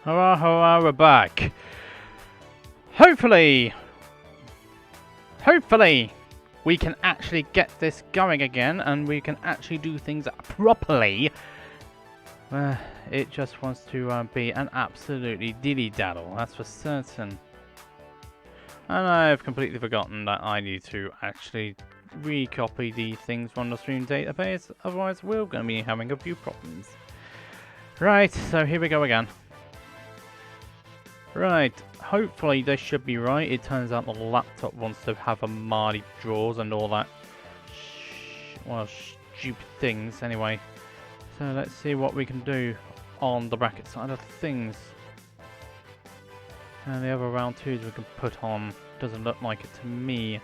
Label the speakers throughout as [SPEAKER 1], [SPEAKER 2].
[SPEAKER 1] Hurrah, hurrah, we're back. Hopefully, we can actually get this going again and we can actually do things properly. It just wants to be an absolutely dilly-daddle, that's for certain. And I've completely forgotten that I need to actually recopy these things from the stream database, otherwise we're going to be having a few problems. Right, so here we go again. Right, hopefully this should be right. It turns out the laptop wants to have a Marley drawers and all that stupid things anyway. So let's see what we can do on the bracket side of things. And the other round twos we can put on. Doesn't look like it to me.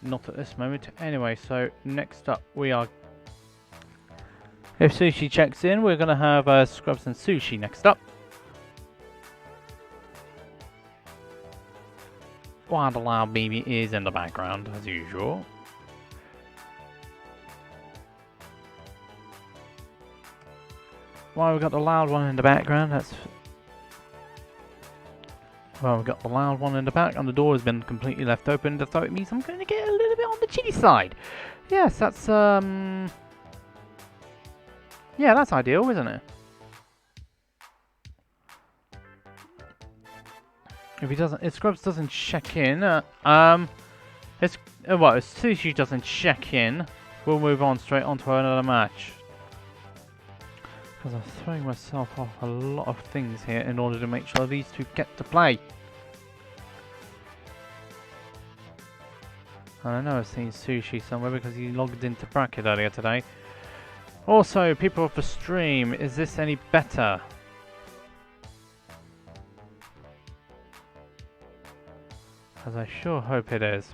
[SPEAKER 1] Not at this moment. Anyway, so next up we are... If Sushi checks in, we're going to have Scrubs and Sushi next up. While the loud baby is in the background, as usual. Well, we've got the loud one in the background, that's... Well, we've got the loud one in the back, and the door has been completely left open, so it means I'm going to get a little bit on the chilly side. Yes, that's, yeah, that's ideal, isn't it? If Scrubs doesn't check in, if Sushi doesn't check in, we'll move on straight on to another match. Because I'm throwing myself off a lot of things here in order to make sure these two get to play. And I know I've seen Sushi somewhere because he logged into bracket earlier today. Also, people of the stream, is this any better? Because I sure hope it is.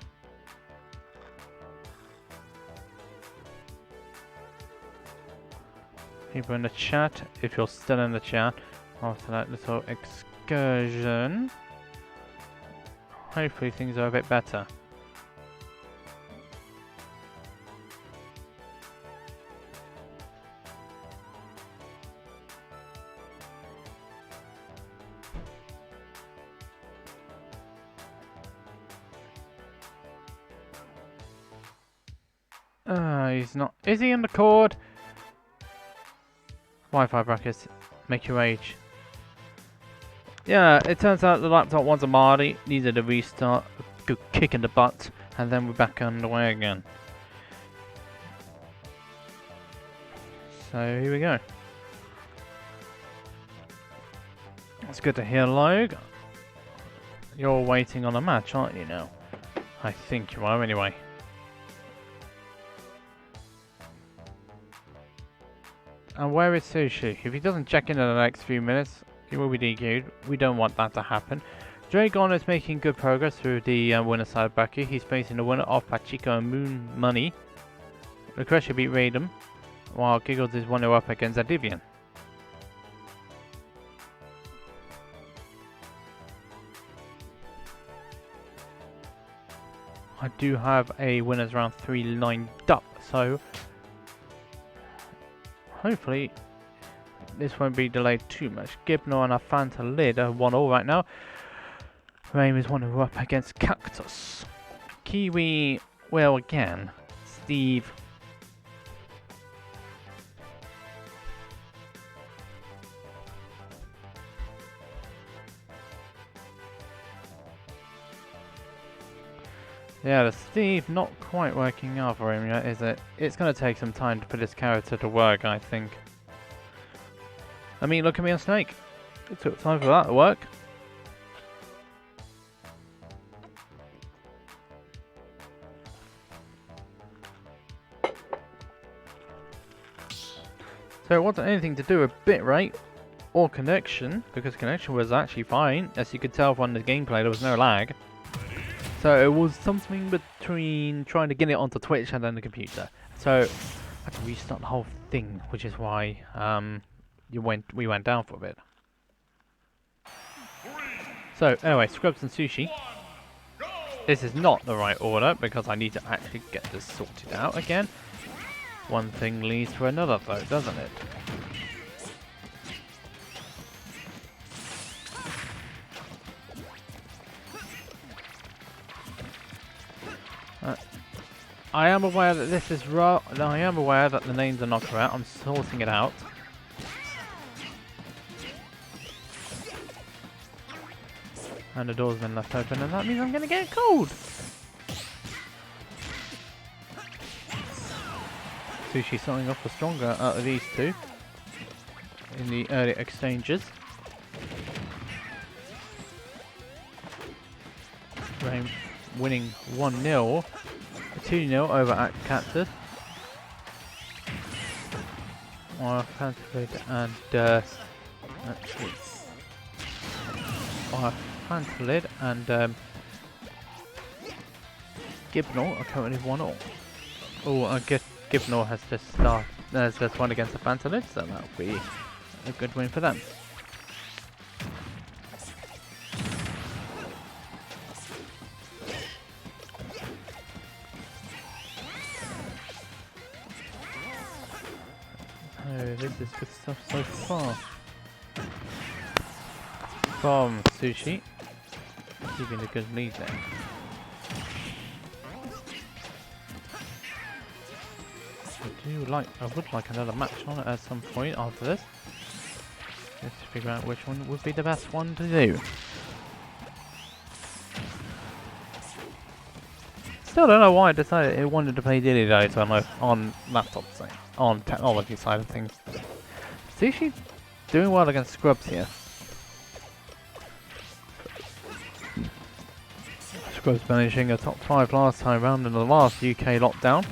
[SPEAKER 1] People in the chat, if you're still in the chat, after that little excursion, hopefully things are a bit better. He's not. Is he in the cord? Wi-Fi brackets, make your age. Yeah, it turns out the laptop wants a Marley, needed a restart, a good kick in the butt, and then we're back on the way again. So here we go. It's good to hear, Logue. You're waiting on a match, aren't you now? I think you are anyway. And where is Sushi? If he doesn't check in the next few minutes, he will be DQ'd. We don't want that to happen. Dreegon is making good progress through the winner side bracket. He's facing the winner of Paquito and Moon Money. Lucretio beat Regen, while Giggles is 1-0 up against Adivian. I do have a winners round 3 lined up, so hopefully this won't be delayed too much. Gibno and Afanta Lid are 1-1 right now. Raim is 1-0 up against Cactus. Kiwi, well again. Steve. Yeah, the Steve not quite working out for him yet, is it? It's going to take some time to put his character to work, I think. I mean, look at me on Snake. It took time for that to work. So it wasn't anything to do with bitrate or connection, because connection was actually fine. As you could tell from the gameplay, there was no lag. So it was something between trying to get it onto Twitch and then the computer. So I had to restart the whole thing, which is why we went down for a bit. So anyway, Scrubs and Sushi. This is not the right order because I need to actually get this sorted out again. One thing leads to another though, doesn't it? I am aware that this is wrong. I am aware that the names are not correct. I'm sorting it out. And the door's been left open, and that means I'm gonna get cold. Sushi starting off the stronger out of these two in the early exchanges. Rain winning 1-0, 2-0 over at Cactus. Fantalid and Fantalid and Gibnall are currently 1-0. Oh, I guess Gibnall has just won against the Fantalid, so that'll be a good win for them. Oh, this is good stuff so far. From Sushi, keeping a good lead there. I would like another match on it at some point after this. Let's figure out which one would be the best one to do. Still don't know why I decided I wanted to play Dilly Dice on laptop side, on technology side of things. Sushi doing well against Scrubs here. Scrubs finishing a top 5 last time round in the last UK lockdown,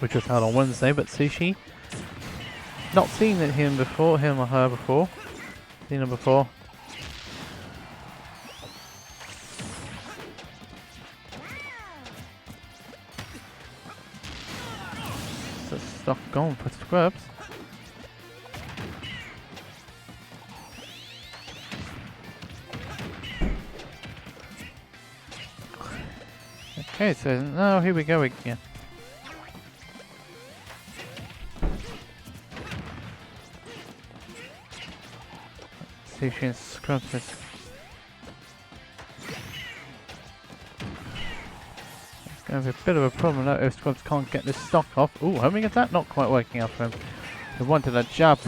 [SPEAKER 1] which was held on Wednesday, but Sushi, not seen him or her before. Seen him before. So stuff gone for Scrubs. Okay, so now here we go again. Sushi and Scrubs is going to be a bit of a problem now if Scrubs can't get this stock off. Ooh, homing attack not quite working out for him. He wanted a jab,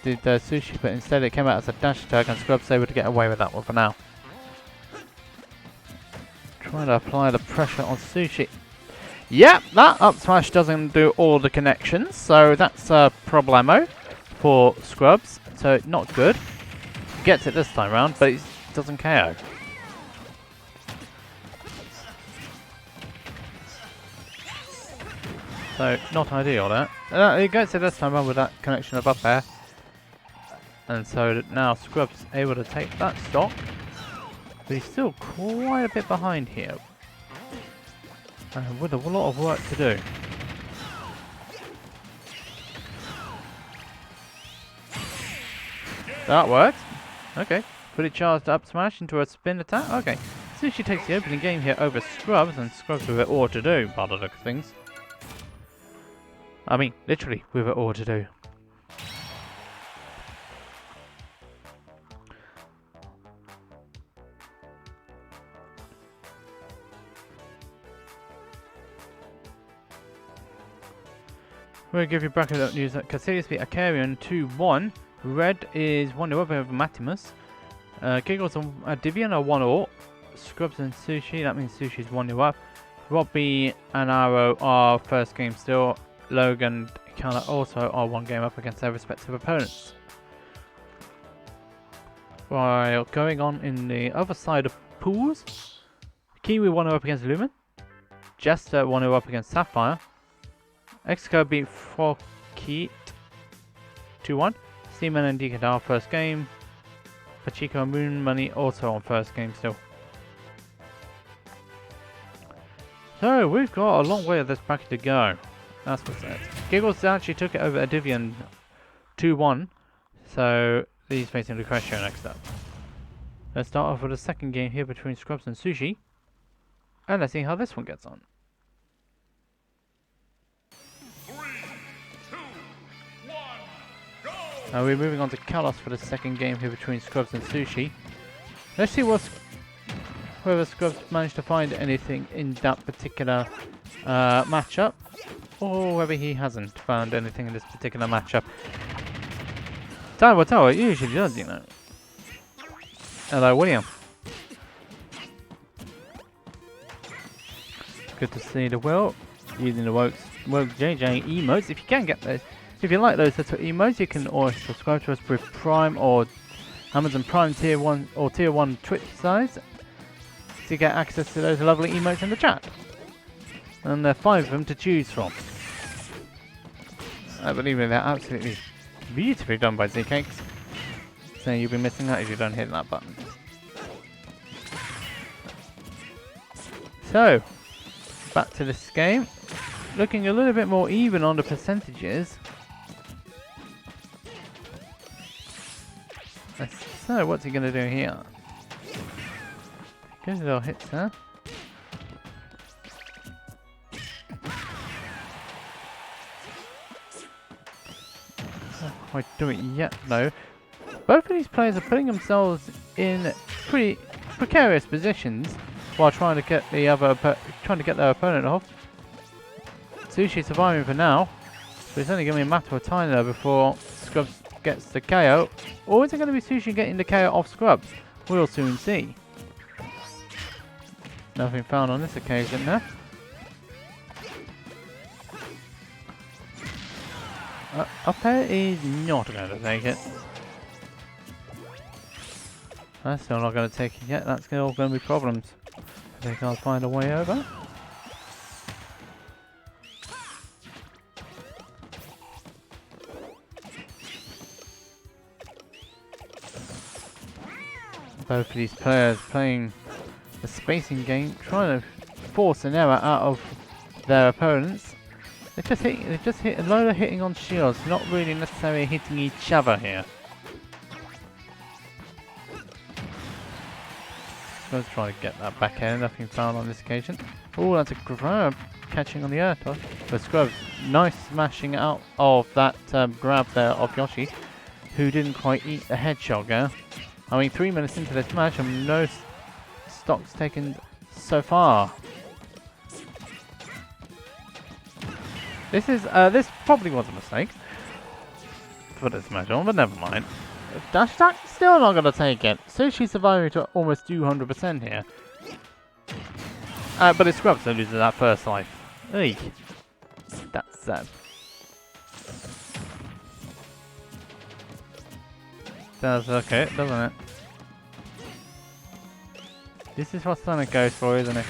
[SPEAKER 1] did Sushi, but instead it came out as a dash attack and Scrubs able to get away with that one for now. Trying to apply the pressure on Sushi. Yep, that up smash doesn't do all the connections, so that's a problemo for Scrubs, so not good. Gets it this time round, but it doesn't KO. So, not ideal there. He gets it this time round with that connection above there. And so now Scrubs able to take that stock. But he's still quite a bit behind here. With a lot of work to do. That worked. Okay. Put it charged up smash into a spin attack. Okay. Sushi takes the opening game here over Scrubs, and Scrubs with it all to do, by the look of things. I mean, literally with it all to do. We'll give you bracket news that Casillas beat Ikanger 2-1. Red is 1-0 over Matimus. Giggles and Divian are 1-0. Scrubs and Sushi, that means Sushi's 1-0 up. Robbie and Arrow are first game still. Logue and Ikanger also are 1 game up against their respective opponents. While going on in the other side of pools, Kiwi 1-0 up against Lumen. Jester 1-0 up against Sapphire. Exco beat Frokit 2-1. Seaman and Decadar first game. Paquito and Moon Money also on first game still. So we've got a long way of this bracket to go. That's what's it. Giggles actually took it over Adivian 2-1. So he's facing Lucretio next up. Let's start off with the second game here between Scrubs and Sushi. And let's see how this one gets on.
[SPEAKER 2] 3, 2, 1, go!
[SPEAKER 1] Now we're moving on to Kalos for the second game here between Scrubs and Sushi. Let's see whether Scrubs managed to find anything in that particular matchup, or whether he hasn't found anything in this particular matchup. Time will tell, it usually does, you know. Hello, William. Good to see the Will using the Woke JJ emotes. If you can get those, if you like those little emotes, you can always subscribe to us with Prime or Amazon Prime Tier 1 or Tier 1 Twitch size to get access to those lovely emotes in the chat. And there are 5 of them to choose from. I believe they're absolutely beautifully done by Z-Cakes. So you'll be missing out if you don't hit that button. So, back to this game. Looking a little bit more even on the percentages. So, what's he going to do here? Good little hits there. Not quite do it yet, though. Both of these players are putting themselves in pretty precarious positions while trying to get the their opponent off. Sushi surviving for now, but it's only going to be a matter of time though before Scrubs gets the KO. Or is it going to be Sushi getting the KO off Scrubs? We'll soon see. Nothing found on this occasion now. Up air is not going to take it. That's still not going to take it yet. That's all going to be problems. They can't find a way over. Both of these players playing the spacing game, trying to force an error out of their opponents. They're just hit a load of hitting on shields, not really necessarily hitting each other here. Let's try to get that back end. Nothing found on this occasion. Oh, that's a grab catching on the air toss. But Scrubs, nice smashing out of that grab there of Yoshi, who didn't quite eat the headshot there. I mean, 3 minutes into this match and no stocks taken so far. This probably was a mistake for this match on, but never mind. Dash attack, still not gonna take it. Sushi surviving to almost 200% here. But it's Scrubs that loses that first life. Eek. That's sad. Does look it, doesn't it? This is what Sonic goes for, isn't it?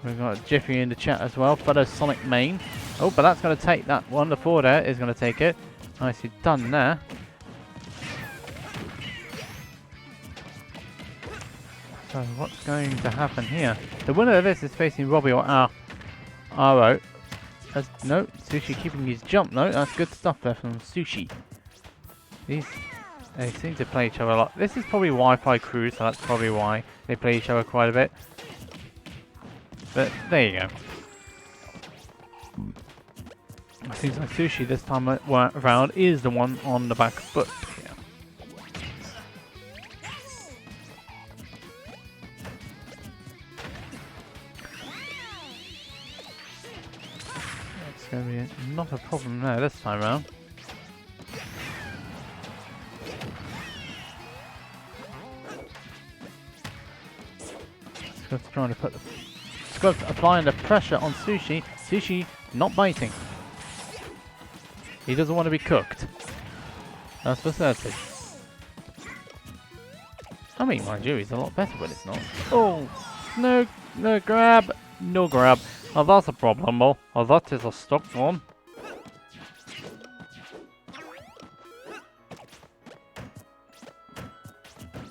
[SPEAKER 1] We've got Jiffy in the chat as well, Photo Sonic main. Oh, but that's going to take that one. The forward air is going to take it. Nicely done there. So what's going to happen here? The winner of this is facing Robbie or Aro. No, Sushi keeping his jump though. That's good stuff there from Sushi. They seem to play each other a lot. This is probably Wi-Fi crew, so that's probably why they play each other quite a bit. But there you go. It seems like Sushi this time around is the one on the back foot here. It's going to be not a problem there this time around. Scrubs trying to put the Scrubs applying the pressure on Sushi. Sushi not biting. He doesn't want to be cooked. That's for certain. I mean, mind you, he's a lot better when it's not. Oh, no grab, no grab. Oh, that's a problem. Oh, that is a stuck one.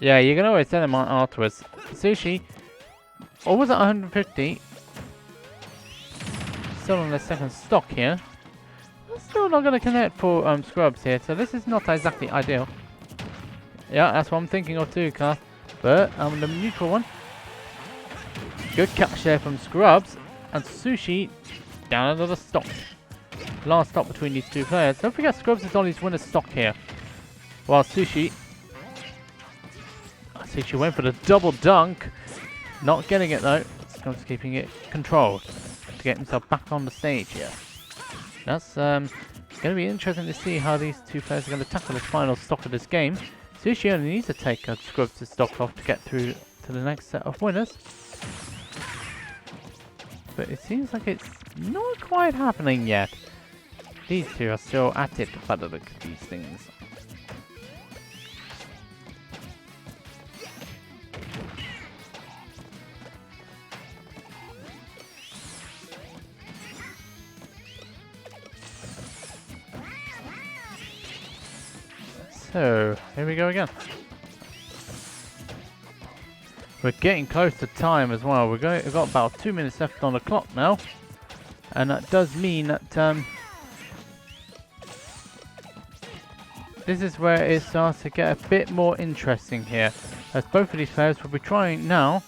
[SPEAKER 1] Yeah, you can always send him on afterwards. Sushi, or was it 150? Still on the second stock here. Still not going to connect for Scrubs here, so this is not exactly ideal. Yeah, that's what I'm thinking of too, Kath. But the neutral one. Good catch there from Scrubs. And Sushi down another stock. Last stop between these two players. Don't forget Scrubs is on his winner's stock here. While Sushi went for the double dunk. Not getting it though. Scrubs keeping it controlled to get himself back on the stage here. That's going to be interesting to see how these two players are going to tackle this final stock of this game. Sushi only needs to take Scrubs' stock off to get through to the next set of winners. But it seems like it's not quite happening yet. These two are still at it by the look of these things. So, here we go again. We're getting close to time as well. We've got about 2 minutes left on the clock now. And that does mean that this is where it starts to get a bit more interesting here. As both of these players will be trying now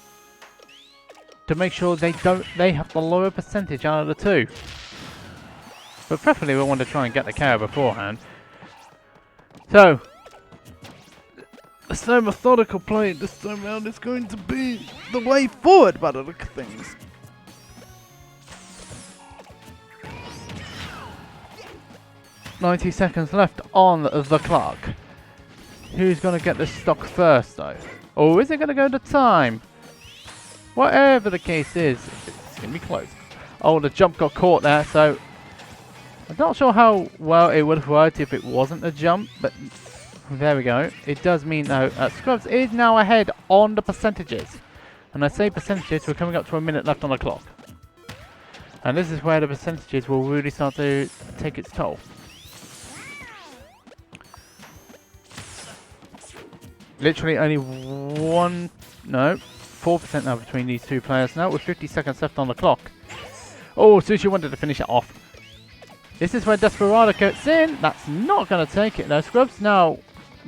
[SPEAKER 1] to make sure they have the lower percentage out of the two. But preferably we want to try and get the carry beforehand. So, a slow methodical play this time round is going to be the way forward by the look of things. "90 seconds left on the clock. Who's going to get this stock first though? Or is it going to go to time? Whatever the case is, it's going to be close. Oh, the jump got caught there, so I'm not sure how well it would have worked if it wasn't a jump, but there we go. It does mean though Scrubs is now ahead on the percentages. And I say percentages, we're coming up to a minute left on the clock. And this is where the percentages will really start to take its toll. Literally only 4% now between these two players now with 50 seconds left on the clock. Oh, Sushi wanted to finish it off. This is where Desperado gets in. That's not going to take it though, Scrubs. Now,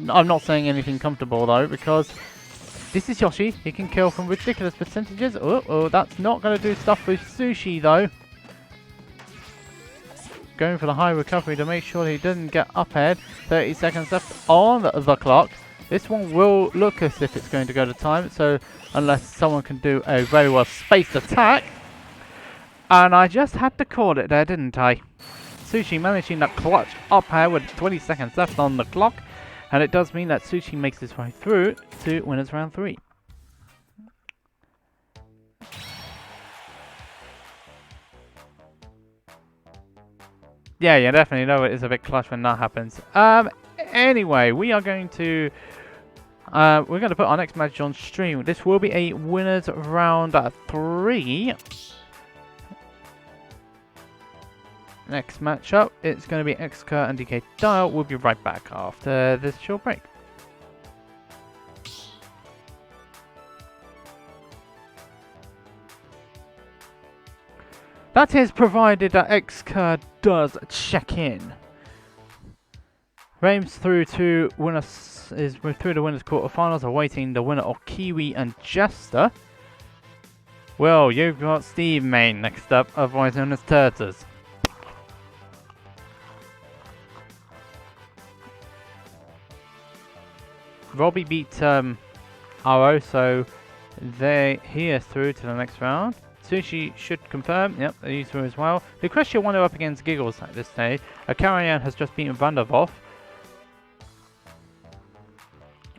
[SPEAKER 1] I'm not saying anything comfortable though, because this is Yoshi. He can kill from ridiculous percentages. Oh, that's not going to do stuff with Sushi though. Going for the high recovery to make sure he doesn't get up ahead. 30 seconds left on the clock. This one will look as if it's going to go to time, so unless someone can do a very well spaced attack. And I just had to call it there, didn't I? Sushi managing that clutch up air with 20 seconds left on the clock. And it does mean that Sushi makes his way through to winners round 3. Yeah, you definitely know it is a bit clutch when that happens. Anyway, we are going to we're going to put our next match on stream. This will be a winners round 3. Next matchup, it's going to be Xker and DK Dial. We'll be right back after this short break. That is provided that Xker does check in. Reims through to winners through the winners quarterfinals, awaiting the winner of Kiwi and Jester. Well, you've got Steve Main next up, otherwise known as Turtles. Robbie beat RO, so he is through to the next round. Sushi should confirm, yep, he's through as well. Lucretio won up against Giggles at this stage. Ikanger has just beaten Vandervoff.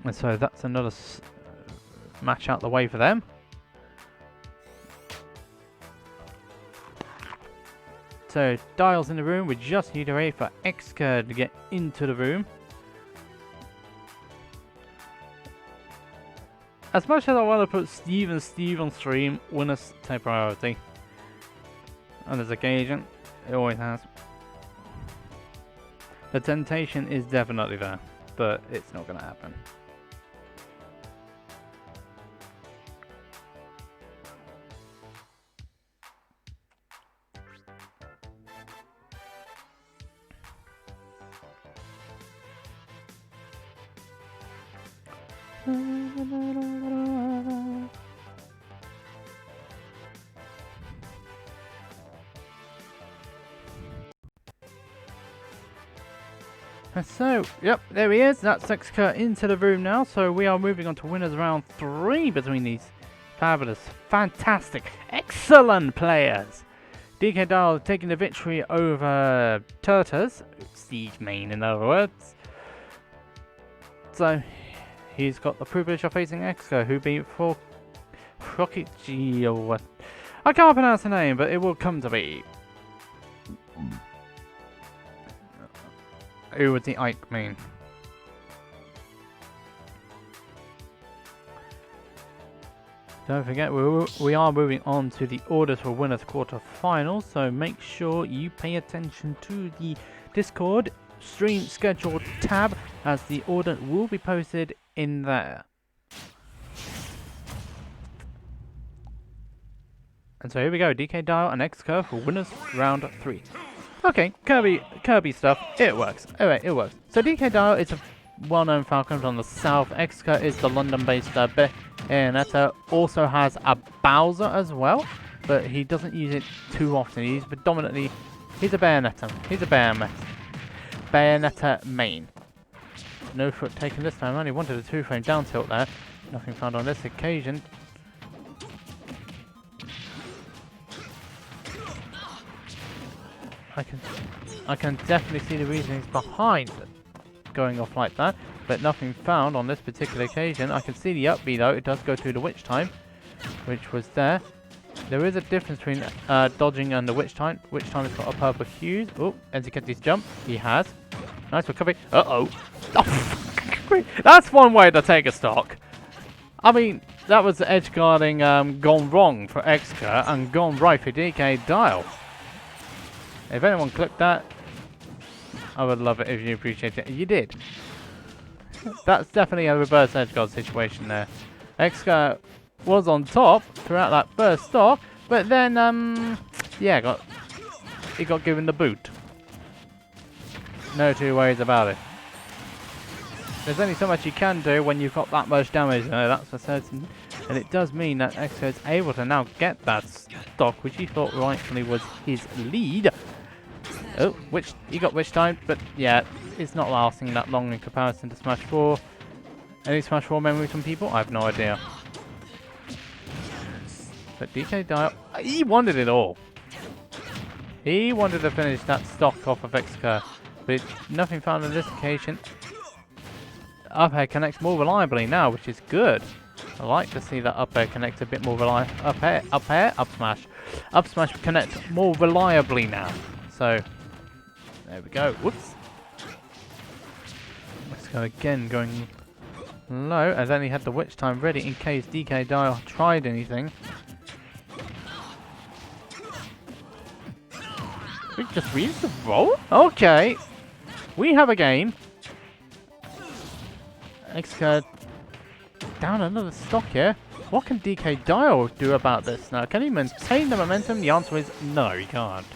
[SPEAKER 1] And so that's another match out the way for them. So Dial's in the room, we just need to wait for Xker to get into the room. As much as I want to put Steve on stream, winners take priority. And there's occasion, it always has. The temptation is definitely there, but it's not going to happen. And so, yep, there he is. That's Xker into the room now. So we are moving on to winners round 3 between these fabulous, fantastic, excellent players. DK Dial taking the victory over Turtles, Siege Main in other words. So he's got the privilege of facing Exco, who beat Paquito. I can't pronounce the name, but it will come to me. Who was the Ike main? Don't forget, we are moving on to the orders for winners quarterfinals, so make sure you pay attention to the Discord stream schedule tab, as the order will be posted in there. And so here we go, DK Dial and X-Curve for winners round 3. Okay, Kirby stuff, it works. Alright, it works. So DK Dial is a well-known Falcon from the south. X-Curve is the London-based Bayonetta, also has a Bowser as well, but he doesn't use it too often. He's predominantly, he's a Bayonetta. He's a Bayonetta main. No foot taken this time. I only wanted a 2-frame down tilt there. Nothing found on this occasion. I can definitely see the reasonings behind going off like that, but nothing found on this particular occasion. I can see the up B though. It does go through the Witch Time, which was there. There is a difference between dodging and the Witch Time. Witch Time has got a purple hue. Oh, as he gets his jump, he has. Nice recovery. Oh, that's one way to take a stock. I mean, that was the edge guarding gone wrong for Exca and gone right for DK Dial. If anyone clipped that, I would love it if you appreciate it. You did. That's definitely a reverse edge guard situation there. Exca was on top throughout that first stock, but then, yeah, he got given the boot. No two ways about it. There's only so much you can do when you've got that much damage, that's for certain. And it does mean that Exca is able to now get that stock, which he thought rightfully was his lead. Oh, he got Witch Time, but yeah, it's not lasting that long in comparison to Smash 4. Any Smash 4 memories from people? I have no idea. But DK Dial, he wanted it all. He wanted to finish that stock off of Exca, but nothing found on this occasion. Up air connects more reliably now, which is good. I like to see that up air connect a bit more reliably. Up smash connect more reliably now. So there we go. Whoops. Let's go again, going low, as then he had the Witch Time ready in case DK Dial tried anything. We just reached the roll? Okay. We have a game. X-Card down another stock here. What can DK Dial do about this now? Can he maintain the momentum? The answer is no, he can't.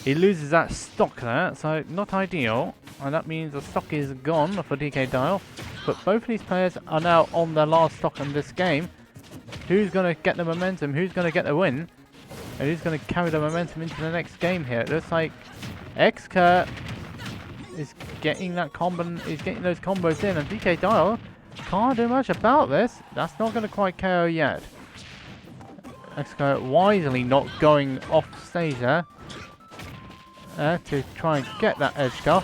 [SPEAKER 1] He loses that stock there, so not ideal. And that means the stock is gone for DK Dial. But both of these players are now on their last stock in this game. Who's going to get the momentum? Who's going to get the win? And who's going to carry the momentum into the next game here? It looks like X-Cur is getting that combo, is getting those combos in, and DK Dial can't do much about this. That's not going to quite KO yet. X-Cur wisely not going off stage there to try and get that edge guard.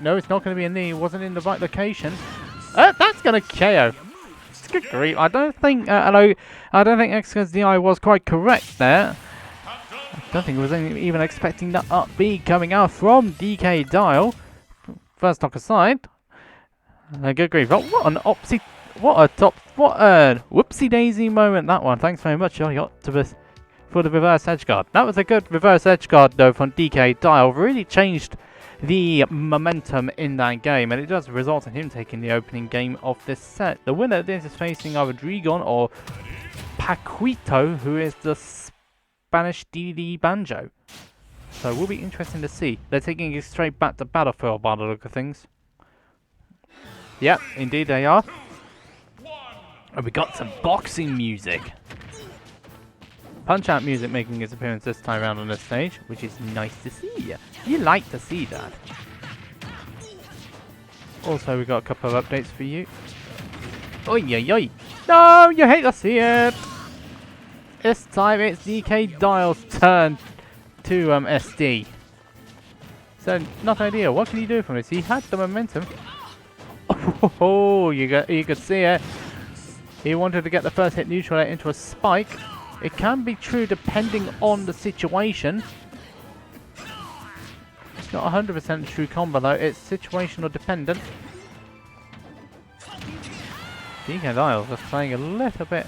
[SPEAKER 1] No, it's not going to be a knee. It wasn't in the right location. That's going to KO. Good grief. I don't think X-Cur's DI was quite correct there. I don't think it was even expecting that up B coming out from DK Dial. First knock aside. Good grief. Oh, what an opsy. What a whoopsie daisy moment that one. Thanks very much, Octopus, for the reverse edge guard. That was a good reverse edge guard though from DK Dial. Really changed the momentum in that game, and it does result in him taking the opening game of this set. The winner of this is facing either Dreegon or Paquito, who is the Spanish DD Banjo. So it will be interesting to see. They're taking it straight back to Battlefield by the look of things. Yep, indeed they are. And we got some boxing music. Punch-Out music making its appearance this time around on this stage, which is nice to see. You like to see that. Also, we got a couple of updates for you. Oi, oi, oi. No, you hate to see it. This time it's DK Dial's turn to SD. So, not ideal. What can he do from this? He had the momentum. Oh, you could see it. He wanted to get the first hit neutral into a spike. It can be true depending on the situation. It's not 100% true combo though. It's situational dependent. DK Dial's just playing a little bit.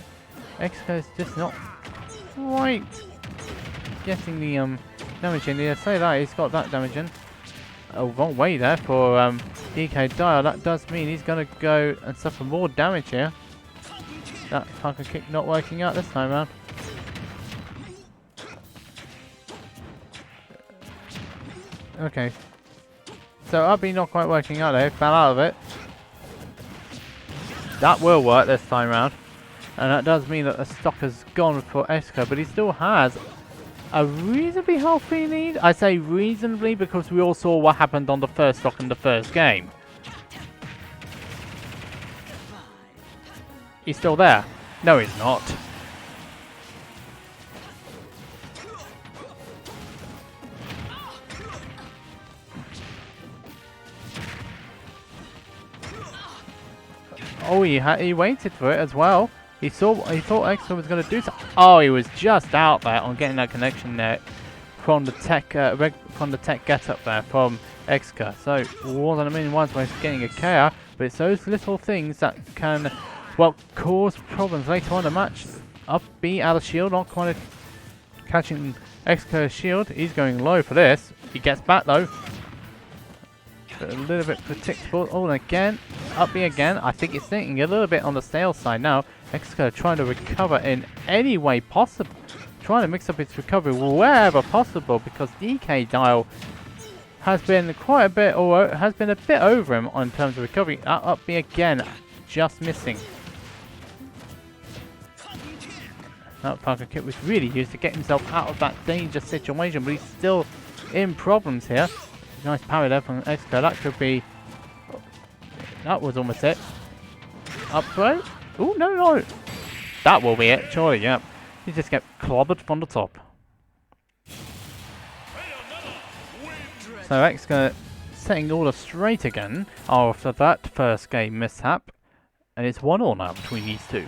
[SPEAKER 1] Exco's just not quite getting the damage in. Yeah, say that he's got that damage in. Oh, wrong way there for DK Dial. That does mean he's going to go and suffer more damage here. That fucking kick not working out this time around. Okay. So Ubby not quite working out there. Fell out of it. That will work this time around. And that does mean that the stock has gone for Exco, but he still has a reasonably healthy lead. I say reasonably because we all saw what happened on the first stock in the first game. He's still there. No, he's not. Oh, he waited for it as well. He thought Exco was going to do something. Oh, he was just out there on getting that connection there from the tech get up there from Exco. So wasn't a million ways of getting a KO, but it's those little things that can, well, cause problems later on in the match. Up B out of shield, not quite catching Exco's shield. He's going low for this. He gets back though. But a little bit predictable. Oh, and again, up B again. I think it's thinking a little bit on the stale side now. Exco trying to recover in any way possible. Trying to mix up its recovery wherever possible because DK Dial has been quite a bit, or has been a bit over him in terms of recovery. Up B again, just missing. That Parker kit was really used to get himself out of that dangerous situation, but he's still in problems here. Nice parry there from Exco. That could be. That was almost it. Up throw. Oh, no. That will be it, surely, yeah. You just get clobbered from the top. So Exco setting order straight again after that first game mishap. And it's 1-1 now between these two.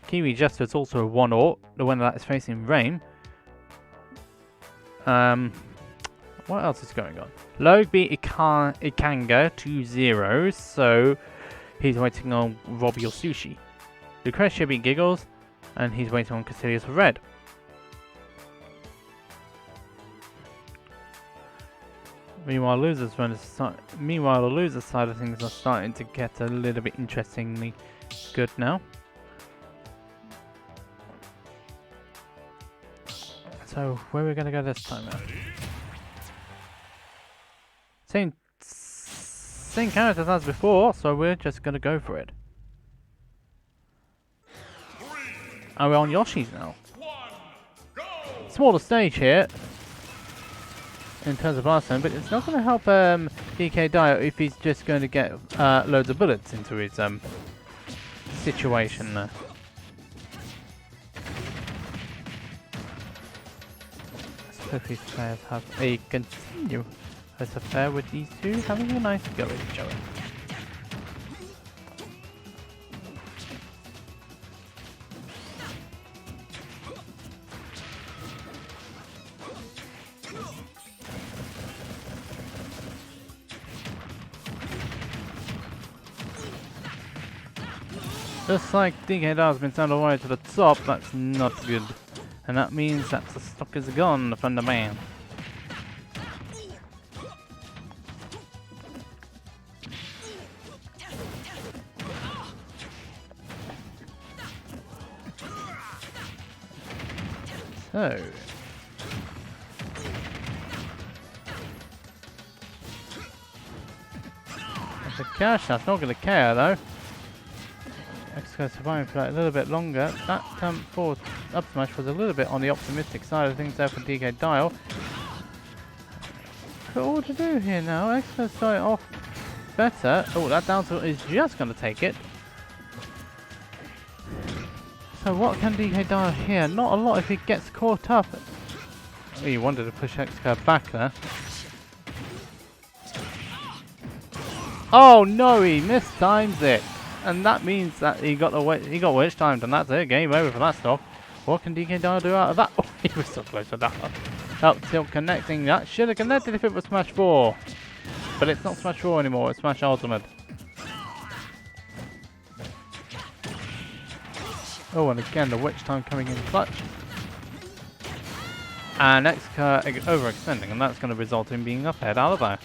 [SPEAKER 1] Kiwi Jester is also a 1-1. The winner that is facing Rain. What else is going on? Logue beat Ikanger 2-0, so he's waiting on Robbie or Sushi. Lucretio beat Giggles, and he's waiting on Casilius for Red. Meanwhile, the loser side of things are starting to get a little bit interestingly good now. So, where are we going to go this time now? Same characters as before, so we're just going to go for it. And we're on Yoshi's now. Smaller stage here in terms of last time, but it's not going to help DK Dio if he's just going to get loads of bullets into his situation there. Let's hope these players have a continuous affair with these two having a nice go at each other. Just like DK has been sent all the way to the top, that's not good. And that means that the stock is gone from the man. So, that's a cash, that's not going to care though. Exco surviving for like a little bit longer. That forward up smash was a little bit on the optimistic side of things there for DK Dial. But what to do here now? Exco starting off better. Oh, that down tilt is just going to take it. So what can DK do here? Not a lot if he gets caught up. Oh, he wanted to push X-Curve back there. Oh no, he mistimes it. And that means that he got witch timed, and that's it. Game over for that stock. What can DK do out of that? Oh, he was so close to that one. Up tilt connecting. That should have connected if it was Smash 4. But it's not Smash 4 anymore, it's Smash Ultimate. Oh, and again, the witch time coming in clutch. And X-Curve overextending, and that's going to result in being up ahead out of there.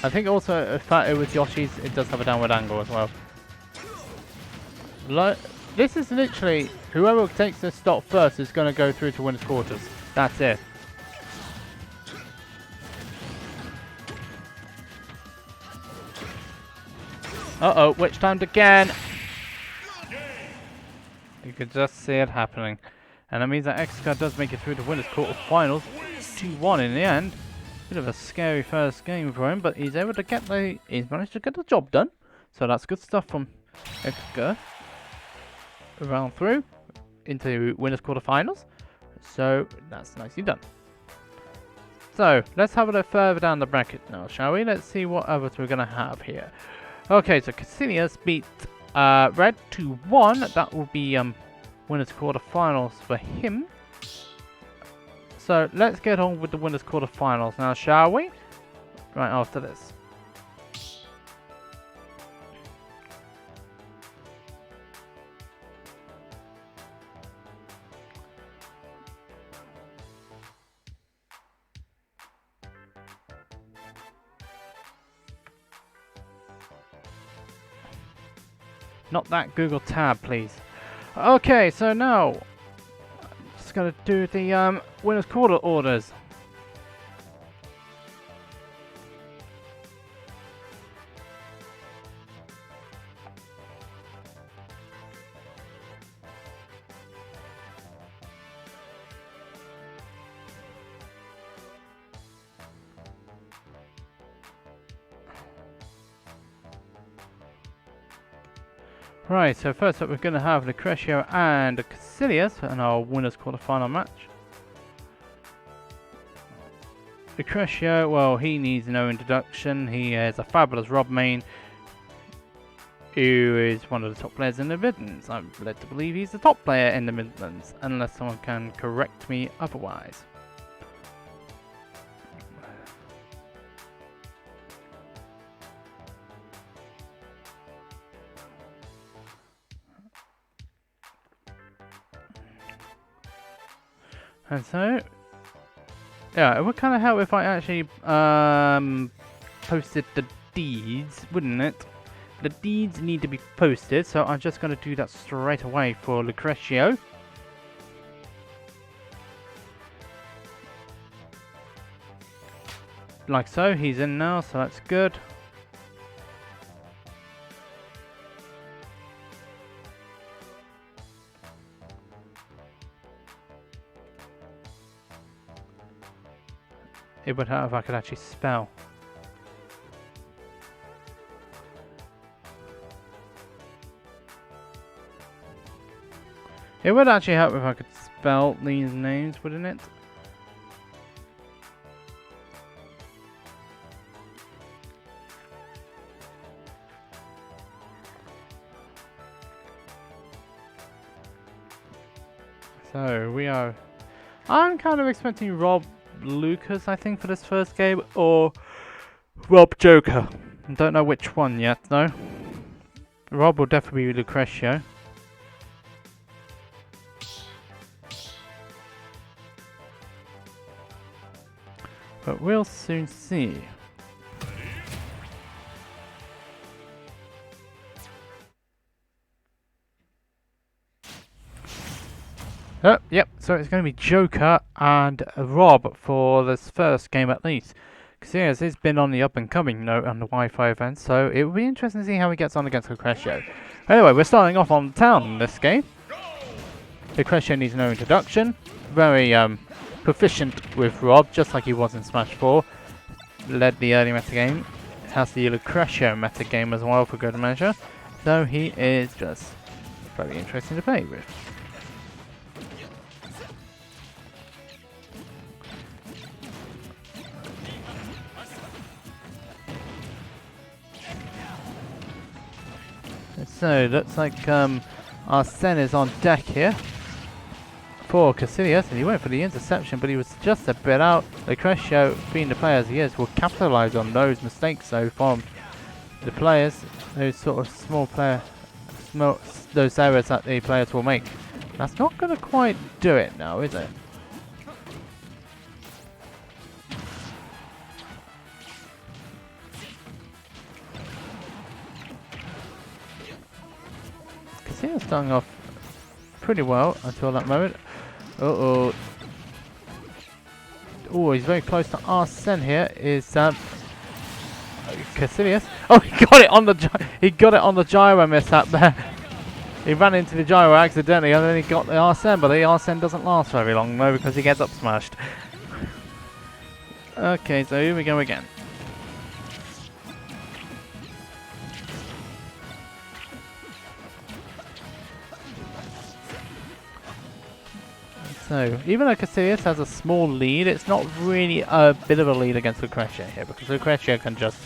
[SPEAKER 1] I think also, if it was Yoshi's, it does have a downward angle as well. This is literally, whoever takes this stop first is going to go through to winner's quarters. That's it. Uh-oh, witch timed again. You could just see it happening. And that means that X-Curve does make it through to winner's quarterfinals. 2-1 in the end. Bit of a scary first game for him, but he's able to get he's managed to get the job done. So that's good stuff from X-Curve. Round through into winners quarterfinals. So that's nicely done. So let's have a look further down the bracket now, shall we? Let's see what others we're gonna have here. Okay, so Casillas beat Red 2-1. That will be winners quarterfinals for him. So let's get on with the winners quarterfinals now, shall we? Right after this. Not that Google tab, please. Okay, so now just gonna do the winners quarter orders. Right, so first up we're going to have Lucretio and Casillas in our winners quarterfinal match. Lucretio, well, he needs no introduction. He is a fabulous Rob main who is one of the top players in the Midlands. I'm led to believe he's the top player in the Midlands, unless someone can correct me otherwise. And so, yeah, it would kind of help if I actually posted the deeds, wouldn't it? The deeds need to be posted, so I'm just going to do that straight away for Lucretio. Like so, he's in now, so that's good. It would help if I could actually spell. It would actually help if I could spell these names, wouldn't it? So we are... I'm kind of expecting Rob Lucas, I think, for this first game, or Rob Joker. I don't know which one yet, though. Rob will definitely be Lucretio. But we'll soon see. Yep, so it's going to be Joker and Rob for this first game at least. Because yes, he's been on the up and coming note on the Wi-Fi event, so it will be interesting to see how he gets on against Lucretio. Anyway, we're starting off on town in this game. Lucretio needs no introduction. Very proficient with Rob, just like he was in Smash 4. Led the early meta game. has the Lucretio meta game as well for good measure. So he is just very interesting to play with. So looks like Arsene is on deck here for Casillas, and he went for the interception, but he was just a bit out. Lucretio, being the player as he is, will capitalise on those mistakes though from the players, those sort of those errors that the players will make. That's not going to quite do it now, is it? Casillas starting off pretty well until that moment. Oh, he's very close to Arsene here. Is Casillas? Oh, he got it on the gyro mishap there. He ran into the gyro accidentally, and then he got the Arsene, but the Arsene doesn't last very long though because he gets up smashed. Okay, so here we go again. So, even though Casillas has a small lead, it's not really a bit of a lead against Lucretio here, because Lucretio can just,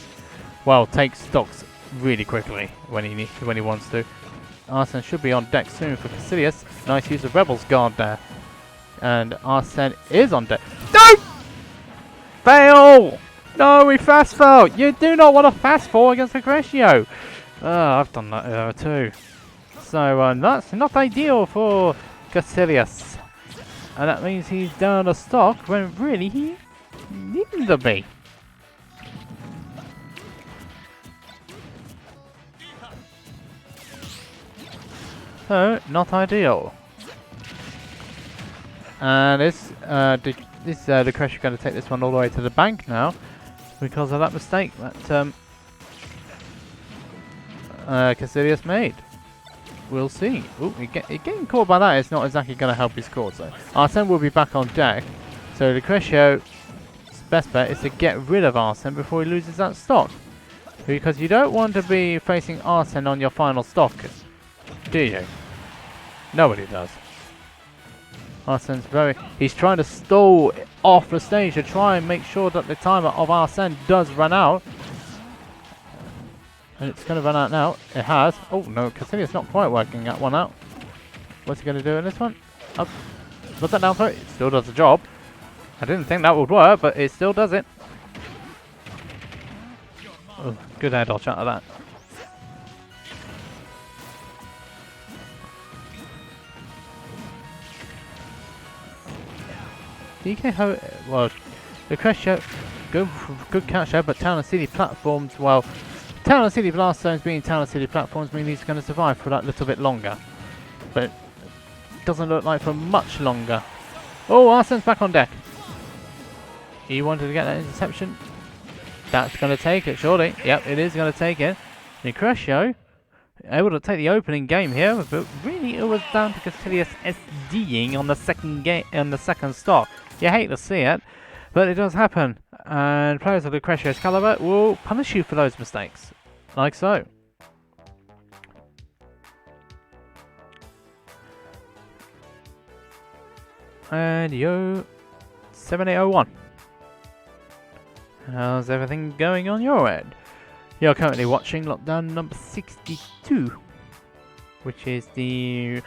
[SPEAKER 1] well, take stocks really quickly when he wants to. Arsene should be on deck soon for Casillas. Nice use of Rebel's guard there. And Arsene is on deck. No! Fail! No, we fast fell! You do not want to fast fall against Lucretio! I've done that too. So, that's not ideal for Casillas. And that means he's down a stock when really he needn't to be. So, not ideal. And Lucretio going to take this one all the way to the bank now because of that mistake that Casillas made. We'll see. Ooh, getting caught by that is not exactly going to help his cause though. Arsene will be back on deck. So Lucretio's best bet is to get rid of Arsene before he loses that stock. Because you don't want to be facing Arsene on your final stock, do you? Nobody does. Arsene's he's trying to stall off the stage to try and make sure that the timer of Arsene does run out. And it's going to run out now. It has. Oh no, Casillas not quite working that one out. What's he going to do in this one? Up. Put that down through. It still does the job. I didn't think that would work, but it still does it. Oh, good air dodge out of that. Well, Lucretio, good catch there, but Town and City platforms, well, Town and City blast zones being Town and City platforms mean he's going to survive for that little bit longer. But it doesn't look like for much longer. Oh, Arsene's back on deck. He wanted to get that interception. That's going to take it, surely. Yep, it is going to take it. Lucretio able to take the opening game here, but really it was down to Casillas SDing on the second stock. You hate to see it, but it does happen. And players of Lucretio's caliber will punish you for those mistakes. Like so. And yo, 7801. How's everything going on your end? You're currently watching lockdown number 62, which is the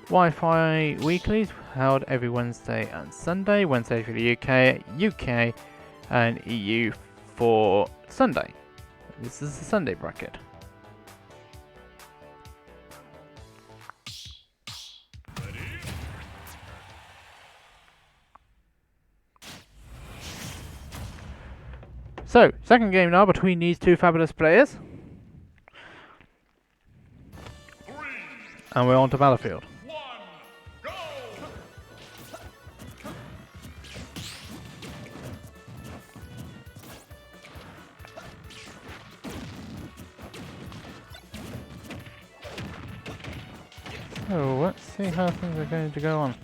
[SPEAKER 1] Wi-Fi weeklies held every Wednesday and Sunday. Wednesday for the UK, and EU for Sunday. This is the Sunday bracket. So, second game now between these two fabulous players. And we're on to Battlefield. So, let's see how things are going to go on.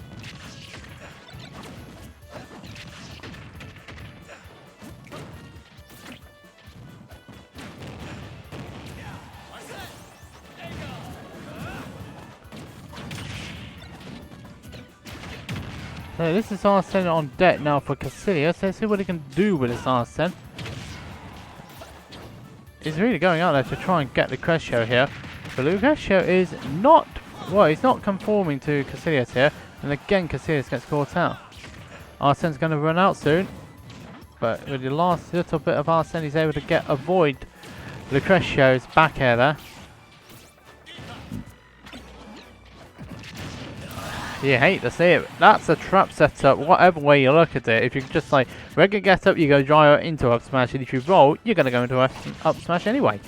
[SPEAKER 1] So this is Arsene on deck now for Casillas. Let's see what he can do with this Arsene. He's really going out there to try and get Lucretio here. But Lucretio is not, well, he's not conforming to Casillas here. And again, Casillas gets caught out. Arsene's going to run out soon. But with the last little bit of Arsene, he's able to avoid Lucretio's back air there. You hate to see it. That's a trap setup, whatever way you look at it. If you just like regular get up, you go gyro into up smash, and if you roll, you're going to go into up smash anyway.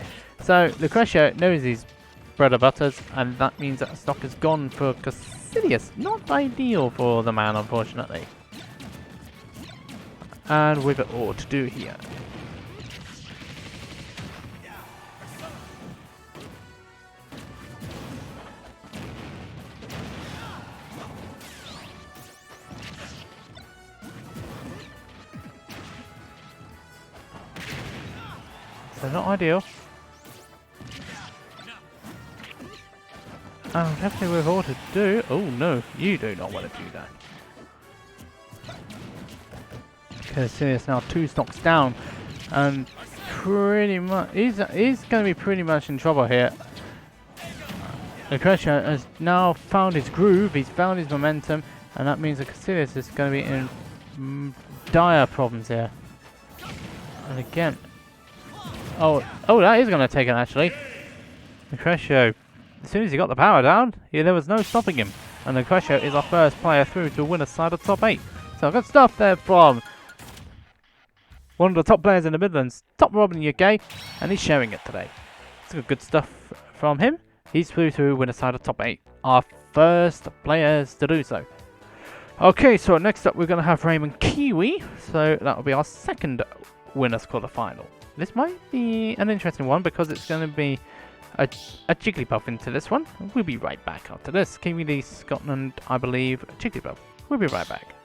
[SPEAKER 1] So Lucretio knows his bread and butters, and that means that stock is gone for Casillas. Not ideal for the man, unfortunately. And with it all to do here. So not ideal. Oh, definitely with all to do. Oh no, you do not want to do that. Casillas now 2 stocks down, and pretty much he's going to be pretty much in trouble here. Lucretio has now found his groove, he's found his momentum, and that means that Casillas is going to be in dire problems here. And again, oh, that is going to take it actually. Lucretio, as soon as he got the power down, there was no stopping him, and Lucretio is our first player through to win a side of top 8. So good stuff there from one of the top players in the Midlands, Top Robin UK, and he's sharing it today. It's good stuff from him. He's through to win a side of top 8. Our first players to do so. Okay, so next up we're going to have Raymond Kiwi. So that will be our second winners quarterfinal. This might be an interesting one because it's going to be a Jigglypuff into this one. We'll be right back after this. Kiwi the Scotland, I believe, Jigglypuff. We'll be right back.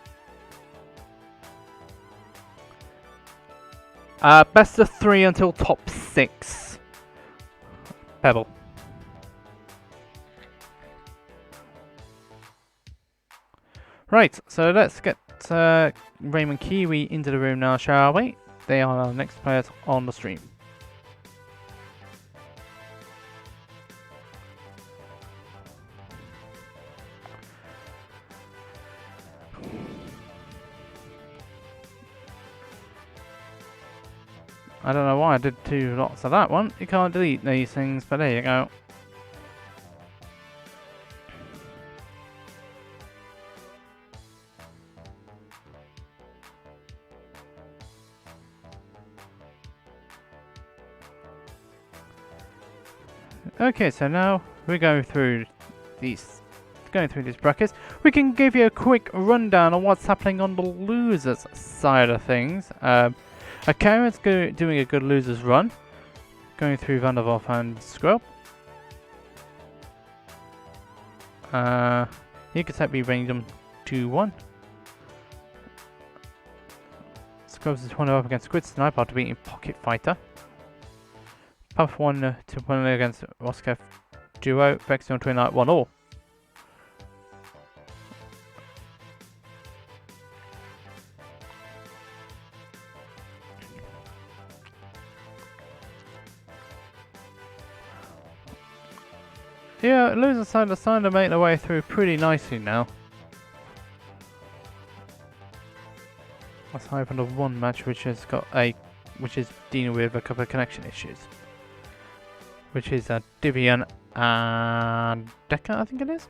[SPEAKER 1] Best of 3 until top 6. Pebble. Right, so let's get Raymond Kiwi into the room now, shall we? They are our next players on the stream. I don't know why I did 2 lots of that one. You can't delete these things, but there you go. Okay, so now we go through these brackets. We can give you a quick rundown on what's happening on the losers side of things. Ikanger is doing a good losers run, going through Vanderwolf and Scrub. You could be random 2-1. Scrubs is 1 up against Squid Sniper after beating Pocket Fighter. Puff 1 to 1 against Roscoe Duo, Vexion Twin Knight 1-all. Yeah, loser side are starting to make their way through pretty nicely now. Let's open the one match which is dealing with a couple of connection issues. Which is Divian and Deca, I think it is.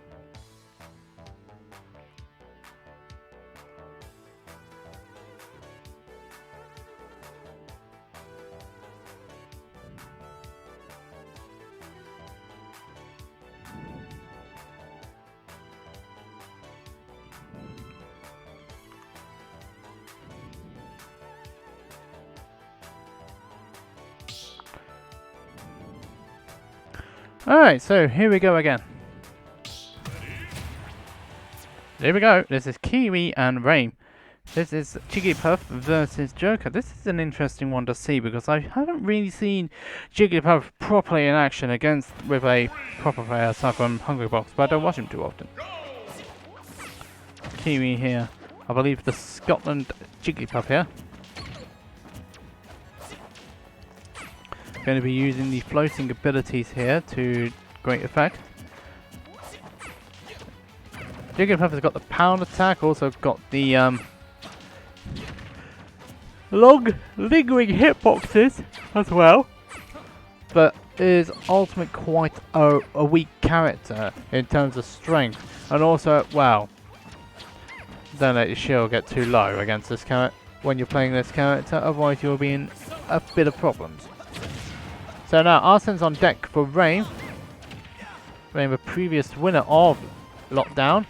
[SPEAKER 1] Alright, so here we go again. There we go. This is Kiwi and Rain. This is Jigglypuff versus Joker. This is an interesting one to see because I haven't really seen Jigglypuff properly in action with a proper player aside from Hungry Box, but I don't watch him too often. Kiwi here I believe the Scotland Jigglypuff here. Going to be using the floating abilities here to great effect. Jigglypuff has got the pound attack, also got the long lingering hitboxes as well, but is ultimately quite a weak character in terms of strength, and also, well, don't let your shield get too low against this character when you're playing this character, otherwise you'll be in a bit of problems. So now Arsene's on deck for Rain. Rain, the previous winner of Lockdown,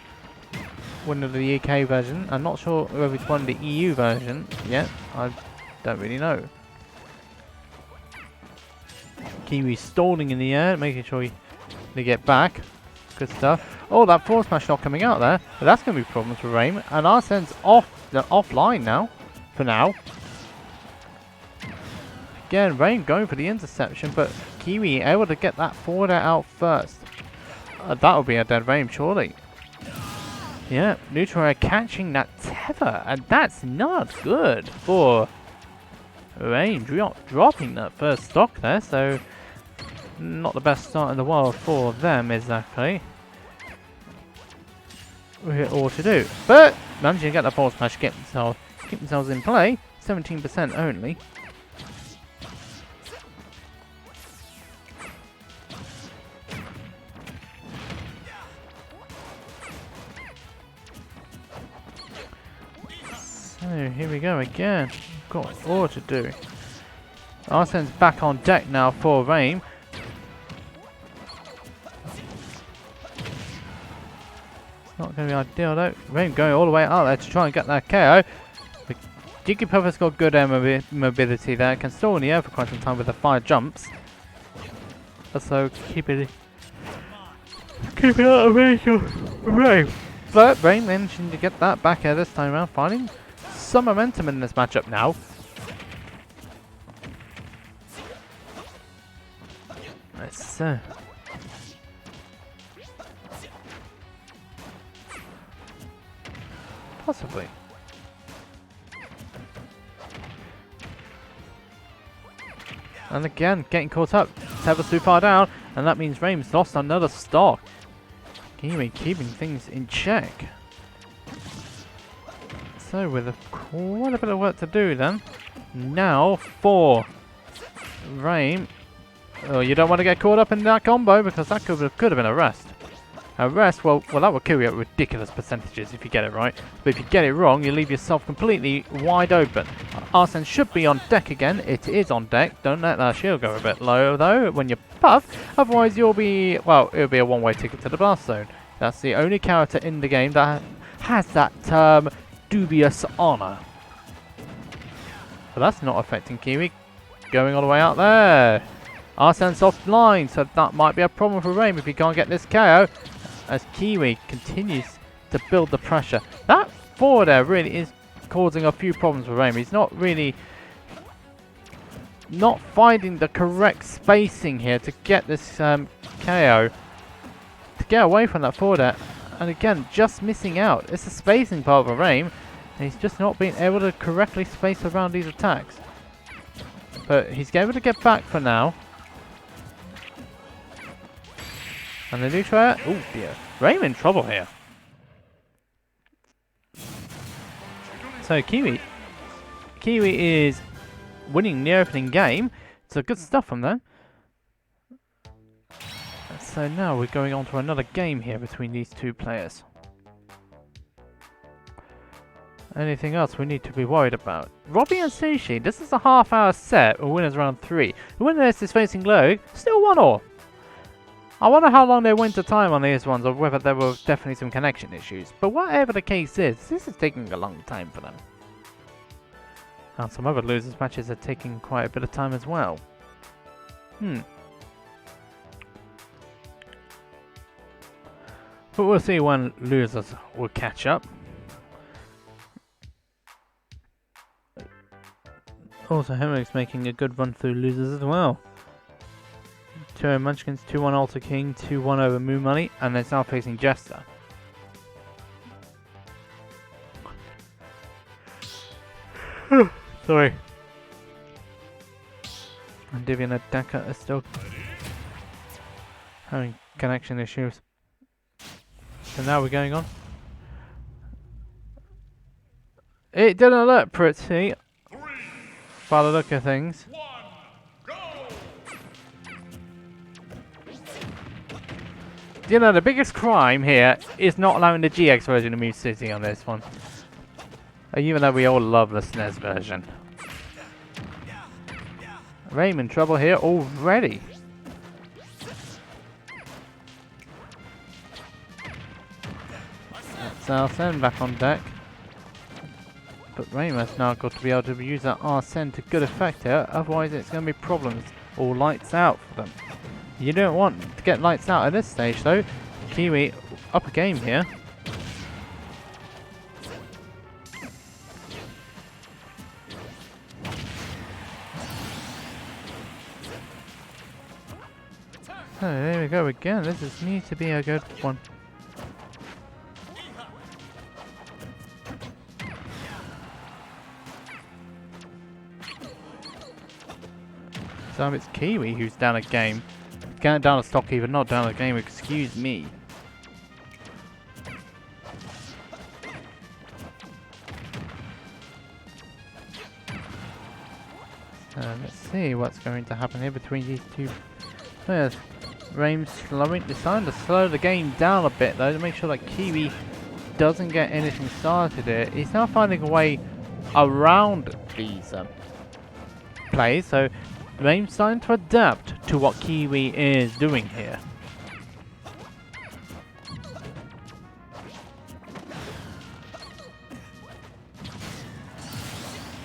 [SPEAKER 1] winner of the UK version. I'm not sure whether he's won the EU version yet. I don't really know. Kiwi stalling in the air, making sure they get back. Good stuff. Oh, that forward smash not coming out there. But that's going to be problems for Rain. And Arsene's offline now. For now. Again, Rain going for the interception, but Kiwi able to get that forward out first. That would be a dead Rain, surely. Yeah, neutral air catching that tether, and that's not good for Rain. Dropping that first stock there, so not the best start in the world for them exactly. All to do, but managing to get that forward smash, keep themselves in play. 17% only. So here we go again. Got more to do. Arsene's back on deck now for Rain. It's not going to be ideal though. Rain going all the way out there to try and get that KO. The Jigglypuff has got good air mobility there. Can stall in the air for quite some time with the 5 jumps. So keep it out of range of Rain. But Rain managing to get that back air this time around, finding some momentum in this matchup now. Let's possibly. And again, getting caught up. Tether's too far down, and that means Rain's lost another stock. Kiwi keeping things in check. So with quite a bit of work to do then. Now for Rain. Oh, you don't want to get caught up in that combo because that could have been a rest. A rest, well that will kill you at ridiculous percentages if you get it right. But if you get it wrong, you leave yourself completely wide open. Arsene should be on deck again. It is on deck. Don't let that shield go a bit low though when you puff. Otherwise you'll be, well, it'll be a one-way ticket to the blast zone. That's the only character in the game that has that dubious honor. But that's not affecting Kiwi. Going all the way out there. Arsene's offline, so that might be a problem for Rain if he can't get this KO. As Kiwi continues to build the pressure. That forward air really is causing a few problems for Rain. He's not finding the correct spacing here to get this KO. To get away from that forward air. And again, just missing out. It's a spacing part of Rain. And he's just not being able to correctly space around these attacks. But he's able to get back for now. And the neutral air. Oh dear. Rain in trouble here. So Kiwi is winning the opening game. So good stuff from them. So now we're going on to another game here between these two players. Anything else we need to be worried about? Robbie and Sushi, this is a half-hour set, with winners round 3. The winner is facing Logue, still 1-all. I wonder how long they went to time on these ones, or whether there were definitely some connection issues. But whatever the case is, this is taking a long time for them. And some other losers matches are taking quite a bit of time as well. But we'll see when losers will catch up. Also, Henrik's making a good run through losers as well. 2-0 Munchkins, 2-1 Alter King, 2-1 over Moon Money, and they're now facing Jester. Sorry. And Divian and Daka are still having connection issues. So now we're going on. It didn't look pretty by the look of things. You know, the biggest crime here is not allowing the GX version of Mute City on this one. Even though we all love the SNES version. Rayman in trouble here already. That's Arsene back on deck. But Rayman's now got to be able to use that Arsene to good effect here, otherwise it's going to be problems or lights out for them. You don't want to get lights out at this stage though. Kiwi up a game here. So there we go again. This needs to be a good one. So it's Kiwi who's down a game. Down a stock even, not down a game, excuse me. So let's see what's going to happen here between these two players. Raim's deciding to slow the game down a bit though to make sure that Kiwi doesn't get anything started here. He's now finding a way around these plays, so Raim's starting to adapt to what Kiwi is doing here.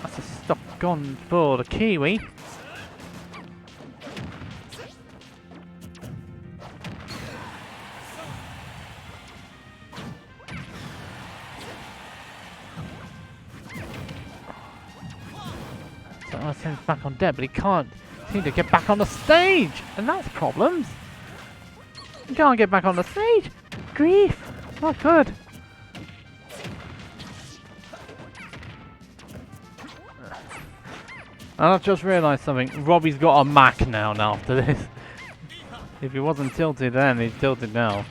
[SPEAKER 1] That's a stop gone for the Kiwi. So Arsene's back on deck, but he can't seem to get back on the stage, and that's problems. You can't get back on the stage. Grief, not good. And I've just realised something. Robbie's got a Mac now after this. If he wasn't tilted then, he's tilted now.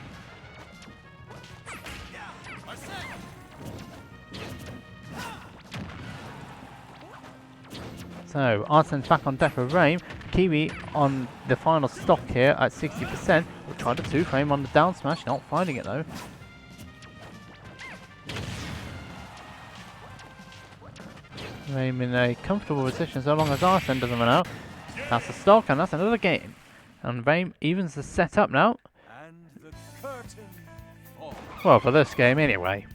[SPEAKER 1] So, Arsene's back on deck with Raim. Kiwi on the final stock here at 60%. We'll try the 2-frame on the down smash, not finding it though. Raim in a comfortable position so long as Arsene doesn't run out. That's the stock and that's another game. And Raim evens the setup now. Well, for this game anyway.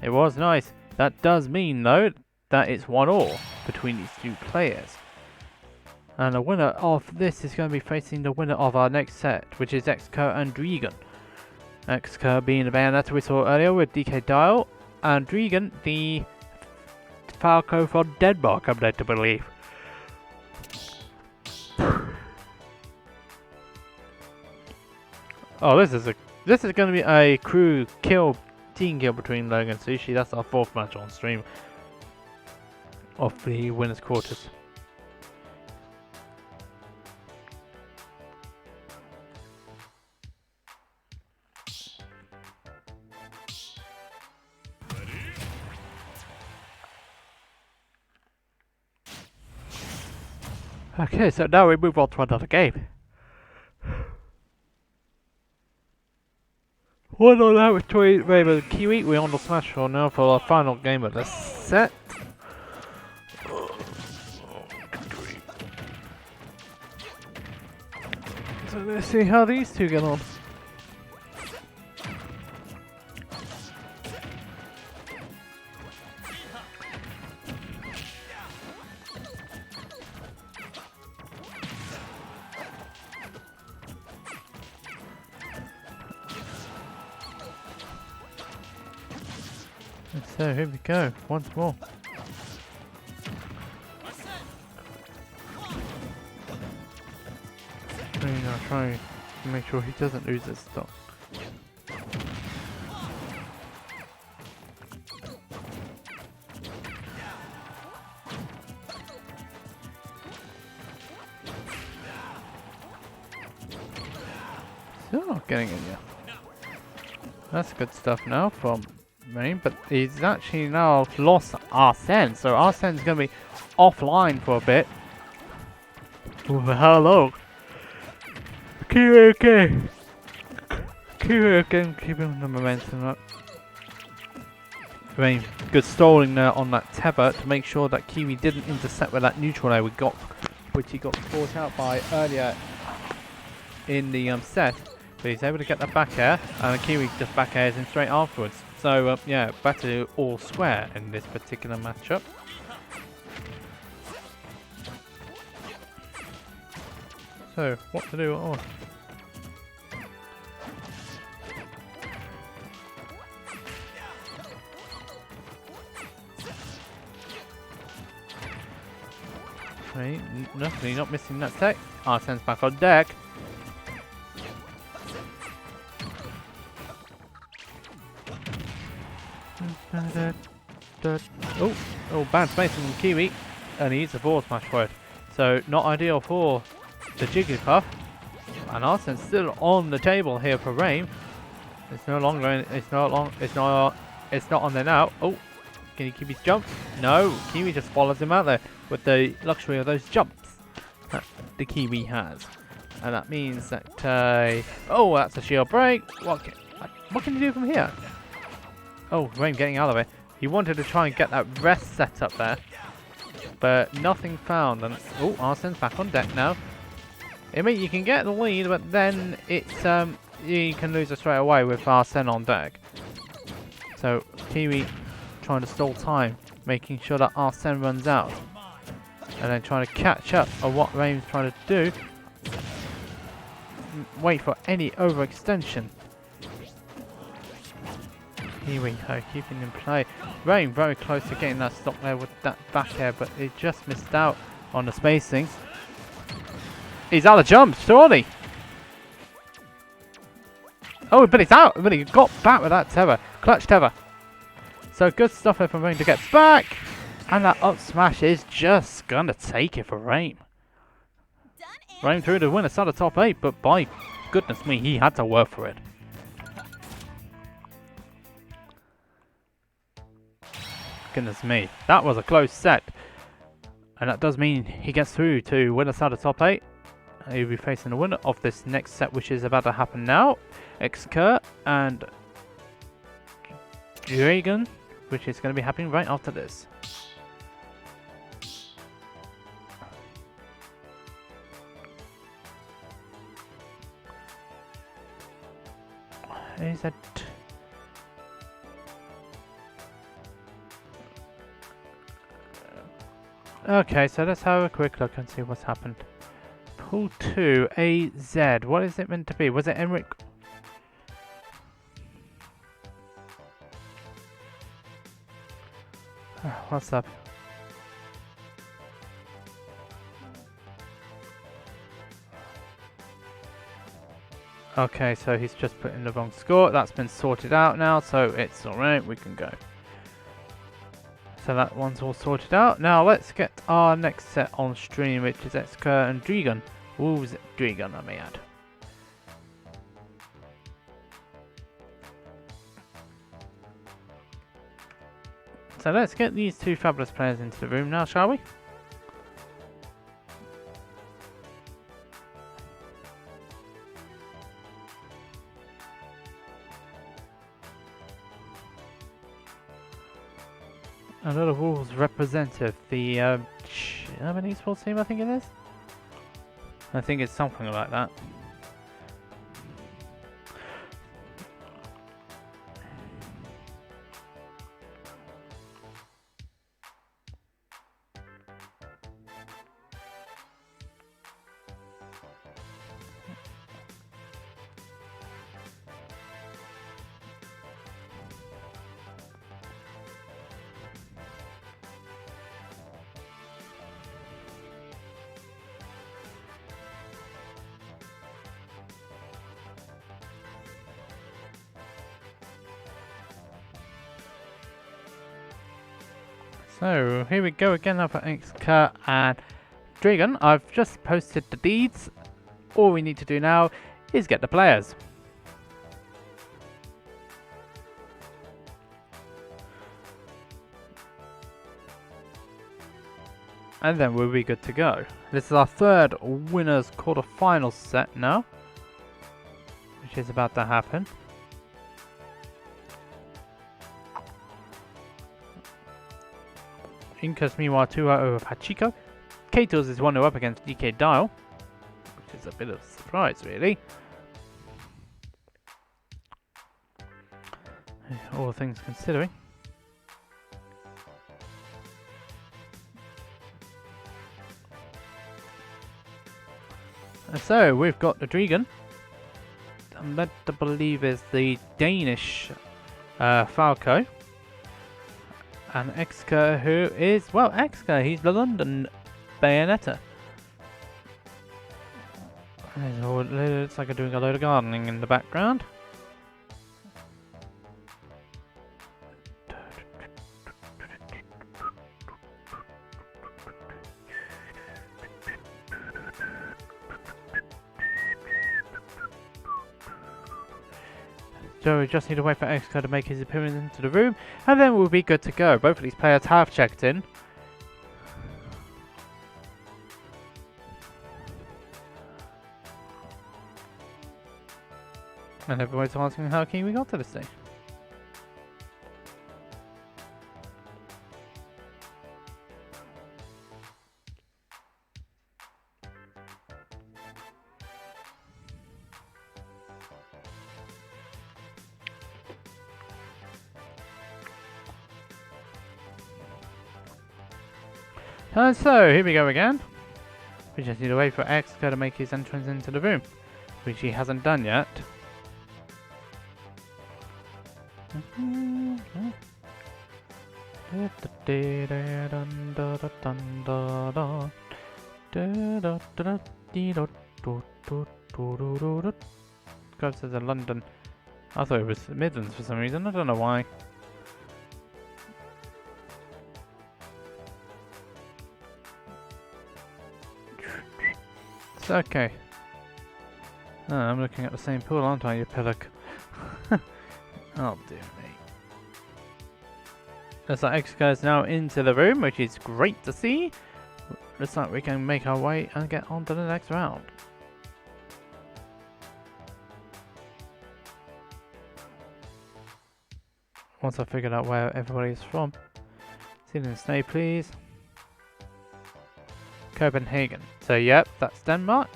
[SPEAKER 1] It was nice. That does mean though that it's 1-1 between these two players. And the winner of this is going to be facing the winner of our next set, which is Xker and Dreegon. Xker being the Bayonetta we saw earlier with DK Dial, and Dreegon the Falco from Denmark, I'm led to believe. Oh, this is going to be a crew kill, team kill between Logue and Sushi. That's our 4th match on stream of the winners quarters. Okay, so now we move on to another game. 1-0 out between Raven and Kiwi. We're on the Smash floor now for our final game of the set. So let's see how these two get on. So here we go, once more. I'll try to make sure he doesn't lose his stock. Still not getting in yet. That's good stuff now from Rain, but he's actually now lost Arsene, so Arsene's going to be offline for a bit. Ooh, hello. Okay. Keeping the momentum up. Rain, good stalling there on that tether to make sure that Kiwi didn't intercept with that neutral there we got, which he got caught out by earlier in the set. But he's able to get that back air, and Kiwi just back airs him straight afterwards. So yeah, better all square in this particular matchup. So what to do? Oh. Right, nothing, not missing that tech. Arsene's back on deck. Oh, bad spacing from Kiwi, and he eats a forward smash for it. So not ideal for the Jigglypuff. And Arsene's still on the table here for Rain. It's no longer. It's not on there now. Oh, can he keep his jump? No, Kiwi just follows him out there with the luxury of those jumps that the Kiwi has, and that means that oh, that's a shield break. What can you do from here? Oh, Rain getting out of it. He wanted to try and get that rest set up there, but nothing found. And oh, Arsene's back on deck now. I mean, you can get the lead, but then it's you can lose it straight away with Arsene on deck. So Kiwi trying to stall time, making sure that Arsene runs out, and then trying to catch up on what Rain's trying to do. Wait for any overextension. Kiwi keeping in play. Rain very close to getting that stop there with that back air, but he just missed out on the spacing. He's out of jump, surely. Oh, but he's out. But he got back with that tether. Clutch tether. So good stuff there from Rain to get back. And that up smash is just going to take it for Rain. Rain through the winner side of top 8, but by goodness me, he had to work for it. Goodness me, that was a close set. And that does mean he gets through to winner side of top 8. He'll be facing the winner of this next set, which is about to happen now. Ikanger and Dreegon, which is going to be happening right after this. Is that... Okay, so let's have a quick look and see what's happened. Pool 2, AZ. What is it meant to be? Was it Emric? What's up? Okay, so he's just put in the wrong score. That's been sorted out now, so it's alright, we can go. So that one's all sorted out. Now let's get our next set on stream, which is Ikanger and Dreegon. Willz Dreegon, I may add. So let's get these two fabulous players into the room now, shall we? A lot of Willz representative, the German esports team, I think it is. I think it's something like that. So here we go again for Ikanger and Dreegon. I've just posted the deeds. All we need to do now is get the players. And then we'll be good to go. This is our third winners quarterfinals set now, which is about to happen. Inca's meanwhile 2-0 over Paquito. Kato's is 1-0 up against DK Dial, which is a bit of a surprise really. All things considering. And so we've got the Dreegon. I'm led to believe is the Danish Falco. And Exka, who is, well, Exka, he's the London Bayonetta. It looks like I'm doing a load of gardening in the background. So we just need to wait for Exka to make his appearance into the room, and then we'll be good to go. Both of these players have checked in. And everybody's asking how keen we got to this thing. And so, here we go again. We just need to wait for Exka to make his entrance into the room, which he hasn't done yet. God says in London. I thought it was Midlands for some reason, I don't know why. It's okay. Oh, I'm looking at the same pool, aren't I, you pillock? Oh dear me. Looks like Exka is now into the room, which is great to see. Looks like we can make our way and get on to the next round. Once I've figured out where everybody is from. Sit and stay, please. Copenhagen. So, yep, that's Denmark.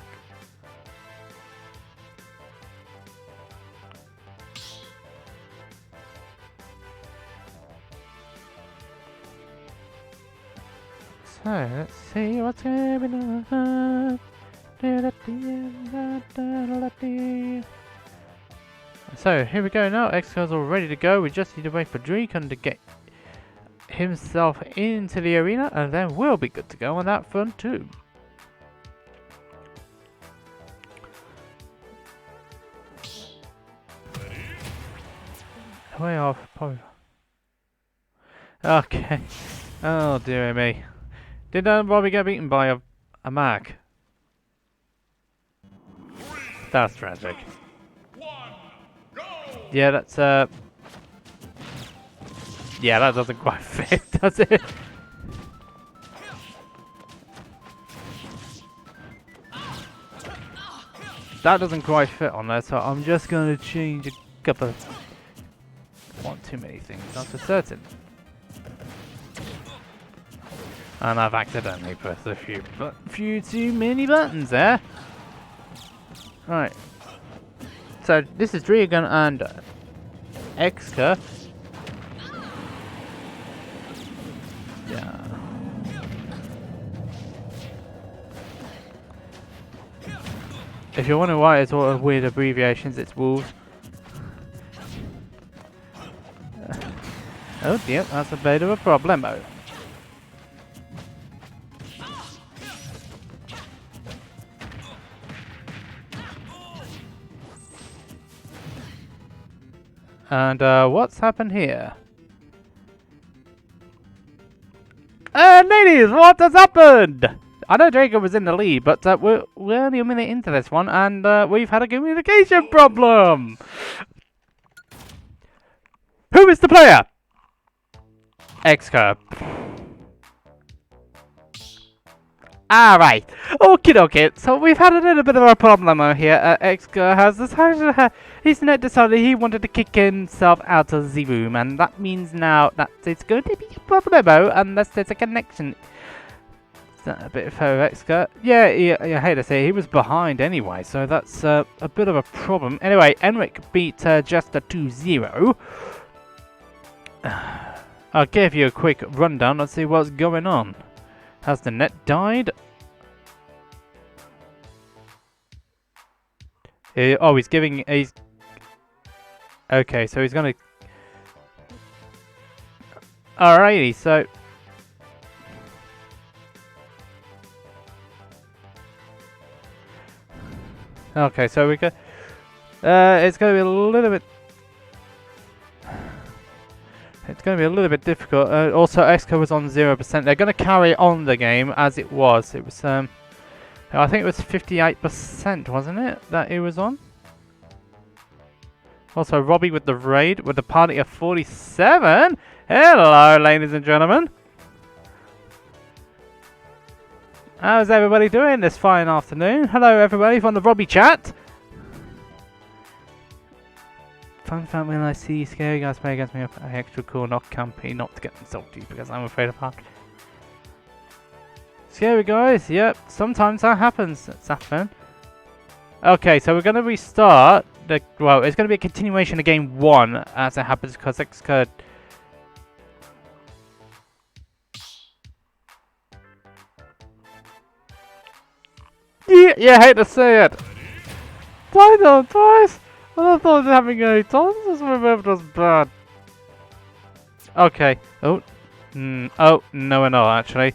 [SPEAKER 1] So, let's see what's going on. So, here we go now. Exka's all ready to go. We just need to wait for Dreegon to get himself into the arena, and then we'll be good to go on that front too. Way off, probably. Okay. Oh dear me. Did Bobby get beaten by a Mac? That's tragic. Yeah, that's yeah, that doesn't quite fit, does it? That doesn't quite fit on there, so I'm just going to change a couple. Want too many things, that's for certain. And I've accidentally pressed a few too many buttons there. Right. So this is Dreegon and Exka. Yeah. If you're wondering why it's all weird abbreviations, it's Willz. Oh dear, that's a bit of a problemo. And what's happened here? Ladies, what has happened? I know Dreegon was in the lead, but we're only a minute into this one, and we've had a communication problem. Who is the player? Xker. Alright, okay. So we've had a little bit of a problem over here. Xker has decided, he's decided he wanted to kick himself out of the room, and that means now that it's going to be a problem unless there's a connection. Is that a bit for Xker? Yeah, I hate to say he was behind anyway, so that's a bit of a problem. Anyway, Enric beat Jester 2-0. I'll give you a quick rundown and see what's going on. Has the net died? Oh, he's giving... Okay, so he's gonna... Alrighty, so... Okay, so we go... it's gonna be a little bit... It's going to be a little bit difficult. Also, Xco was on 0%. They're going to carry on the game as it was. It was, I think it was 58%, wasn't it, that it was on? Also, Robbie with the raid with a party of 47. Hello, ladies and gentlemen. How's everybody doing this fine afternoon? Hello, everybody from the Robbie chat. Fun fact, when I see scary guys play against me, I extra cool, not campy, not to get them salty because I'm afraid of that. Scary guys, yep, sometimes that happens. It's happening. Okay, so we're going to restart. Well, it's going to be a continuation of game 1 as it happens because Xcode. Yeah, I hate to say it. Died on twice. I thought having a tons of was bad. Okay. Oh. Oh, no we're not actually.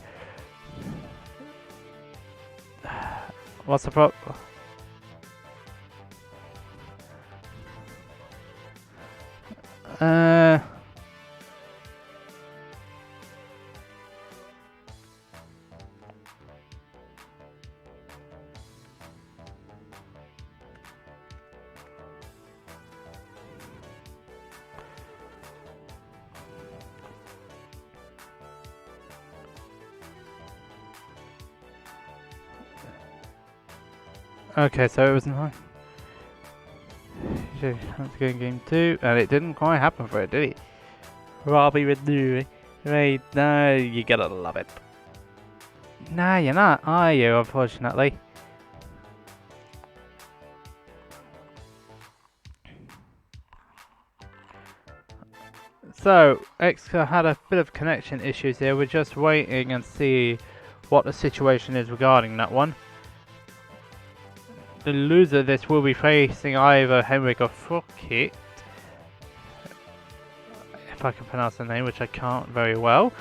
[SPEAKER 1] What's the problem? Okay, so it was 9. Let's go in game 2, and it didn't quite happen for it, did it? Robbie with the right, no, you gotta love it. Nah, you're not, are you, unfortunately? So, Xka had a bit of connection issues here. We're just waiting and see what the situation is regarding that one. The loser of this will be facing either Henrik or Frokit, if I can pronounce the name, which I can't very well.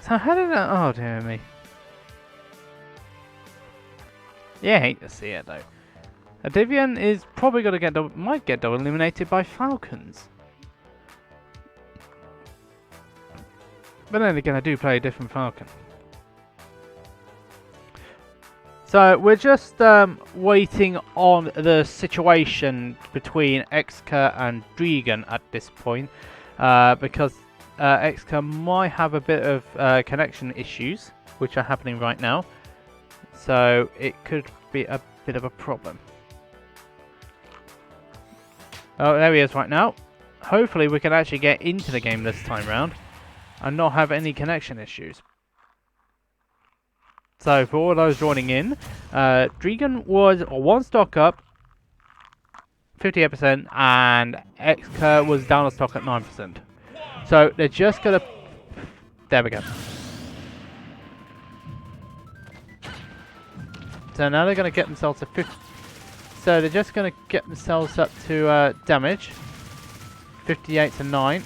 [SPEAKER 1] So how did that... Oh dear me. Yeah, I hate to see it though. Adivian is probably going to get might get double eliminated by Falcons. But then again, I do play a different Falcon. So we're just waiting on the situation between Xka and Dreegon at this point, because Xka might have a bit of connection issues, which are happening right now. So it could be a bit of a problem. Oh, there he is right now. Hopefully we can actually get into the game this time round and not have any connection issues. So for all those joining in, Dreegon was 1 stock up, 58%, and Xka was down a stock at 9%. So they're just gonna... There we go. So now they're gonna get themselves to 50. So they're just gonna get themselves up to damage, 58 to 9.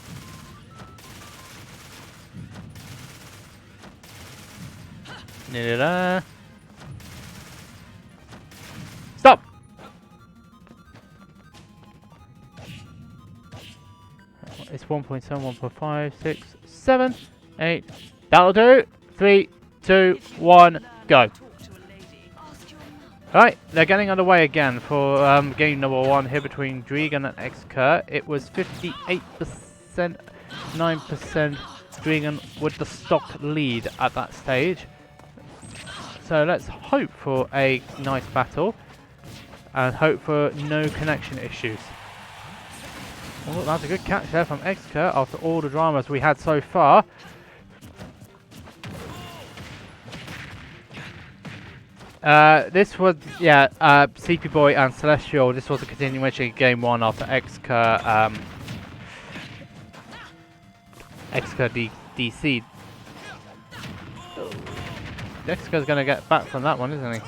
[SPEAKER 1] Nearly there. Stop! It's 1.7, 1.5, 6, 7, 8. That'll do. 3, 2, 1, go. Right, they're getting underway again for game number 1 here between Dreegon and Ikanger. It was 58%, 9% Dreegon with the stock lead at that stage. So let's hope for a nice battle and hope for no connection issues. Oh, that's a good catch there from Ikanger after all the dramas we had so far. This was, yeah, CP Boy and Celestial. This was a continuation of game 1 after Ikanger DC. Ikanger's going to get back from that one, isn't he?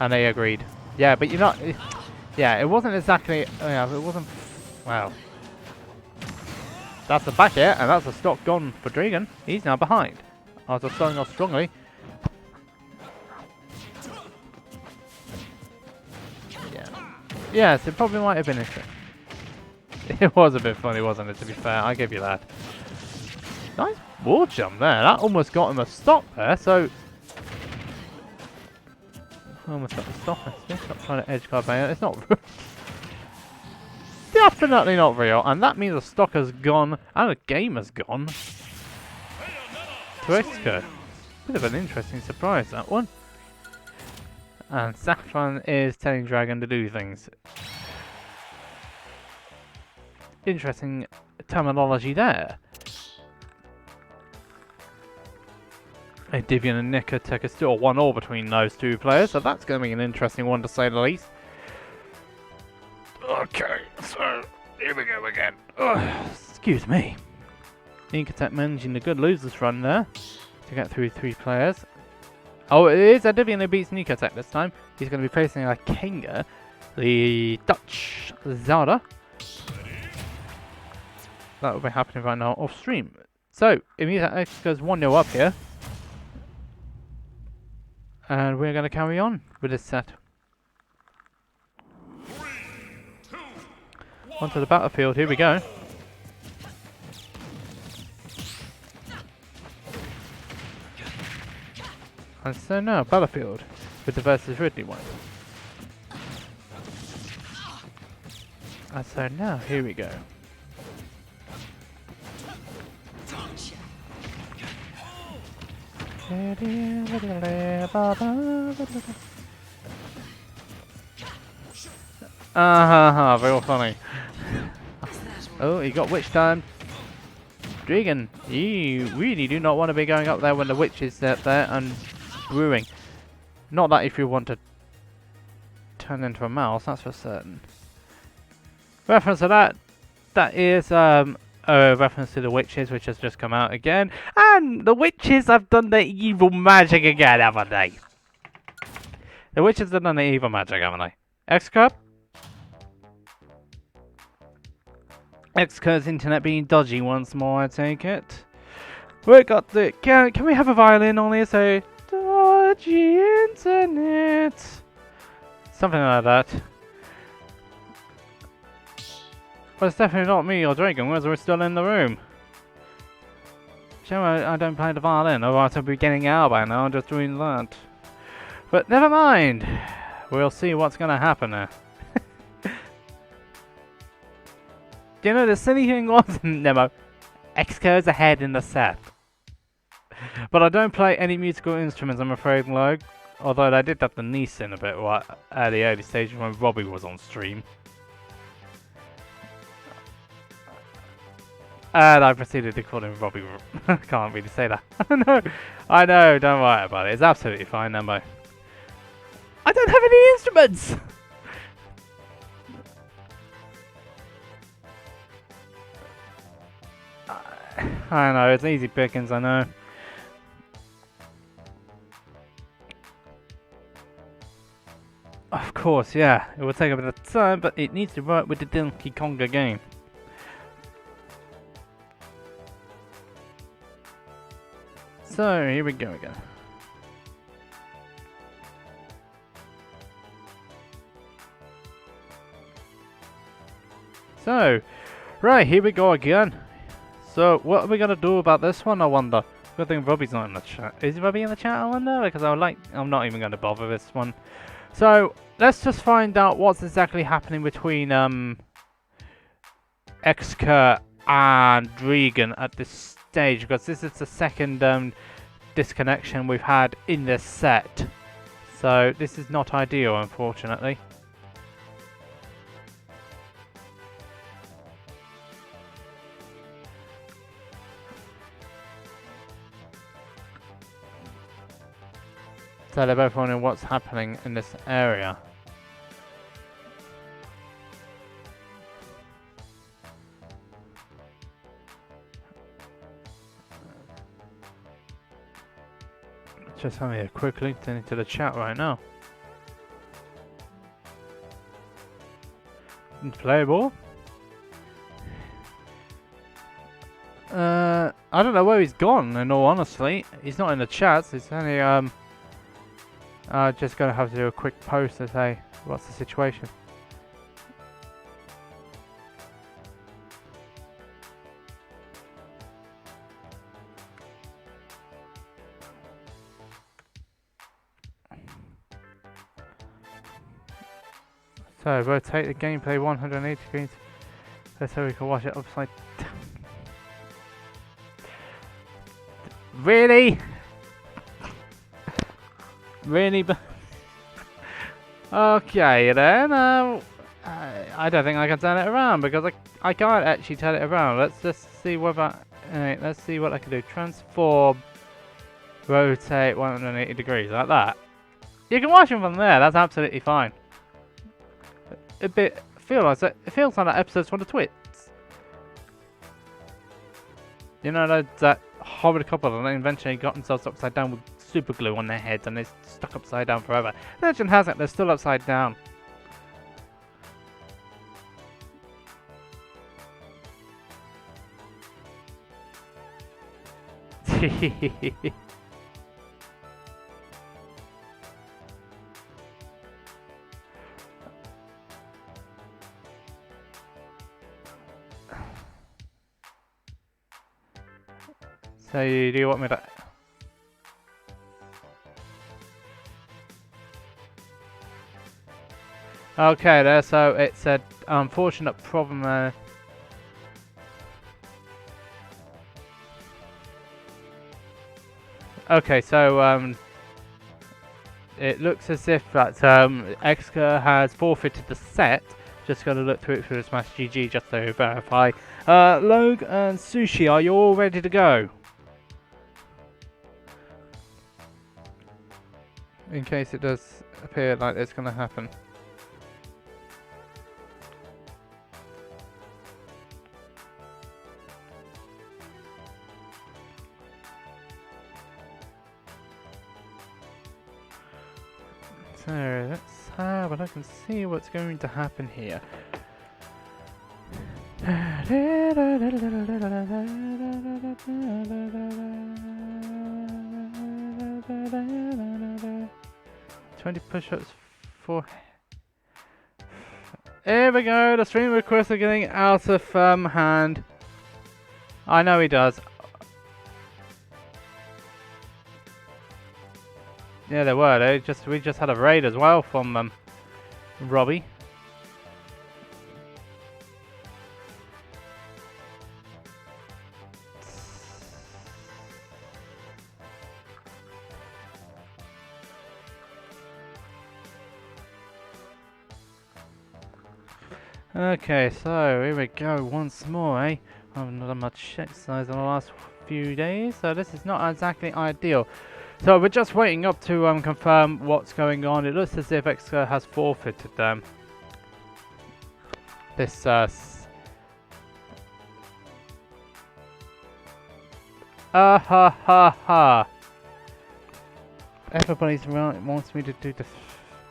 [SPEAKER 1] And they agreed. Yeah, but you're not... Yeah, it wasn't exactly... Yeah, it wasn't... Wow. That's the back here, and that's a stock gone for Dreegon. He's now behind. After starting off strongly. Yeah. Yes, it probably might have been interesting. It was a bit funny, wasn't it, to be fair? I give you that. Nice wall jump there. That almost got him a stop there, so... Almost got the stop. Stop trying to edge guard bayonet. It's not real. Definitely not real. And that means the stock has gone and the game has gone to Ikanger. Bit of an interesting surprise, that one. And Saffron is telling Dragon to do things. Interesting terminology there. Divian and Nika is still 1-1 between those two players, so that's going to be an interesting one to say the least. Okay, so here we go again. Excuse me. Nika managing the good losers run there to get through 3 players. Oh, it is a Divian who beats Nika this time. He's going to be facing Ikanger, the Dutch Zara. That will be happening right now off stream. So it means that X goes 1-0 up here. And we're going to carry on with this set.
[SPEAKER 2] 3, 2, 1.
[SPEAKER 1] Onto the battlefield, here we go. And so now, battlefield with the versus Ridley one. And so now, here we go. Very funny. Oh, he got witch time. Dreegon, you really do not want to be going up there when the witch is there and brewing. Not that if you want to turn into a mouse, that's for certain. Reference to that, that is a reference to the witches, which has just come out again. And the witches have done their evil magic again, haven't they? The witches have done their evil magic, haven't they? Ikanger? Ikanger's internet being dodgy once more, I take it. We got the... Can we have a violin on here? So, dodgy internet. Something like that. But it's definitely not me or Dreegon, whereas we're still in the room. Sure, I don't play the violin, otherwise I'd be getting out by now just doing that. But never mind. We'll see what's going to happen there. Do you know the silly thing was, Nemo? Ikanger's ahead in the set. But I don't play any musical instruments, I'm afraid, Logue. Although I did have the niece in a bit at the early stages when Robbie was on stream. And I proceeded to call him Robbie. Can't really say that. No, I know, don't worry about it. It's absolutely fine, Nemo. I don't have any instruments! I know, it's easy pickings, I know. Of course, yeah, it will take a bit of time, but it needs to work with the Donkey Konga game. So, here we go again. So, right, here we go again. So, what are we gonna do about this one, I wonder? Good thing Robbie's not in the chat. Is Robbie in the chat, I wonder? Because I'm not even gonna bother this one. So, let's just find out what's exactly happening between, Ikanger and Dreegon at this stage, because this is the second, disconnection we've had in this set. So, this is not ideal, unfortunately. So they're both wondering what's happening in this area. Just having a quick link into the chat right now. Playable? I don't know where he's gone, in all honesty. He's not in the chats, he's only just gonna have to do a quick post to say what's the situation. So rotate the gameplay 180 degrees so we can watch it upside down. Really? Really? Okay then, I don't think I can turn it around because I can't actually turn it around. Let's just see whether, let's see what I can do. Transform, rotate 180 degrees, like that. You can watch them from there, that's absolutely fine. It feels like that episode's from the Twits. You know that horrid couple and they eventually got themselves upside down with super glue on their heads and they're stuck upside down forever. Legend has it, they're still upside down. So do you want me to... Okay there, so it's an unfortunate problem Okay, so it looks as if that Ikanger has forfeited the set. Just gonna look through it through the Smash GG just to verify. Logue and Sushi, are you all ready to go? In case it does appear like it's gonna happen. So let's have a look and see what's going to happen here. 20 push-ups for... Here we go, the stream requests are getting out of hand. I know he does. Yeah, they were. We just had a raid as well from Robbie. Okay, so here we go once more, eh? I haven't done much exercise in the last few days, so this is not exactly ideal. So we're just waiting up to confirm what's going on. It looks as if Ikanger has forfeited this ha ha ha. Everybody wants me to do the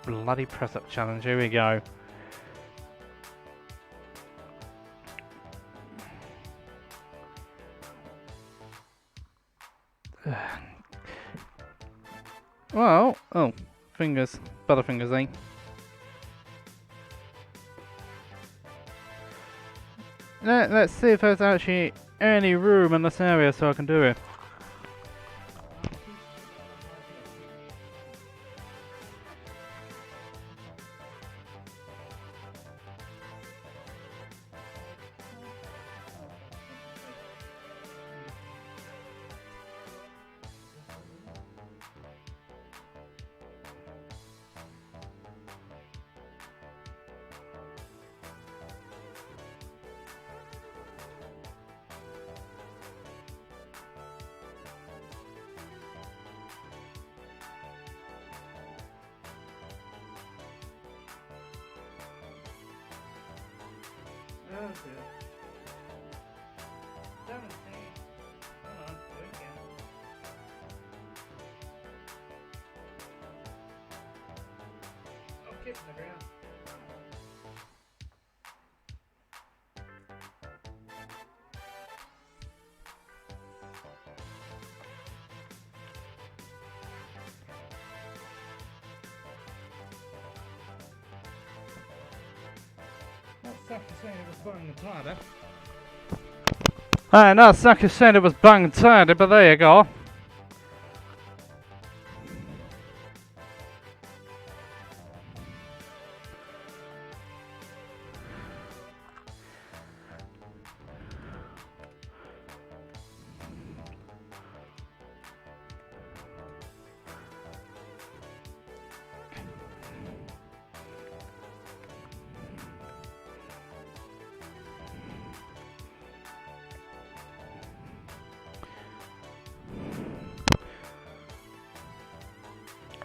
[SPEAKER 1] bloody press up challenge. Here we go. Well, oh, fingers, butterfingers, eh? Let's see if there's actually any room in this area so I can do it. Oh dear. 17. Come on, do it again. Oh, kiss the ground. Sucker saying it was bang and tidy. No, Sucker said it was bang and tidy, but there you go.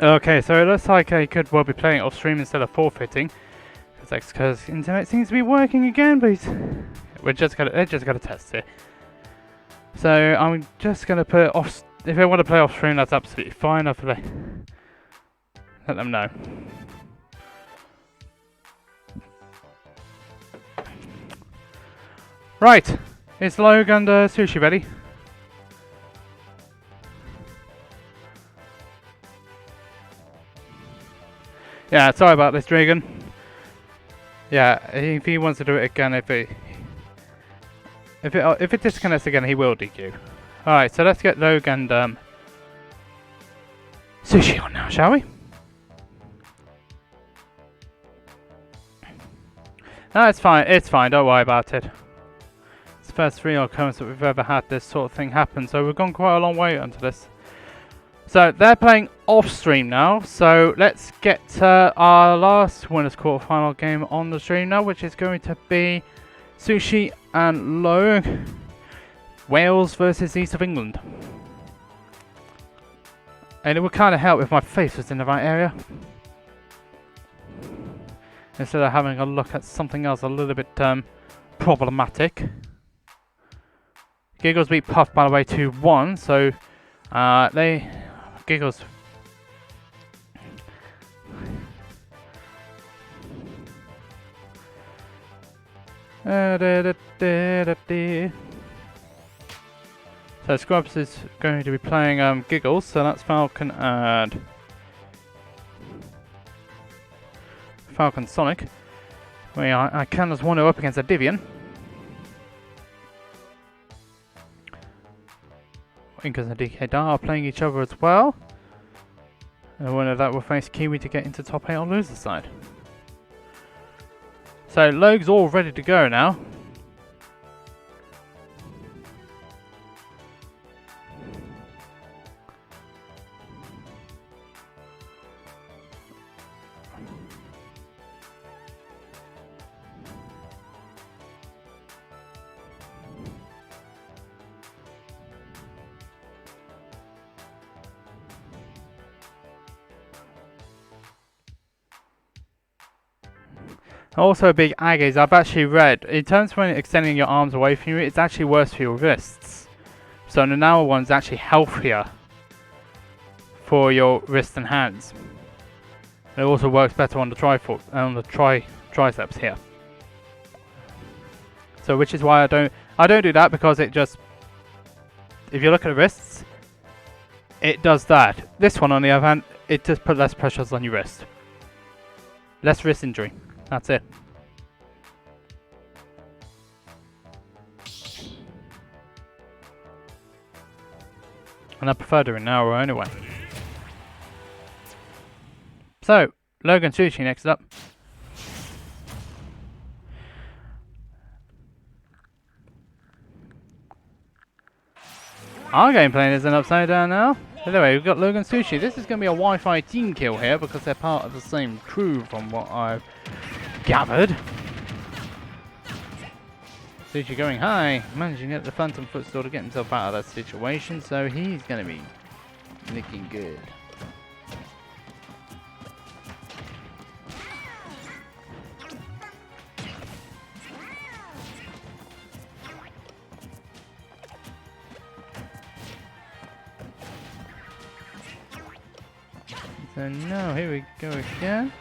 [SPEAKER 1] Okay, so it looks like I could well be playing off stream instead of forfeiting, because internet seems to be working again. But they're just gonna test it. So I'm just gonna put it off. If they want to play off stream, that's absolutely fine. I'll let them know. Right, is Logue and Sushi ready? Yeah, sorry about this, Dreegon. Yeah, if he wants to do it again, if it disconnects again, he will DQ. All right, so let's get Logue and Sushi on now, shall we? No, it's fine. It's fine. Don't worry about it. It's the first real occurrence that we've ever had this sort of thing happen, so we've gone quite a long way onto this. So they're playing off stream now, so let's get our last winners quarterfinal game on the stream now, which is going to be Sushi and Logue, Wales versus East of England. And it would kind of help if my face was in the right area, instead of having a look at something else a little bit problematic. Giggles beat Puff, by the way, 2-1, so Giggles. So Scrubs is going to be playing Giggles, so that's Falcon and Falcon Sonic. I can just one up against a Divian. Inkers and DK are playing each other as well. And the winner of that will face Kiwi to get into top 8 on loser side. So Logue's all ready to go now. Also a big ag is I've actually read, in terms of when extending your arms away from you, it's actually worse for your wrists. So the narrow one's actually healthier for your wrists and hands. It also works better on the triceps here. So which is why I don't do that, because it just, if you look at the wrists, it does that. This one on the other hand, it just puts less pressures on your wrist. Less wrist injury. That's it. And I prefer doing now anyway. So, Logue and Sushi next up. Our game plan isn't upside down now. Anyway, we've got Logue and Sushi. This is going to be a Wi-Fi team kill here because they're part of the same crew from what I've gathered. Sushi going high, managing to get the Phantom Footstool to get himself out of that situation, so he's going to be looking good. So now here we go again.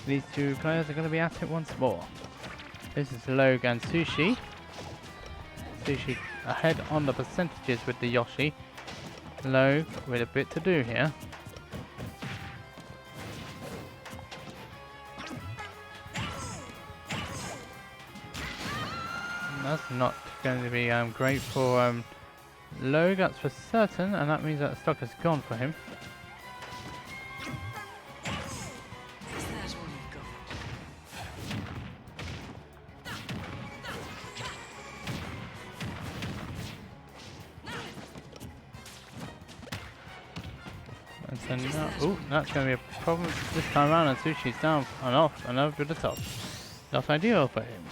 [SPEAKER 1] These two players are going to be at it once more. This is Logue and Sushi. Sushi ahead on the percentages with the Yoshi. Logue with a bit to do here. And that's not going to be great for Logue, that's for certain, and that means that stock is gone for him. And so now, ooh, that's going to be a problem this time around, and Sushi's down and off and over the top. Not ideal for him.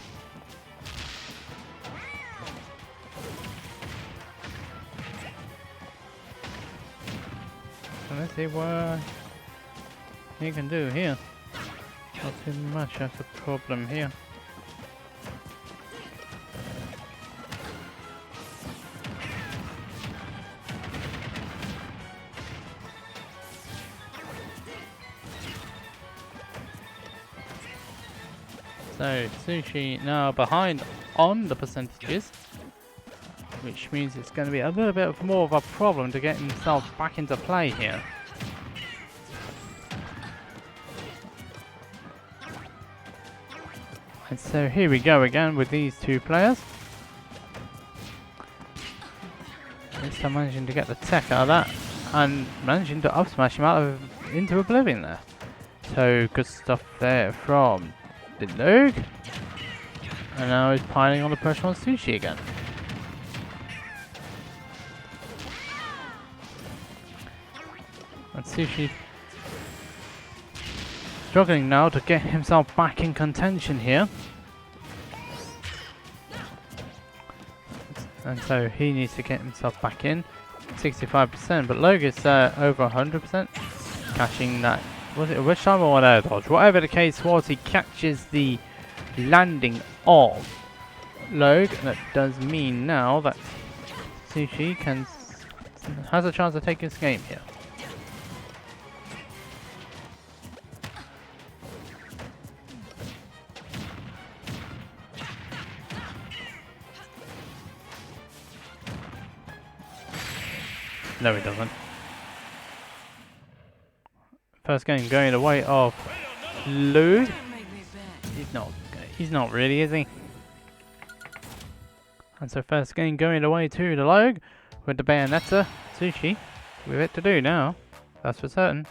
[SPEAKER 1] So let's see what he can do here. Not too much, that's a problem here. So Sushi now behind on the percentages, which means it's going to be a little bit more of a problem to get himself back into play here. And so here we go again with these two players. This time managing to get the tech out of that and managing to up smash him out of into oblivion there. So good stuff there from the Logue, and now he's piling on the pressure on Sushi again. And Sushi struggling now to get himself back in contention here. And so he needs to get himself back in. 65%, but Logue is over 100%. Cashing that. Was it a wish time or an air dodge? Whatever the case was, he catches the landing of Logue. That does mean now that Sushi has a chance of taking this game here. No, he doesn't. First game going the way of Logue. He's not really, is he? And so first game going away to the Logue with the Bayonetta. Sushi with it to do now, that's for certain.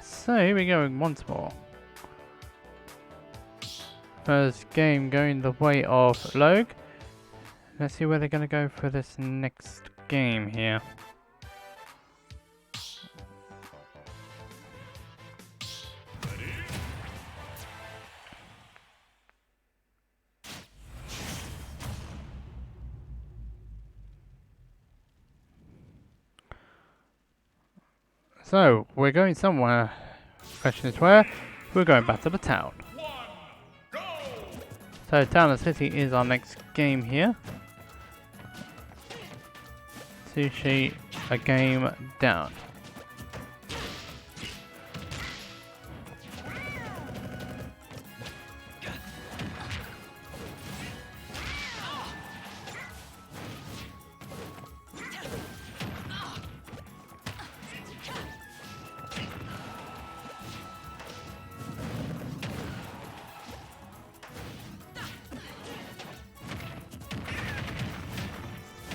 [SPEAKER 1] So here we go once more. First game going the way of Logue. Let's see where they're going to go for this next game here. So, we're going somewhere. Question is where? We're going back to the town. So, town and city is our next game here. Sushi, a game down.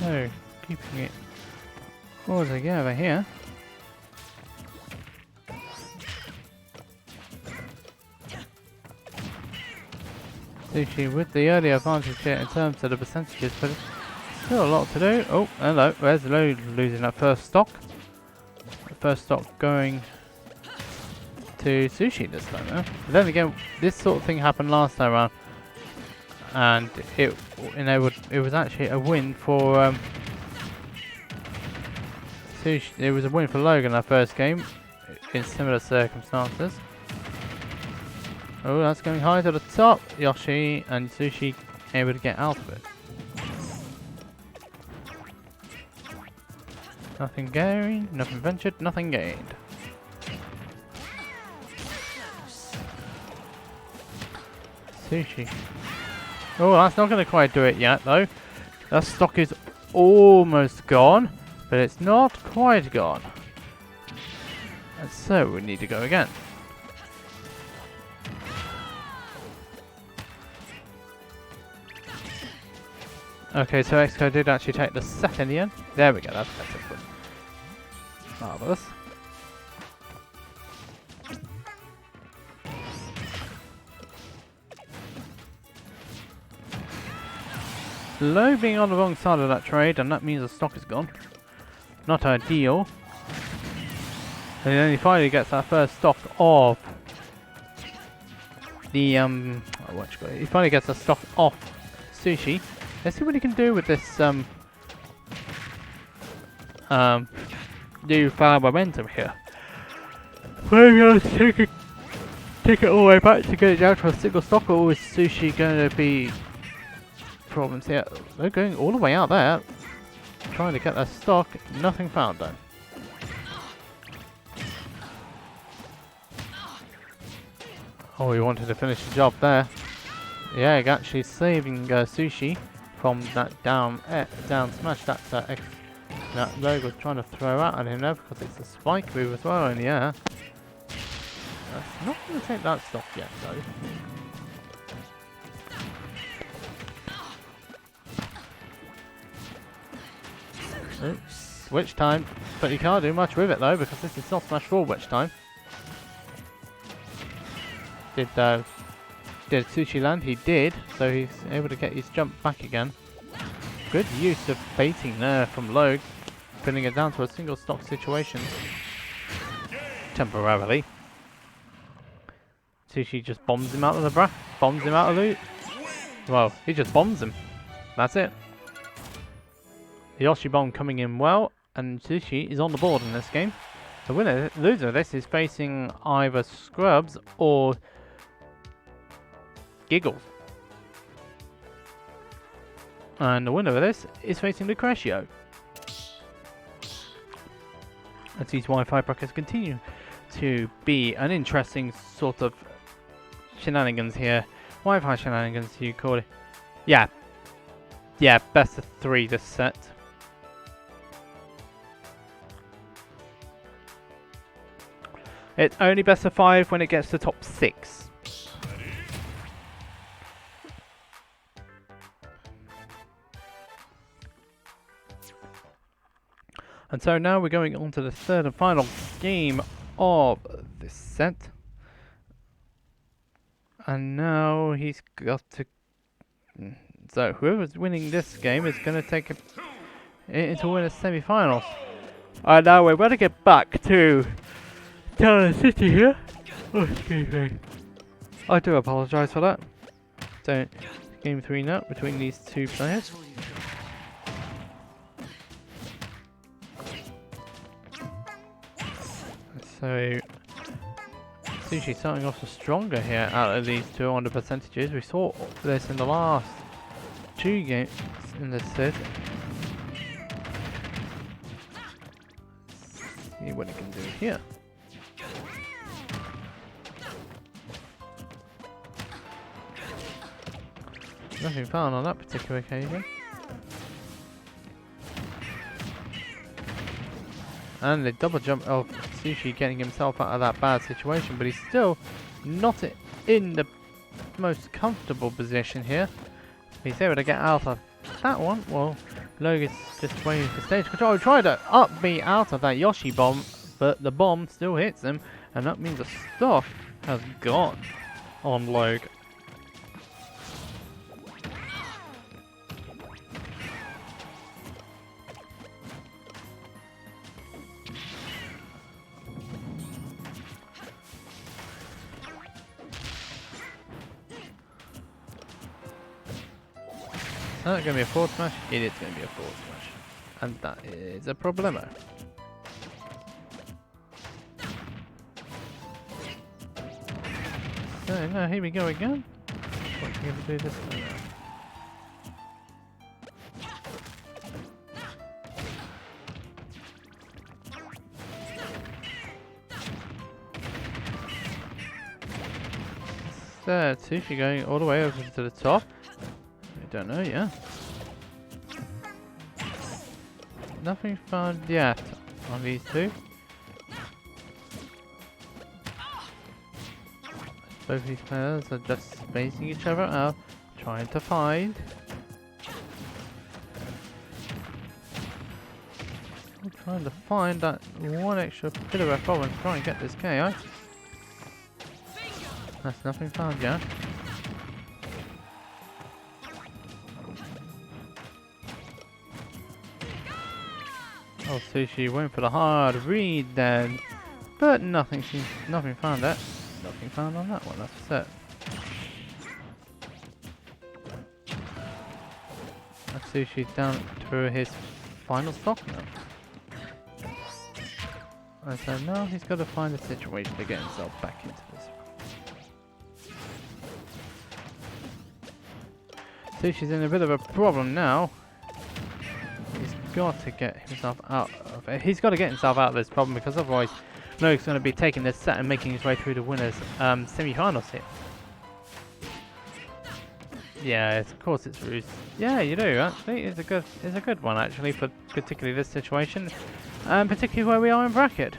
[SPEAKER 1] So, keeping it all together here. Sushi with the early advantage here in terms of the percentages, but still a lot to do. Oh, hello. Where's Logue losing that first stock? The first stock going to Sushi this time, huh? But then again, this sort of thing happened last time around, and it was actually a win for Sushi. It was a win for Logue in that first game in similar circumstances. Oh, that's going high to the top. Yoshi and Sushi able to get out of it. Nothing gained, nothing ventured, nothing gained. Sushi. Oh, that's not going to quite do it yet, though. That stock is almost gone, but it's not quite gone. And so we need to go again. Okay, so Exco did actually take the second in the end. There we go, that's better. Marvellous. Logue being on the wrong side of that trade, and that means the stock is gone. Not ideal. And then he finally gets that first stock of the he finally gets the stock off Sushi. Let's see what he can do with this new fire momentum here. We're going to take it all the way back to get it down to a single stock, or is Sushi going to be problems here? They're going all the way out there, trying to get their stock. Nothing found though. Oh, he wanted to finish the job there. Yeah, actually saving Sushi from that down smash that that Logue was trying to throw out at him there, because it's a spike move as well in the air. That's not going to take that stock yet though. Oops, witch time, but you can't do much with it though, because this is not smash 4 witch time. Did Sushi land? He did, so he's able to get his jump back again. Good use of baiting there from Logue, putting it down to a single stock situation temporarily. Sushi just bombs him out of the bombs him out of loot. Well, he just bombs him. That's it. The Yoshi bomb coming in well, and Sushi is on the board in this game. The loser of this is facing either Scrubs or Giggles. And the winner of this is facing Lucretio. As these Wi-Fi brackets continue to be an interesting sort of shenanigans here. Wi-Fi shenanigans, you call it. Yeah. Yeah, best of 3 this set. It's only best of 5 when it gets to top 6. And so now we're going on to the third and final game of this set. And now he's got to... So whoever's winning this game is going to take it into win a semi-finals. And now we're going to get back to Town City here. Oh, excuse me. I do apologise for that. So, game 3 now between these two players. So, Sushi starting off stronger here out of these two on the percentages. We saw this in the last 2 games in this set. See what he can do here. Nothing found on that particular occasion. And the double jump of Sushi getting himself out of that bad situation, but he's still not in the most comfortable position here. He's able to get out of that one. Well, Logue is just waiting for stage control. Tried to up me out of that Yoshi bomb, but the bomb still hits him, and that means the stock has gone on Logue. Is that going to be a forward smash? It is going to be a forward smash. And that is a problemo. So, now here we go again. What's he going to do this time? So, Sushi going all the way over to the top. Don't know, yeah. Nothing found yet on these two. Both these players are just spacing each other out, trying to find. I'm trying to find that one extra bit of a problem to try and get this KO. That's nothing found yet. Oh, Sushi went for the hard read then, but nothing found that. Nothing found on that one, that's set. That's Sushi down to his final stock now. And so now he's got to find a situation to get himself back into this. Sushi's in a bit of a problem now. Got to get himself out of it. He's got to get himself out of this problem, because otherwise Logue's going to be taking this set and making his way through the winners semi-finals here. Yeah, of course it's Ruse. Yeah, you do actually. It's a good one actually for particularly this situation, particularly where we are in bracket.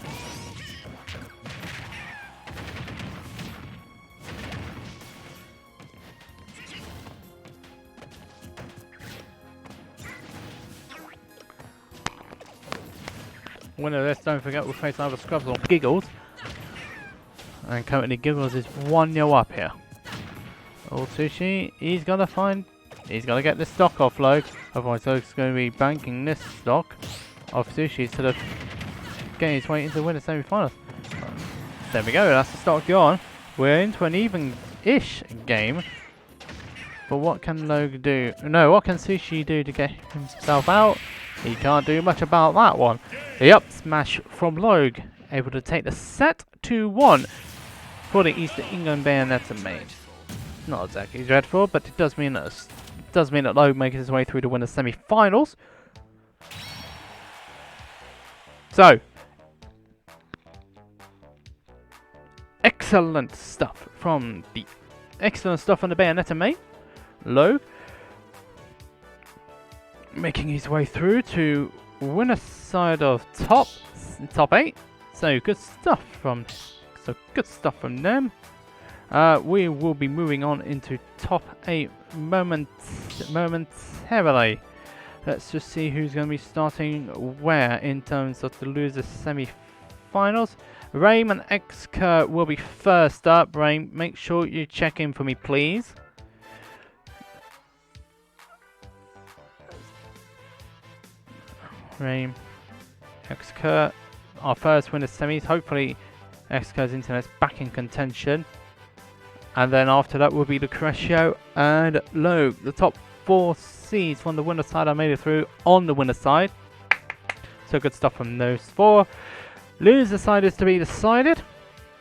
[SPEAKER 1] Winner of this, don't forget, we'll face either Scrubs or Giggles. And currently Giggles is 1-0 up here. Oh, Sushi, he's got to get this stock off Logue. Otherwise Logue's going to be banking this stock off Sushi to the getting his way into the winner semi-finals. There we go, that's the stock gone. We're into an even-ish game. But what can Logue do? No, what can Sushi do to get himself out? He can't do much about that one. The up smash from Logue, able to take the set 2-1 for the East England Bayonetta mage. Not exactly dreadful, but it does mean that Logue makes his way through to win the semi-finals. So, excellent stuff from the Bayonetta mage, Logue. Making his way through to winner side of top 8. So good stuff from them. We will be moving on into top 8 momentarily. Let's just see who's going to be starting where in terms of the losers semi-finals. Raim and Xker will be first up. Raim, make sure you check in for me, please. Raim, Xker, our first winner semis. Hopefully Xker's internet's back in contention. And then after that will be Lucretio and Logue. The top 4 seeds from the winner side. I made it through on the winner side. So good stuff from those 4. Loser side is to be decided.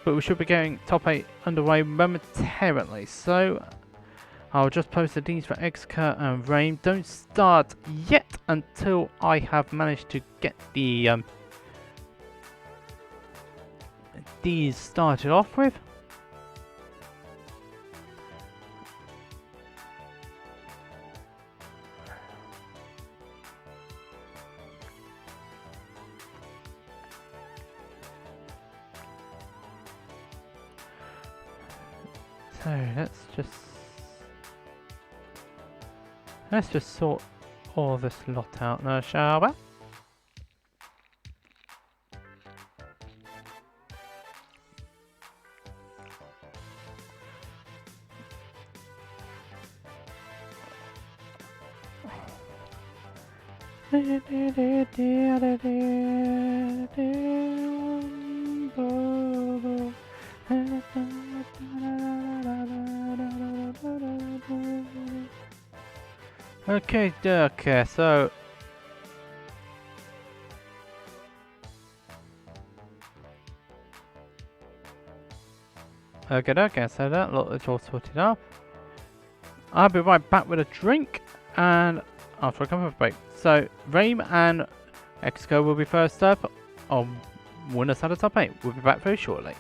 [SPEAKER 1] But we should be getting top 8 underway momentarily. So I'll just post the Ds for Xker and Raim. Don't start yet until I have managed to get the Ds started off with. So let's just sort all this lot out now, shall we? Okay, okay, so okay, so that lot is all sorted up. I'll be right back with a drink and after a commercial break. So Rame and Exco will be first up on winner side of top 8. We'll be back very shortly.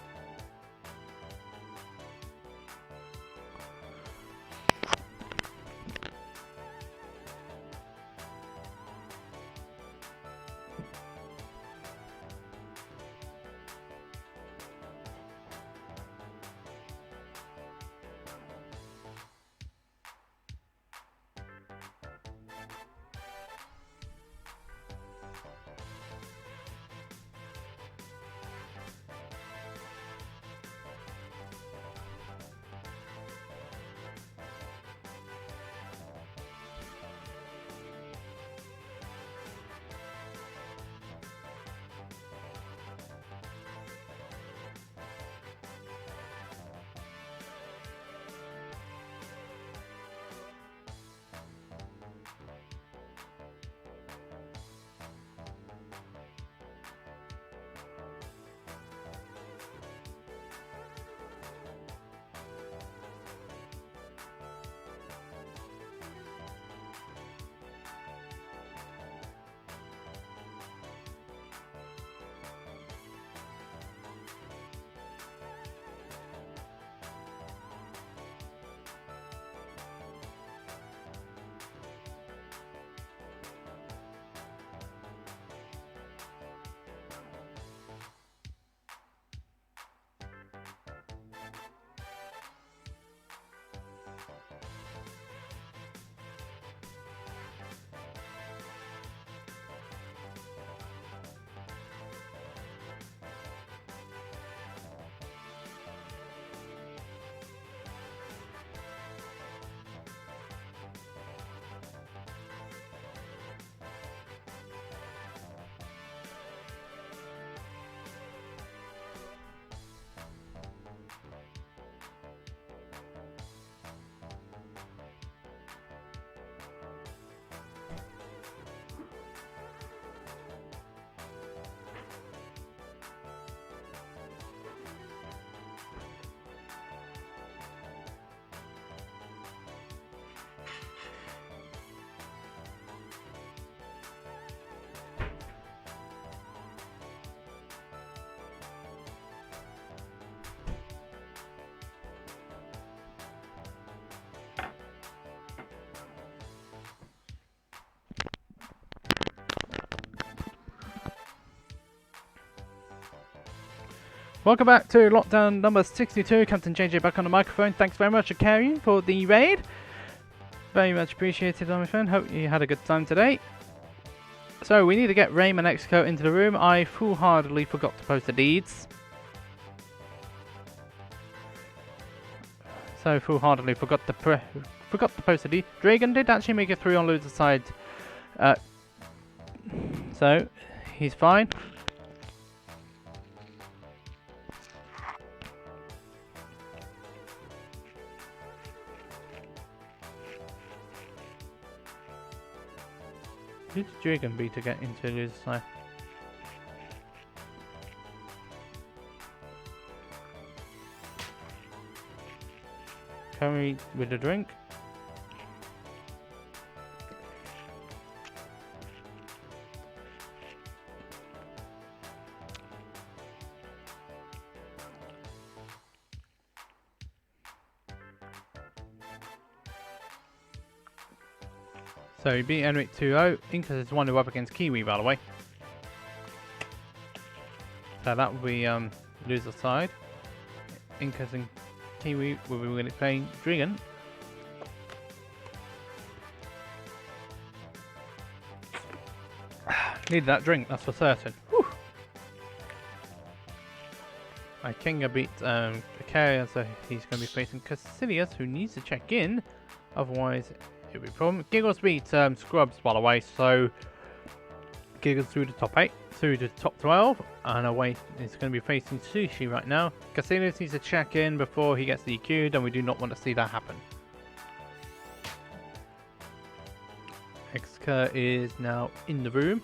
[SPEAKER 1] Welcome back to lockdown number 62. Captain JJ back on the microphone. Thanks very much, Ikanger, for the raid. Very much appreciated, my friend. Hope you had a good time today. So we need to get Rayman and Exco into the room. I foolhardily forgot to post the deeds. So foolhardily forgot to post the deed. Dreegon did actually make it through on loser side. So he's fine. Who did Dreegon be to get into the loser side? Curry with a drink. So he beat Enric 2-0. Inkas is one who up against Kiwi, by the way. So that will be loser side. Inkas and Kiwi will be going to play Dreegon. Need that drink, that's for certain. Whew. Ikanger beat Ikanger, so he's going to be facing Cassilius, who needs to check in. Otherwise, it'll be a problem. Giggles beat Scrubs, by the way, so Giggles through the top 8, through the top 12, and away is going to be facing Sushi right now. Cassilius needs to check in before he gets EQ'd, and we do not want to see that happen. Xker is now in the room.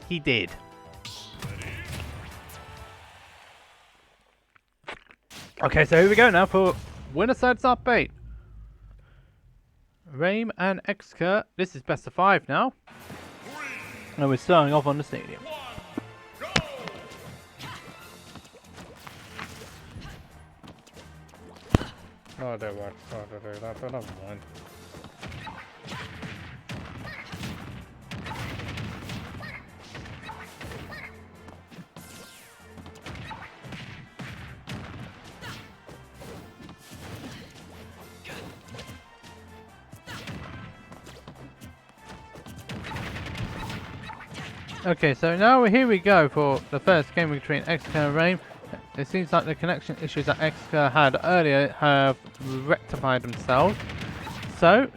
[SPEAKER 1] He did. Okay, so here we go now for winner side top 8. Rame and Xker. This is best of 5 now. And we're starting off on the stadium. Oh, don't worry. Oh, don't do that, but never mind. Okay, so now here we go for the first game between Xker and Rame. It seems like the connection issues that Xker had earlier have rectified themselves. So,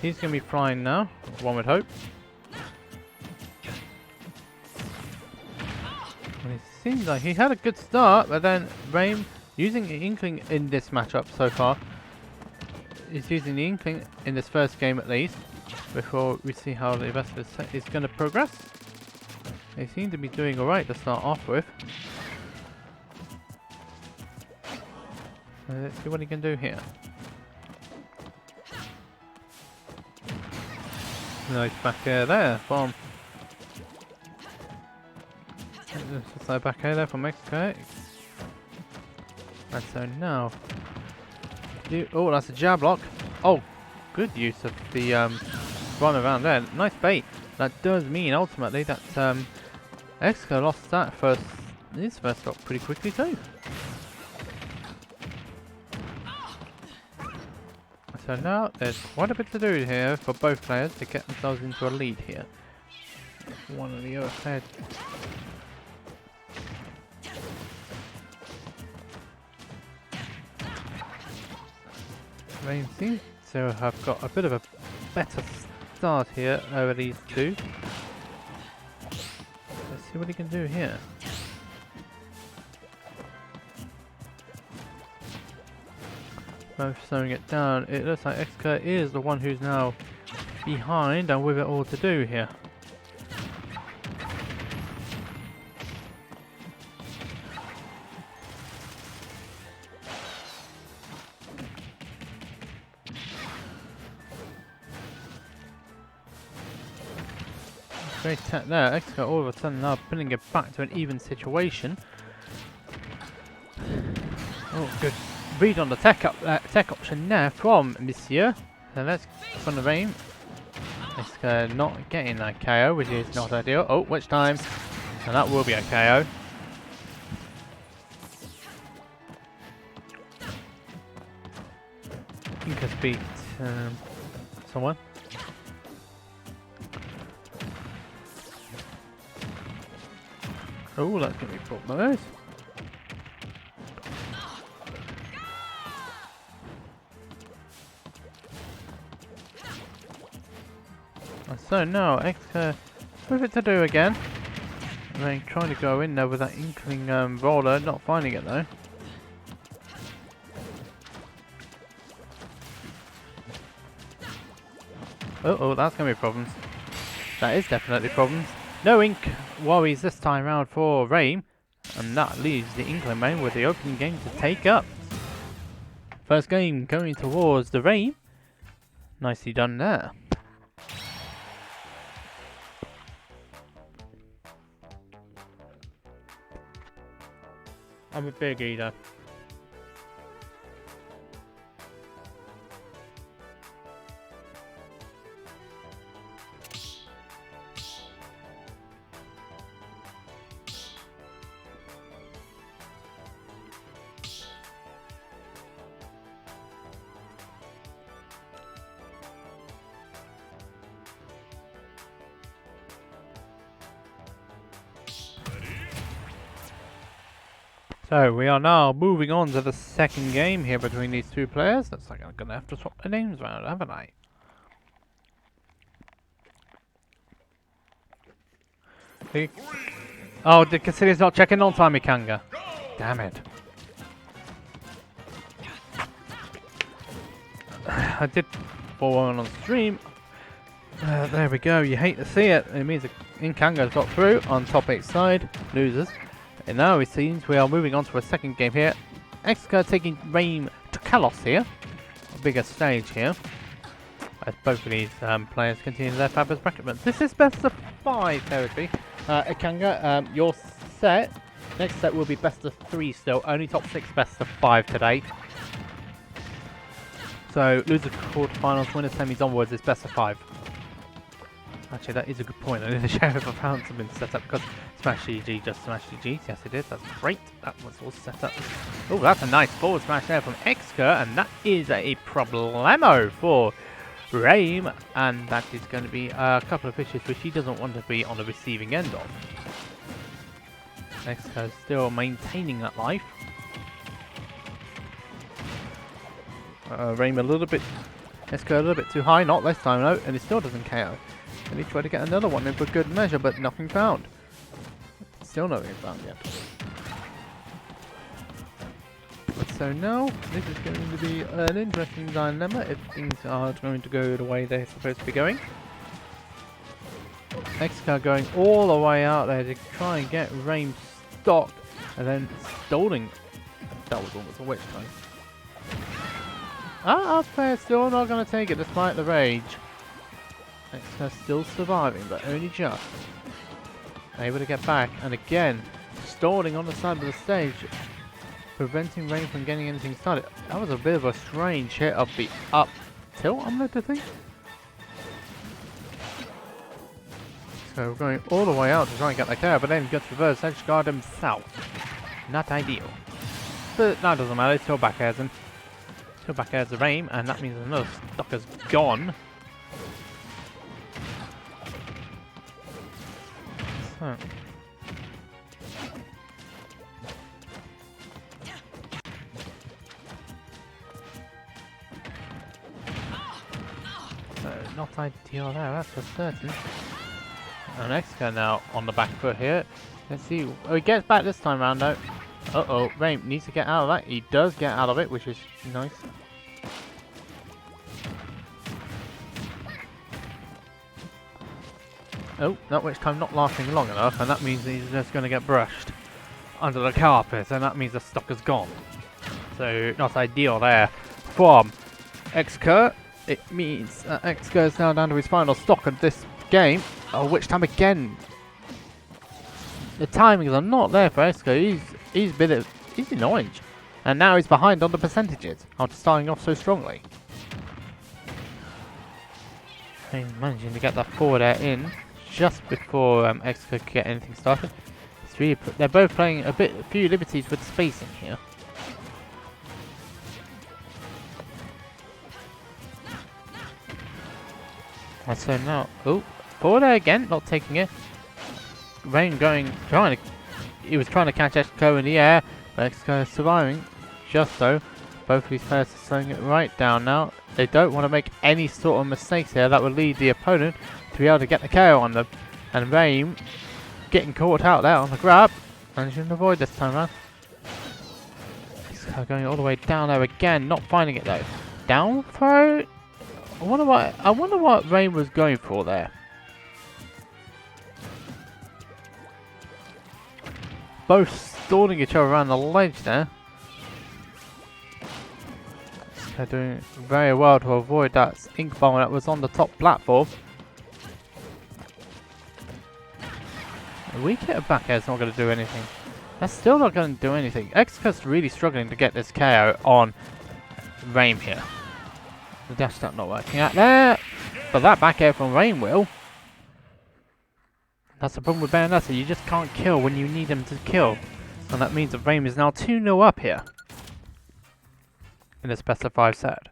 [SPEAKER 1] he's going to be flying now, one would hope. And it seems like he had a good start, but then Rame, using the Inkling in this matchup so far, is using the Inkling in this first game at least, before we see how the rest of the set is going to progress. They seem to be doing alright to start off with. Let's see what he can do here. Nice back air there from... Just like back air there from Mexico. And so now... Oh, that's a jab lock. Oh, good use of the run around there. Nice bait. That does mean ultimately that Xker lost his first stock pretty quickly too. So now there's quite a bit to do here for both players to get themselves into a lead here. One of the other head. Rame seems to have got a bit of a better start here over these two. Let's see what he can do here. Both slowing it down. It looks like Xker is the one who's now behind and with it all to do here. Great tech there. Xker all of a sudden now putting it back to an even situation. Oh, good read on the tech option there from Monsieur. So let's from the Rame. Xker not getting that KO, which is not ideal. Oh, which time? And that will be a KO. Inca's beat someone. Oh, that's going to be problematic. So now, Xker with it to do again. And then trying to go in there with that Inkling roller, not finding it though. Oh, that's going to be problems. That is definitely problems. No ink worries this time round for Rame, and that leaves the Inkling main with the opening game to take up. First game going towards the Rame. Nicely done there. I'm a big eater. So we are now moving on to the second game here between these two players. Looks like I'm gonna have to swap the names around, haven't I? Oh, the Cassini's not checking on time, Ikanger. Damn it. I did fall on stream. There we go. You hate to see it. It means Ikanger's got through on top 8 side. Losers. And now it seems we are moving on to a second game here. Exca taking Regen to Kalos here. A bigger stage here. As both of these players continue their fabulous bracket runs. This is best of 5 territory. Ikanger, your set. Next set will be best of 3 still. Only top 6 best of 5 today. So loser quarterfinals, winner semis onwards is best of 5. Actually, that is a good point. I need to share if accounts have been set up because Smash GG just Smash GG. Yes, it is. That's great. That was all set up. Oh, that's a nice forward smash there from Exca, and that is a problemo for Regen, and that is going to be a couple of pitches which he doesn't want to be on the receiving end of. Exca is still maintaining that life. Regen a little bit, Exca a little bit too high, not this time though, and it still doesn't KO. And he tried to get another one in for good measure, but nothing found. Still nothing found yet. But so now, this is going to be an interesting dilemma if things are going to go the way they're supposed to be going. Exca going all the way out there to try and get Regen stopped, and then stalling. That was almost a witch time. Our player's still not going to take it despite the rage. Exca still surviving, but only just. Able to get back, and again, stalling on the side of the stage, preventing Regen from getting anything started. That was a bit of a strange hit of the up tilt, I'm led to think. So going all the way out to try and get that KO, but then gets reverse edge guard himself. Not ideal. But that doesn't matter, still back airs him. Still back airs the Regen, and that means another stocker's gone. So. Not ideal there, that's for certain. And Exca now on the back foot here. Let's see. Oh, he gets back this time round though. Uh-oh, Regen needs to get out of that. He does get out of it, which is nice. Oh, that which time not lasting long enough, and that means he's just going to get brushed under the carpet, and that means the stock is gone. So, not ideal there from Exca. It means Exca is now down to his final stock of this game, which time again, the timings are not there for Exca. He's in orange, and now he's behind on the percentages after starting off so strongly. He's managing to get that forward air in just before Exca could get anything started. It's really they're both playing a few liberties with spacing here. And so now, oh, forward air again, not taking it. Regen he was trying to catch Exca in the air, but Exca is surviving, just so. Both of these players are slowing it right down now. They don't want to make any sort of mistakes here that would lead the opponent to be able to get the KO on them. And Regen getting caught out there on the grab, managing to avoid this time around. Exca going all the way down there again, not finding it though. Down throw? I wonder what Regen was going for there. Both stalling each other around the ledge there. They're doing very well to avoid that ink bomb that was on the top platform. A weak hit of back air is not going to do anything. That's still not going to do anything. Exca's really struggling to get this KO on Regen here. The dash step not working out there, but that back air from Regen will. That's the problem with Bayonetta, you just can't kill when you need them to kill. And that means that Regen is now 2-0 up here in this best of 5 set.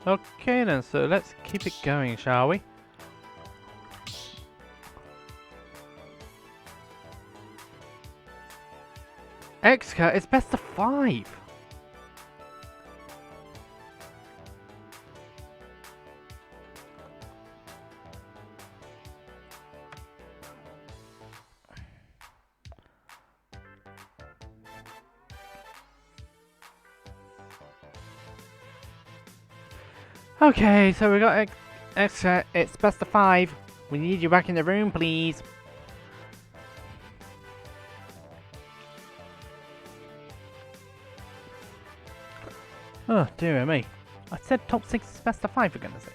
[SPEAKER 1] Okay then, so let's keep it going, shall we? Exca, it's best of 5. Okay, so we got Exca, it's best of 5. We need you back in the room, please. Oh, dear me. I said top 6 is best of 5 for goodness sake.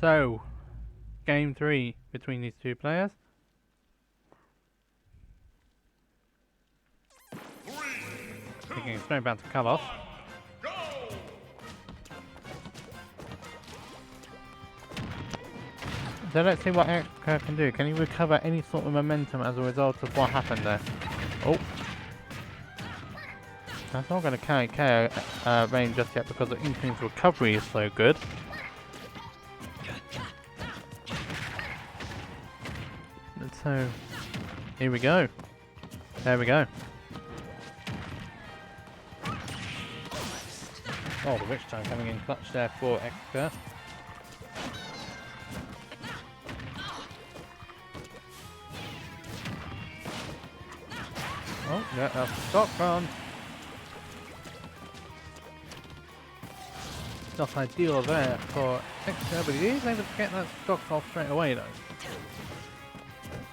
[SPEAKER 1] So, game 3 between these two players.
[SPEAKER 2] 3, 2,
[SPEAKER 1] Thinking it's very bad to cut off.
[SPEAKER 2] go!
[SPEAKER 1] So let's see what Exca can do. Can he recover any sort of momentum as a result of what happened there? Oh. That's not going to carry KO Regen just yet because the Inkling's recovery is so good. And so, here we go. There we go. Oh, the Witch Time coming in clutch there for Exca. Oh, yeah, that's the stock run. Not ideal there for Exca, but he is able to get that stock off straight away though.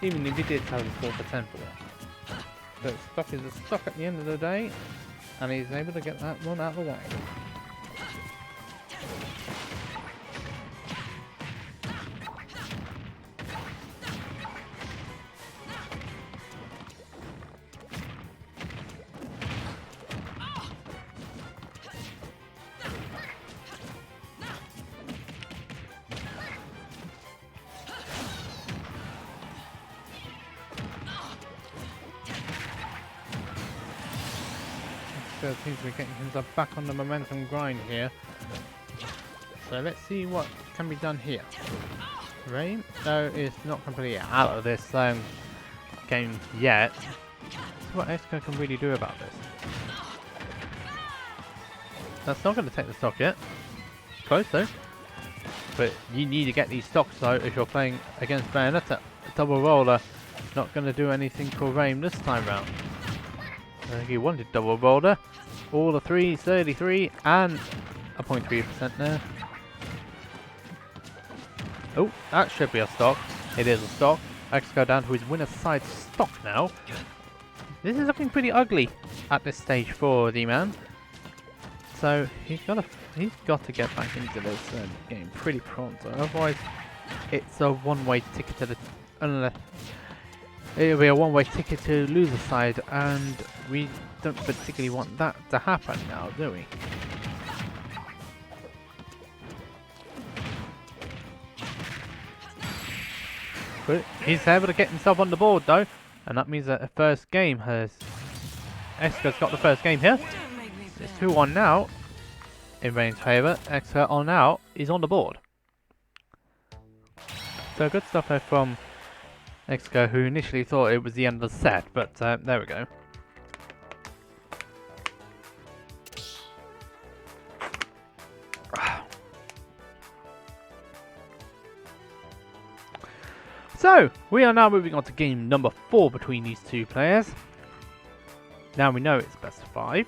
[SPEAKER 1] Even if he did have a 4% for that. So stock is a stock at the end of the day, and he's able to get that one out of the way. Seems to be getting himself back on the momentum grind here. So let's see what can be done here. Regen, though, is not completely out of this game yet. Let's see what Exca can really do about this. That's not going to take the stock yet. Close though. But you need to get these stocks though if you're playing against Bayonetta. A double roller not going to do anything for Regen this time round. I think he wanted double roller. All the 3s, 33 and a 0.3% there. Oh, that should be a stock. It is a stock. Exca down to his winner's side stock now. This is looking pretty ugly at this stage for the man. So he's got to get back into this game pretty pronto. Otherwise, it's a one-way ticket to the it'll be a one-way ticket to loser side, and we don't particularly want that to happen now, do we? But he's able to get himself on the board though, and that means that the first game has Exca's got the first game here. It's 2-1 now in Regen's favour. Exca on out is on the board. So good stuff there from Exca, who initially thought it was the end of the set, but there we go. So, we are now moving on to game number 4 between these two players. Now we know it's best of 5.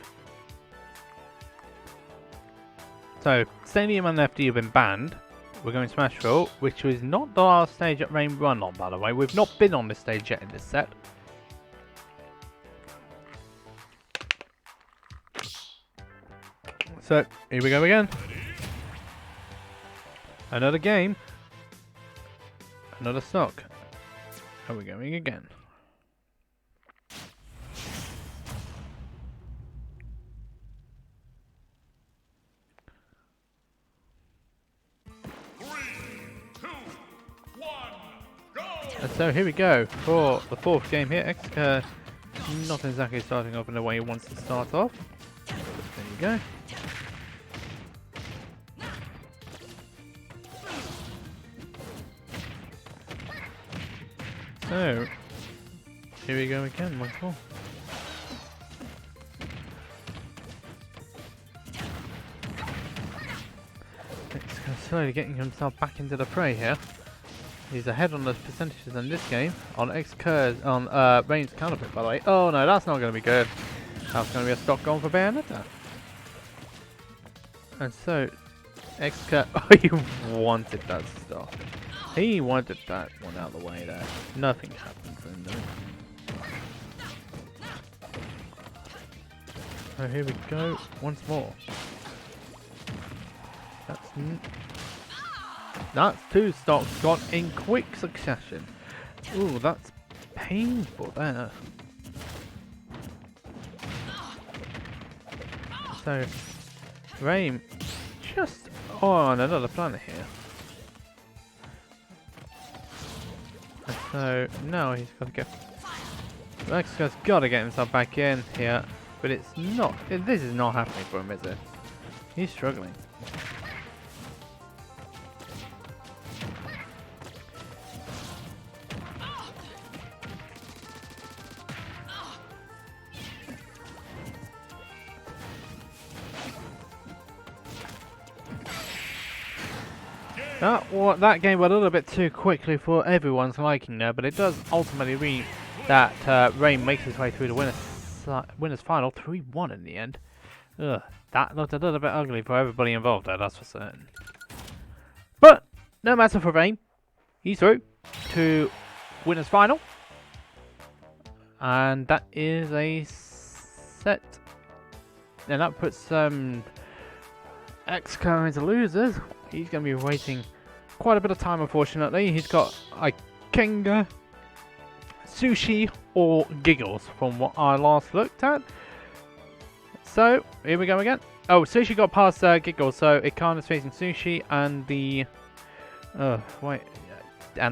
[SPEAKER 1] So, Stadium and FD have been banned. We're going Smashville, which was not the last stage at Regen Run on, by the way. We've not been on this stage yet in this set. So, here we go again. Another game. Another stock. Are we going again? And so here we go for the fourth game here. Ikanger not exactly starting off in the way he wants to start off. There you go. So here we go again once more. Ikanger slowly getting himself back into the fray here. He's ahead on the percentages in this game. On Regen's counterpick, by the way. Oh no, that's not going to be good. That's going to be a stock going for Bayonetta. And so, Ikanger, oh, he wanted that stock. He wanted that one out of the way there. Nothing happened for him though. So here we go, once more. That's two stocks gone in quick succession. Ooh, that's painful there. So, Regen just on another planet here. And so now he's got to get. Ikanger's got to get himself back in here, but it's not. This is not happening for him, is it? He's struggling. That game went a little bit too quickly for everyone's liking there, but it does ultimately mean that Regen makes his way through the winners final 3-1 in the end. Ugh, that looked a little bit ugly for everybody involved there, that's for certain. But no matter for Regen, he's through to winners final, and that is a set, and that puts Ikanger into losers. He's going to be waiting quite a bit of time, unfortunately. He's got Ikanger, Sushi, or Giggles from what I last looked at. So, here we go again. Oh, Sushi got past Giggles, so Ikanger's facing Sushi, and the... and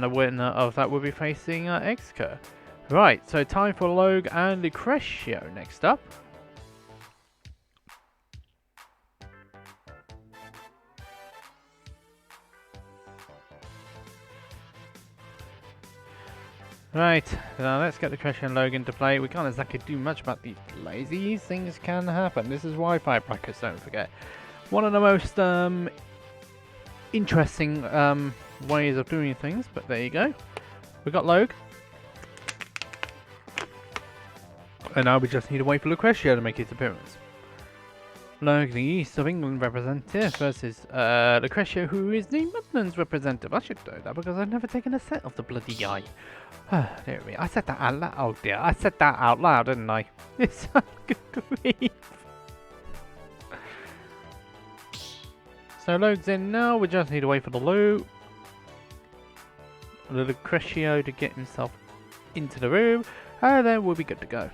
[SPEAKER 1] the winner of that will be facing Ikanger. Right, so time for Logue and Lucretio next up. Right, now let's get Lucretio and Logue into play. We can't exactly do much about these delays. These things can happen. This is Wi-Fi brackets, don't forget. One of the most interesting ways of doing things, but there you go. We got Logue. And now we just need to wait for Lucretio to make his appearance. Logue, the East of England representative, versus Lucretio, who is the Midlands representative. I should know that because I've never taken a set of the bloody guy. There we go. I said that out loud. Oh dear, I said that out loud, didn't I? It's so good grief. So Logue's in now. We just need to wait for the Lucretio to get himself into the room, and then we'll be good to go.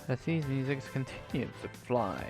[SPEAKER 1] As these musics continue to fly.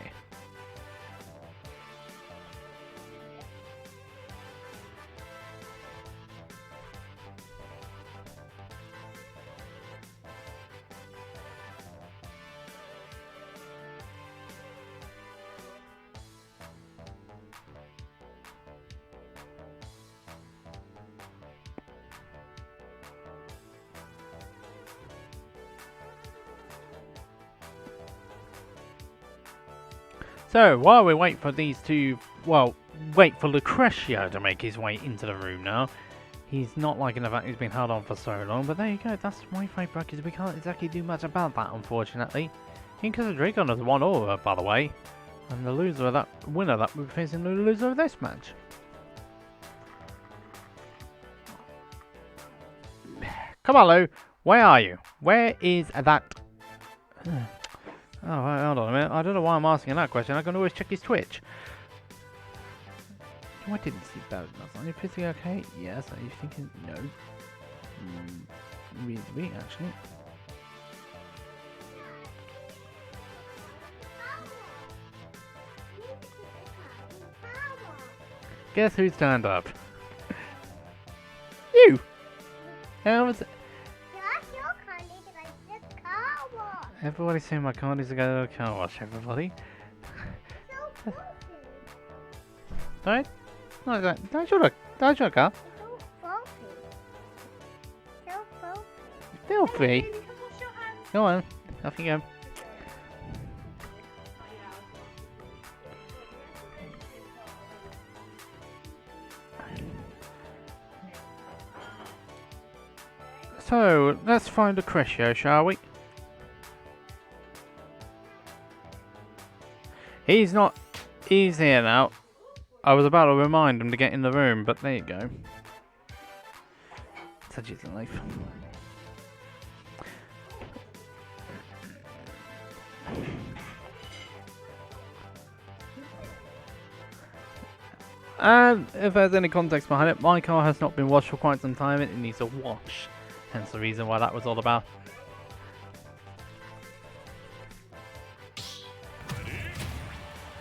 [SPEAKER 1] So, while we wait for these two, wait for Lucretio to make his way into the room now. He's not liking the fact he's been held on for so long, but there you go, that's Wi-Fi brackets. We can't exactly do much about that, unfortunately. Because the Dreegon has won over, by the way. And the loser of that winner that we're facing the loser of this match. Come on, Lou. Where are you? Where is that? Oh, right, hold on a minute. I don't know why I'm asking that question. I can always check his Twitch. Oh, I didn't see that. Are you physically okay? Yes. Are you thinking? No. Reasonably, actually. Guess who's stand up? You! How was it? Everybody's saying my car needs to go to the car wash, everybody. Right? Don't you look? Filthy. Go on, off you go. So, let's find Lucretio, shall we? He's here now. I was about to remind him to get in the room, but there you go. Such is life. And if there's any context behind it, my car has not been washed for quite some time. It needs a wash. Hence the reason why that was all about.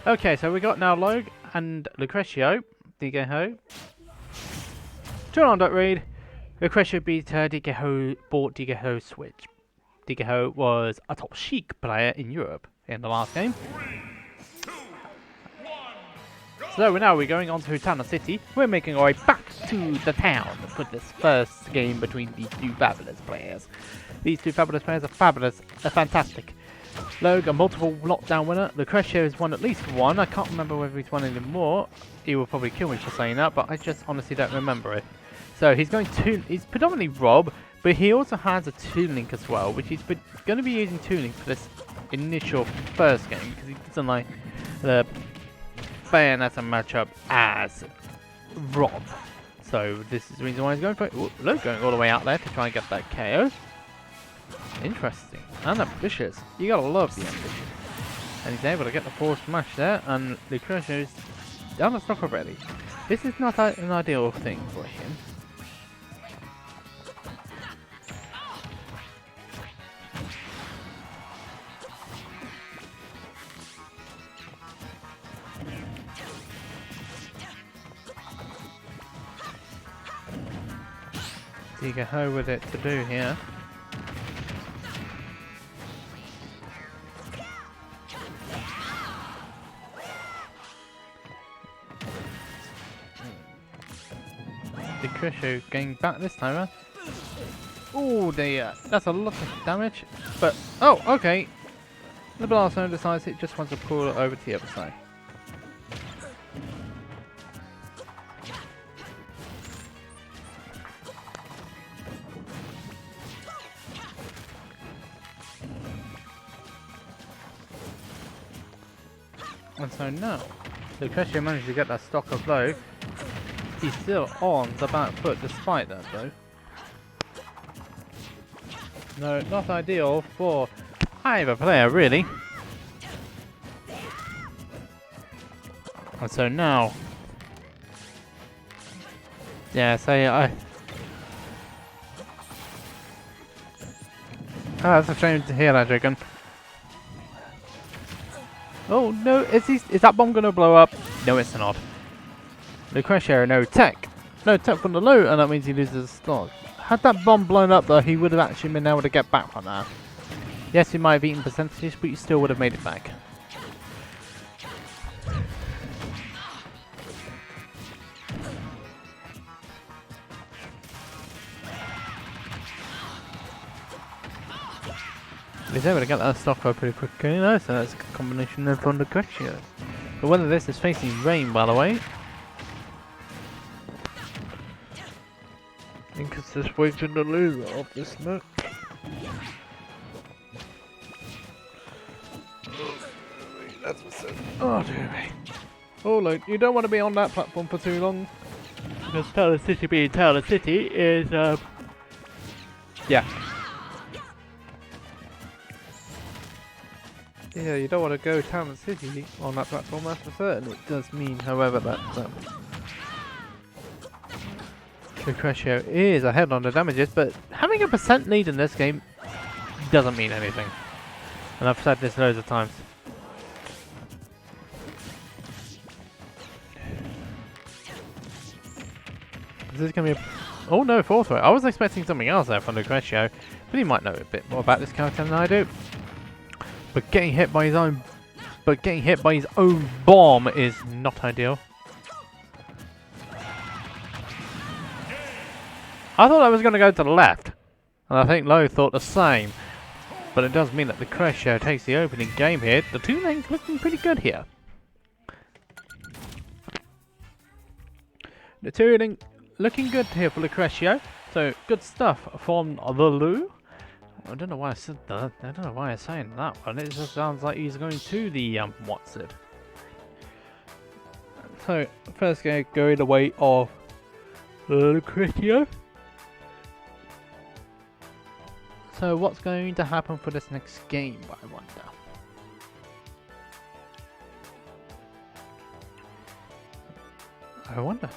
[SPEAKER 1] Okay, so we got now Logue and Lucretio. Digeho. Turn on, don't read. Lucretio beat Digeho, bought Digeho Switch. Digeho was a top chic player in Europe in the last game.
[SPEAKER 2] 3, 2, 1, go!
[SPEAKER 1] So now we're going on to Tana City. We're making our way back to the town for this first game between these two fabulous players. These two fabulous players are fabulous. They're fantastic. Logue, a multiple lockdown winner. Lucretio has won at least one. I can't remember whether he's won any more. He will probably kill me for saying that, but I just honestly don't remember it. So he's he's predominantly Rob, but he also has a Toon Link as well, which he's going to be using Toon Link for this initial first game, because he doesn't like the Bayonetta matchup as Rob. So this is the reason why he's going for it. Ooh, Logue going all the way out there to try and get that KO. Interesting. And ambitious. You gotta love the ambition. And he's able to get the force smash there, and Lucretio's down the stock already. This is not an ideal thing for him. Digeho with it to do here. Lucretio getting back this time, huh? Oh dear, that's a lot of damage. But, oh, okay. The blast zone decides it just wants to pull it over to the other side. And so now, Lucretio managed to get that stock of Logue. He's still on the back foot despite that though. No, not ideal for either player really. And so now, yeah, so oh, that's a shame to hear that, Dreegon. Oh no, is that bomb gonna blow up? No, it's not. Lucretio, no tech from the loot, and that means he loses the stock. Had that bomb blown up though, he would have actually been able to get back from that. Yes, he might have eaten percentages, but you still would have made it back. He's able to get that stock up pretty quickly, you know, so that's a combination of Lucretio. But whether this is facing rain, by the way, I think it's just waiting the loser of this match. That's what's up. Oh dear me. Oh look, you don't want to be on that platform for too long. Because Tower City being Tower City is yeah. Yeah, you don't want to go Town City on that platform, that's for certain. It does mean, however, that Lucretio is ahead on the damages, but having a % lead in this game doesn't mean anything. And I've said this loads of times. Is this going to be a... Oh no, fourth way. I was expecting something else there from Lucretio, but he might know a bit more about this character than I do. But getting hit by his own bomb is not ideal. I thought I was going to go to the left, and I think Logue thought the same. But it does mean that Lucretio takes the opening game here. The two lanes looking pretty good here. The two lanes looking good here for Lucretio. So good stuff from the Logue. I don't know why I said that. I don't know why I'm saying that one. It just sounds like he's going to the what's it. So first game going the way of Lucretio. So what's going to happen for this next game, I wonder? I wonder.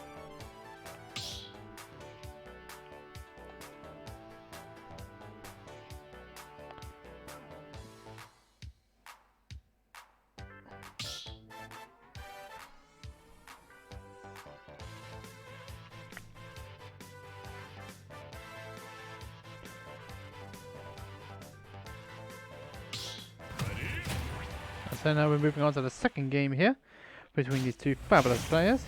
[SPEAKER 1] So now we're moving on to the second game here between these two fabulous players.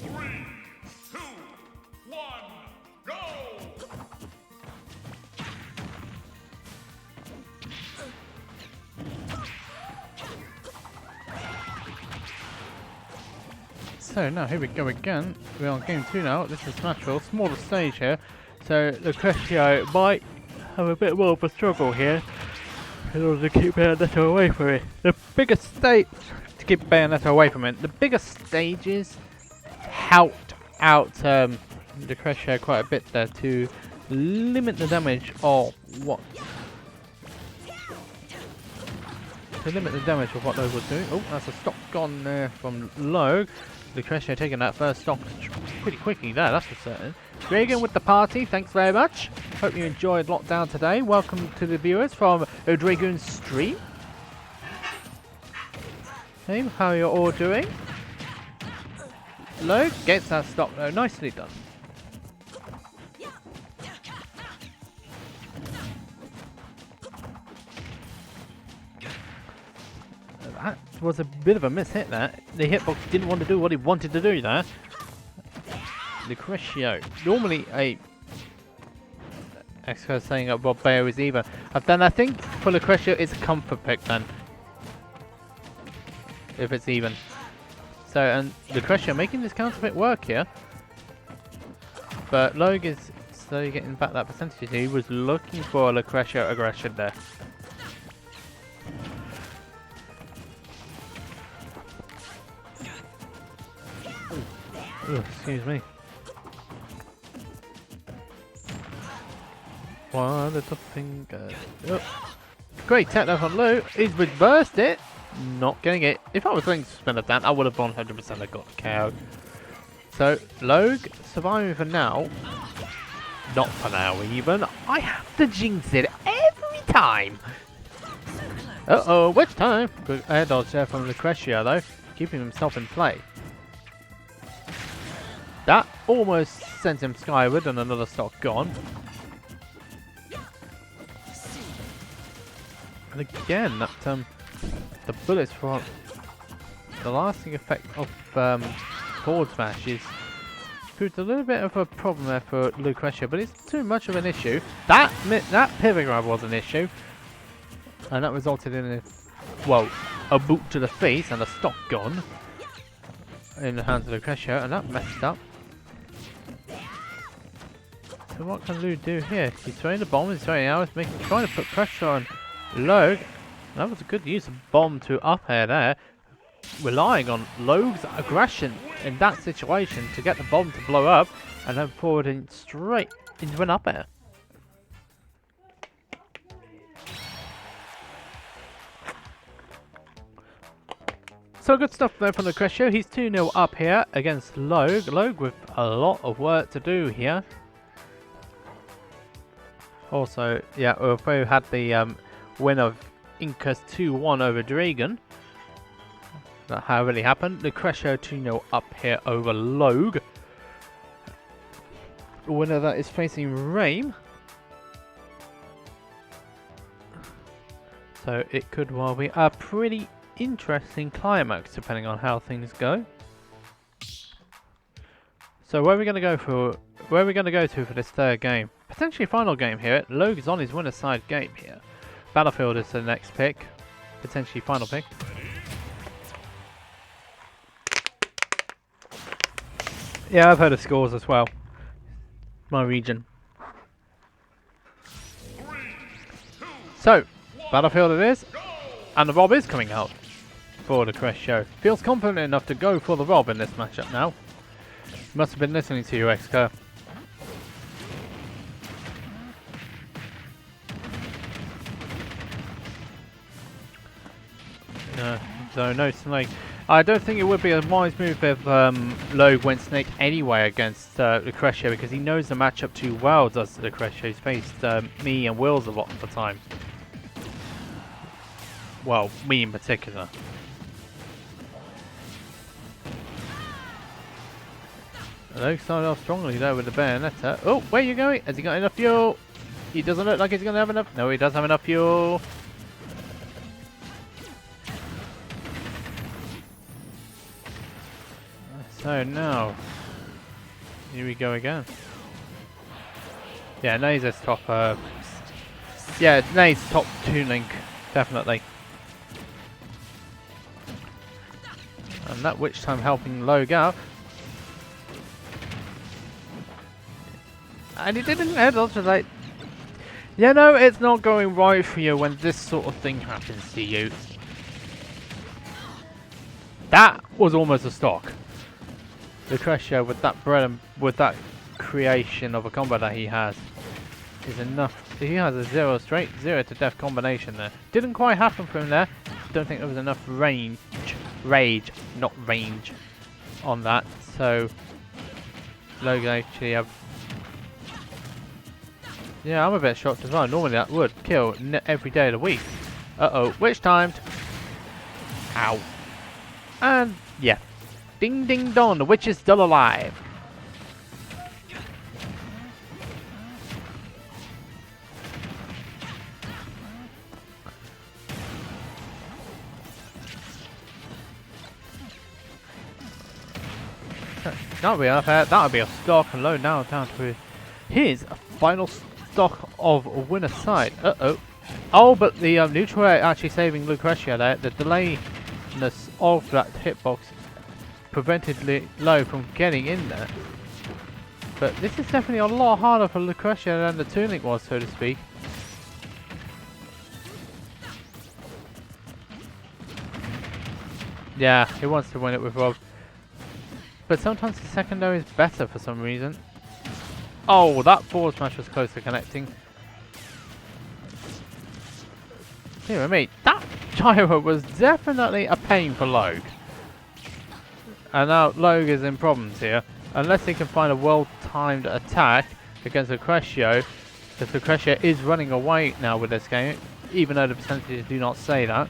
[SPEAKER 2] Three, two, one, go!
[SPEAKER 1] So now here we go again. We're on game 2 now. This is natural, smaller stage here. So Lucretio might have a bit more of a struggle here in order to keep Bayonetta away from it. The biggest stage to keep Bayonetta away from it. The biggest stages helped out Lucretio quite a bit there to limit the damage of what Logue was doing. Oh, that's a stock gone there from Logue. Lucretio taking that first stock pretty quickly there, that's for certain. Regen with the party, thanks very much. Hope you enjoyed Lockdown today. Welcome to the viewers from Dreegon's stream. Hey, how are you all doing? Logue gets that stock though, nicely done. That was a bit of a miss hit there. The hitbox didn't want to do what he wanted to do there. Lucretio, normally a Exco saying that Bob Bayo is even. Then I think for Lucretio it's a comfort pick then. If it's even. So, and Lucretio making this counter pick work here. But Logue is slowly getting back that percentage. He was looking for a Lucretio aggression there. Ooh, excuse me. One little finger. Oh. Great tech there from Logue. He's reversed it. Not getting it. If I was going to spin it down, I would have 100% got the KO. So, Logue surviving for now. Not for now, even. I have to jinx it every time. Uh-oh, which time? Good air dodge there from Lucretio, though. Keeping himself in play. That almost sends him skyward and another stock gone. And again, that the bullets from the lasting effect of forward smash is proved a little bit of a problem there for Lucretio, but it's too much of an issue. That pivot grab was an issue, and that resulted in a boot to the face and a stock gone in the hands of Lucretio, and that messed up. So what can Logue do here? He's throwing the bomb, he's throwing arrows, trying to put pressure on Logue. That was a good use of bomb to up air there. Relying on Logue's aggression in that situation to get the bomb to blow up and then forwarding straight into an up air. So good stuff there from Lucretio. He's 2-0 up here against Logue. Logue with a lot of work to do here. Also, yeah, we had the win of Incas 2-1 over Dreegon. That how really happened. Lucretio 2-0 up here over Logue. The winner that is facing Rame. So it could well be a pretty interesting climax depending on how things go. So where are we going to go for? Where are we going to go to for this third game? Potentially final game here. Logue is on his winner's side game here. Battlefield is the next pick. Potentially final pick. Yeah, I've heard of scores as well. My region. So, Battlefield it is. And the Rob is coming out for the Lucretio. Feels confident enough to go for the Rob in this matchup now. Must have been listening to you, X-Curve. So no snake. I don't think it would be a wise move if Logue went snake anyway against Lucretio because he knows the matchup too well, does Lucretio. He's faced me and Willz a lot of the time. Well, me in particular. Logue started off strongly there with the Bayonetta. Oh, where are you going? Has he got enough fuel? He doesn't look like he's going to have enough. No, he does have enough fuel. So now, here we go again. Yeah, Naze is top. Yeah, Naze top 2 link, definitely. And that witch time helping Logue out. And he didn't head on to like, you know, it's not going right for you when this sort of thing happens to you. That was almost a stock. Lucretio with that with that creation of a combo that he has is enough. He has a 0 to death combination there. Didn't quite happen from there. Don't think there was enough rage, not range, on that. So Logue actually have. Yeah, I'm a bit shocked as well. Normally that would kill every day of the week. Uh-oh, witch timed. Ow. And yeah. Ding ding dong, the witch is still alive. That'll be unfair. That'll be a stock and low now down to his final stock of winner's side. Uh-oh. Oh, but the neutral air actually saving Lucretio there. The delayness of that hitbox prevented Logue from getting in there. But this is definitely a lot harder for Lucretio than the 2-link was, so to speak. Yeah, he wants to win it with Rob. But sometimes the secondary is better for some reason. Oh, that forward smash was close to connecting. Dear me, that gyro was definitely a pain for Logue. And now Logue is in problems here. Unless he can find a well-timed attack against Lucretio. Because Lucretio is running away now with this game. Even though the percentages do not say that.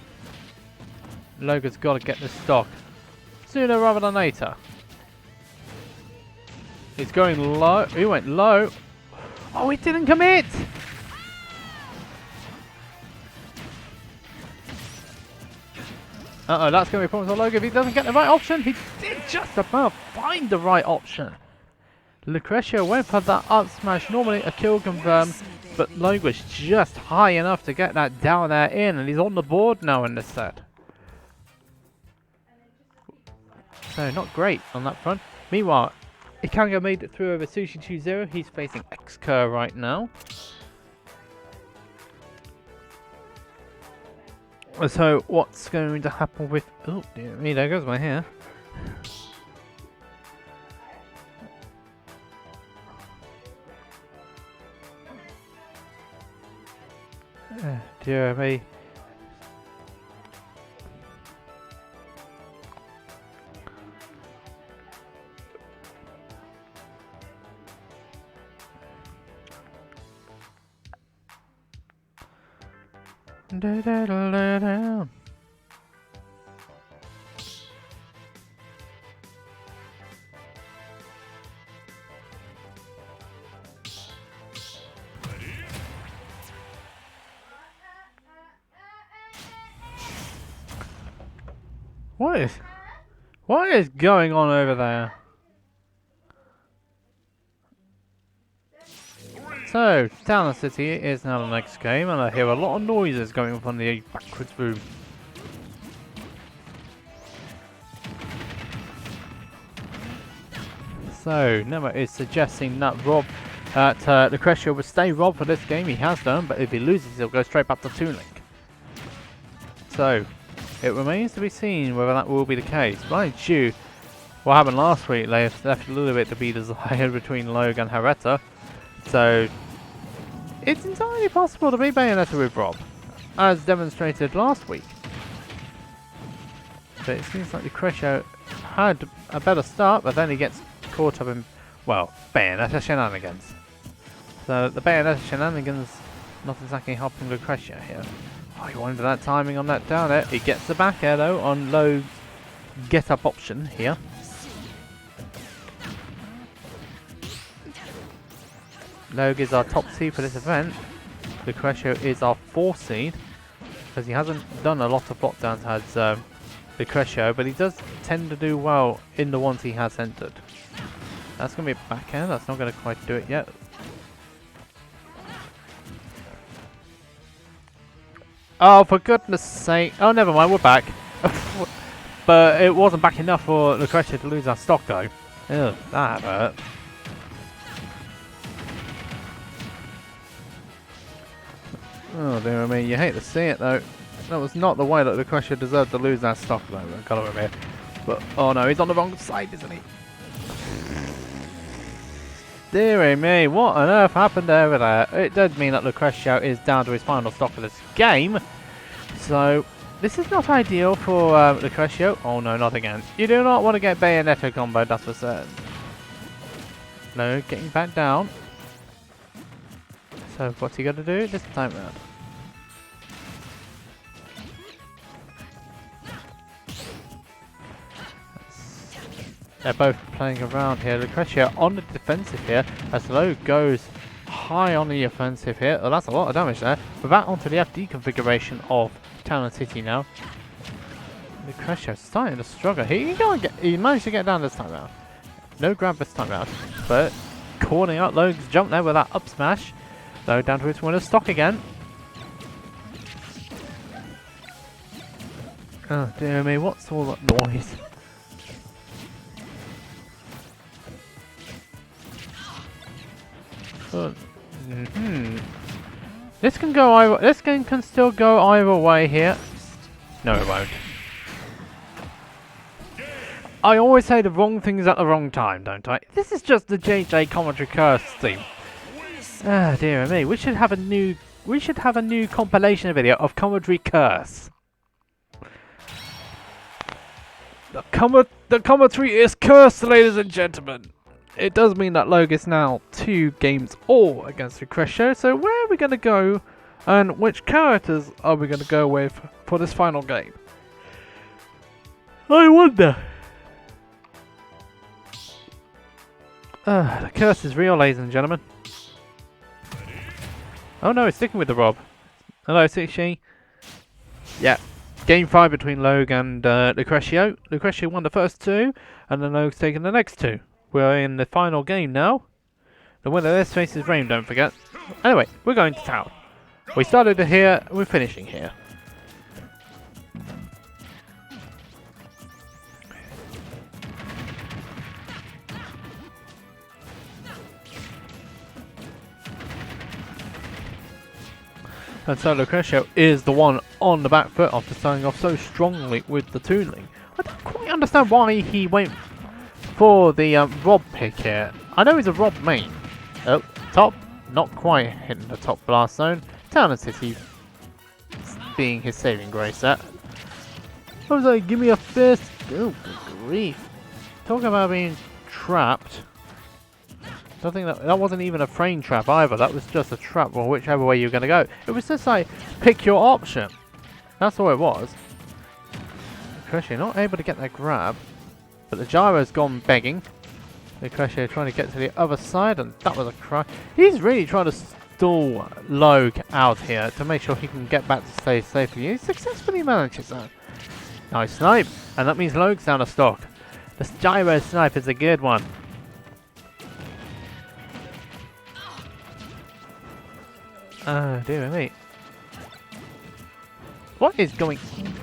[SPEAKER 1] Logue has got to get this stock. Sooner rather than later. He's going low. He went low. Oh, he didn't commit! Uh-oh, that's going to be a problem for Logue if he doesn't get the right option. He did just about find the right option. Lucretio went for that up smash. Normally a kill confirm, but Logue was just high enough to get that down there in, and he's on the board now in this set. So not great on that front. Meanwhile, Ikanger made it through over Sushi 2-0. He's facing X-Kerr right now. So what's going to happen with... Oh dear me, there goes my hair. Dear me. Da, da, da, da, da. What is going on over there? So, Town City is now the next game, and I hear a lot of noises going from the backwards room. So, Nema is suggesting that Lucretio will stay Rob for this game. He has done, but if he loses, he'll go straight back to Toon Link. So, it remains to be seen whether that will be the case. Mind you, what happened last week left a little bit to be desired between Logue and Hereta. So, it's entirely possible to be Bayonetta with Rob, as demonstrated last week. But it seems like Lucretio had a better start, but then he gets caught up in, well, Bayonetta shenanigans. So, the Bayonetta shenanigans not exactly helping Lucretio here. Oh, you wonder that timing on that down air. He gets the back air though on Logue's get up option here. Logue is our top seed for this event. Lucretio is our 4th seed, because he hasn't done a lot of blockdowns as Lucretio, but he does tend to do well in the ones he has entered. That's going to be a back air. That's not going to quite do it yet. Oh, for goodness sake. Oh, never mind, we're back. But it wasn't back enough for Lucretio to lose our stock, though. Ugh, that hurt. Oh, dear me, you hate to see it, though. That was not the way that Lucretio deserved to lose that stock, though. I've got to admit. But, oh no, he's on the wrong side, isn't he? Deary me, what on earth happened over there? It does mean that Lucretio is down to his final stock for this game. So, this is not ideal for Lucretio. Oh no, not again. You do not want to get Bayonetta combo, that's for certain. No, getting back down. So, what's he going to do this time round? They're both playing around here. Lucretio on the defensive here as Logue goes high on the offensive here. Oh, that's a lot of damage there. We're back onto the FD configuration of Town and City now. Lucretio starting to struggle. He managed to get down this time round. No grab this time round, but calling out Logue's jump there with that up smash. Logue down to its winner's stock again. Oh dear me, what's all that noise? This can go either. This game can still go either way here. No, it won't. I always say the wrong things at the wrong time, don't I? This is just the JJ commentary curse theme. Ah, dear me. We should have a new compilation video of commentary curse. The commentary is cursed, ladies and gentlemen. It does mean that Logue is now 2 games all against Lucretio. So where are we going to go, and which characters are we going to go with for this final game? I wonder. The curse is real, ladies and gentlemen. Oh no, it's sticking with the Rob. Hello, Sushi. Yeah. Game 5 between Logue and Lucretio. Lucretio won the first 2, and then Logue's taken the next 2. We're in the final game now. The winner of this faces Rain, don't forget. Anyway, we're going to town. We started here, we're finishing here. And so Lucretio is the one on the back foot after starting off so strongly with the tooling. I don't quite understand why he went for the Rob pick here. I know he's a Rob main. Oh, top. Not quite hitting the top blast zone. Town and City being his saving grace there. I was like, give me a fist. Oh, good grief. Talk about being trapped. I think that wasn't even a frame trap either. That was just a trap for whichever way you're going to go. It was just like, pick your option. That's all it was. Lucretio not able to get that grab. But the gyro's gone begging. Lucretio trying to get to the other side, and that was a cry. He's really trying to stall Logue out here to make sure he can get back to stay safely. He successfully manages that. Nice snipe, and that means Logue's down a stock. The gyro snipe is a good one. Oh dear me. What is going on?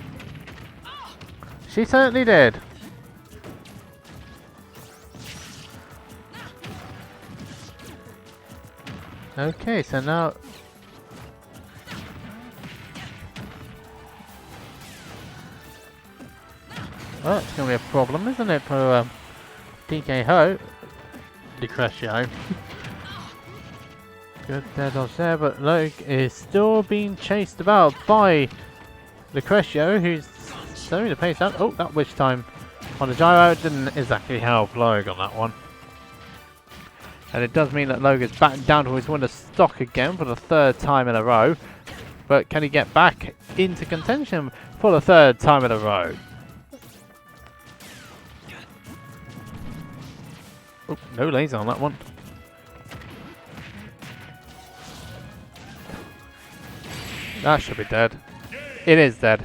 [SPEAKER 1] She certainly did. Okay, so now... Well, it's going to be a problem, isn't it, for DK Ho? Lucretio. Good dead dodge there, but Logue is still being chased about by Lucretio, who's slowing the pace down. Oh, that witch time on the gyro didn't exactly help Logue on that one. And it does mean that Logue is back down to his winner stock again for the third time in a row. But can he get back into contention for the third time in a row? Oh, no laser on that one. That should be dead. It is dead.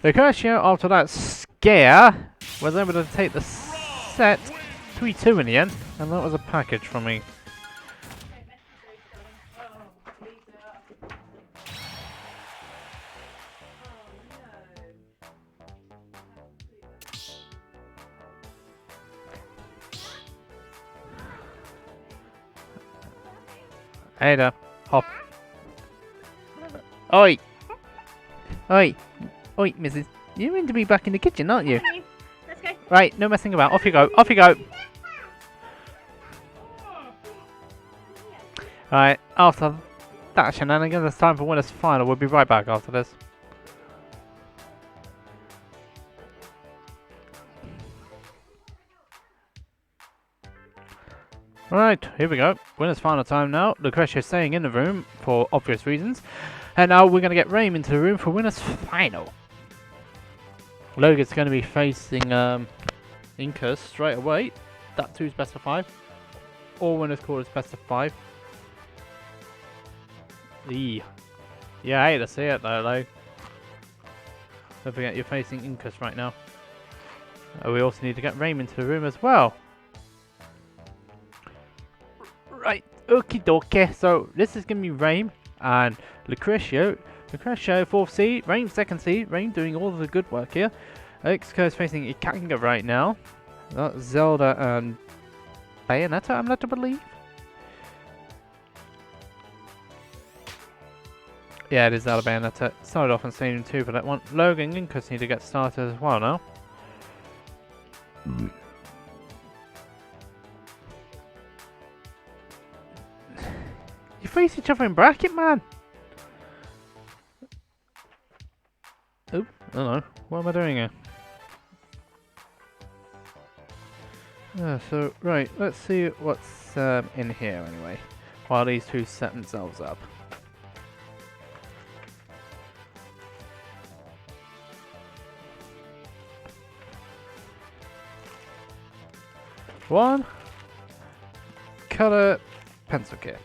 [SPEAKER 1] Lucretio, after that scare, was able to take the set 3-2 in the end. And that was a package from me. Hey there, hop. Oi! Oi! Oi, Mrs. You're meant to be back in the kitchen, aren't you?
[SPEAKER 3] Let's go.
[SPEAKER 1] Right, no messing about. Off you go. Off you go. Alright, after that shenanigans, it's time for winner's final. We'll be right back after this. Right, here we go. Winner's final time now. Lucretio staying in the room for obvious reasons. And now we're going to get Rame into the room for winner's final. Logue is going to be facing Inca straight away. That two's best of 5. All winners call is best of 5. Yeah, I hate to see it though, Logue. Don't forget you're facing Incas right now. We also need to get Rame into the room as well. Right, okie dokie. So this is going to be Rame and Lucretio. Lucretio 4th seed, Rame 2nd seed. Rame doing all of the good work here. Exco is facing Ikanger right now. That's Zelda and Bayonetta, I'm led to believe. Yeah, it is Zelda Bayonetta. Started off in Stadium 2 for that one. Logue and Incas need to get started as well now. You face each other in bracket, man! Oh, I don't know. What am I doing here? So, right, let's see what's in here anyway. While these two set themselves up. One. Colour pencil kit.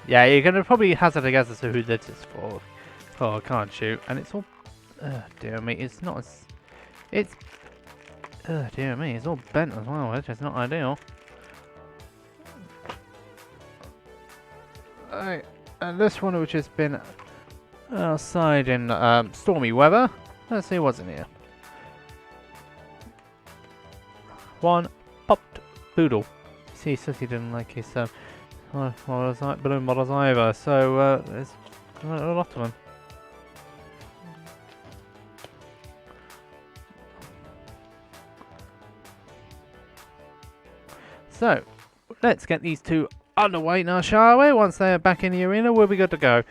[SPEAKER 1] Yeah, you're going to probably hazard a guess as to who this is for. Oh, I can't shoot. And it's all... dear me, it's not as... It's... dear me, it's all bent as well, which is not ideal. Alright, and this one which has been outside in stormy weather. Let's see what's in here. One popped boodle. See, he says he didn't like his balloon models either, so there's a lot of them. So, let's get these two underway now, shall we? Once they're back in the arena, we'll be good to go.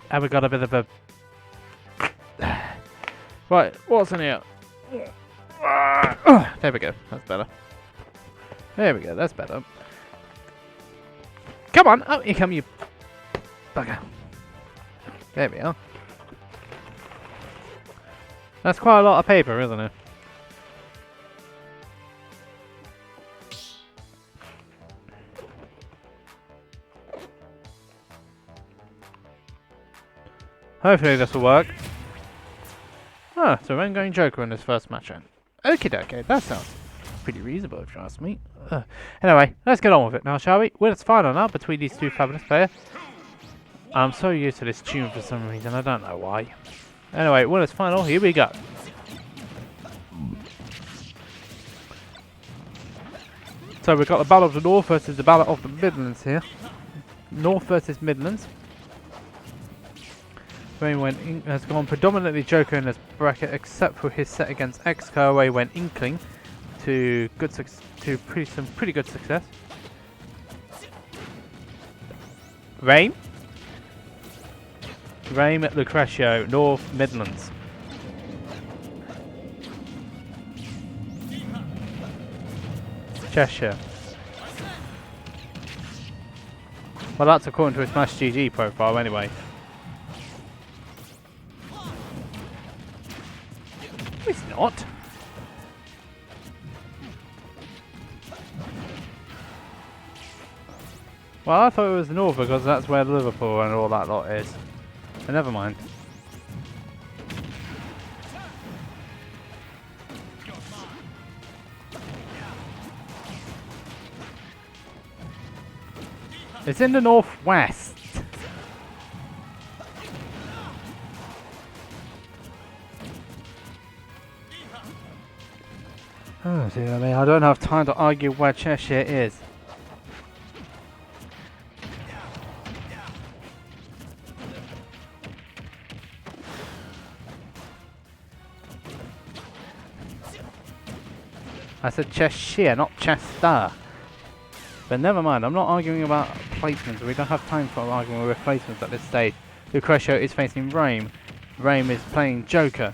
[SPEAKER 1] And we got a bit of a... Right, what's in here? There we go, that's better. There we go, that's better. Come on! Oh, here come you bugger. There we are. That's quite a lot of paper, isn't it? Hopefully this will work. Ah, so we're going Joker in this first match then. Okie dokie, that sounds pretty reasonable if you ask me. Anyway, let's get on with it now, shall we? Well, it's final now between these two fabulous players. I'm so used to this tune for some reason, I don't know why. Anyway, well, it's final, here we go. So we've got the Battle of the North versus the Battle of the Midlands here. North versus Midlands. Rain has gone predominantly Joker in this bracket, except for his set against X-Co, where he went Inkling to some pretty good success. Rain at Lucretio, North Midlands. Cheshire. Well, that's according to his Smash GG profile anyway. It's not. Well, I thought it was North because that's where Liverpool and all that lot is. But never mind. It's in the northwest. Oh dear me, I don't have time to argue where Cheshire is. I said Cheshire, not Chester. But never mind, I'm not arguing about placements. We don't have time for arguing with replacements at this stage. Lucretio is facing Rain. Rain is playing Joker.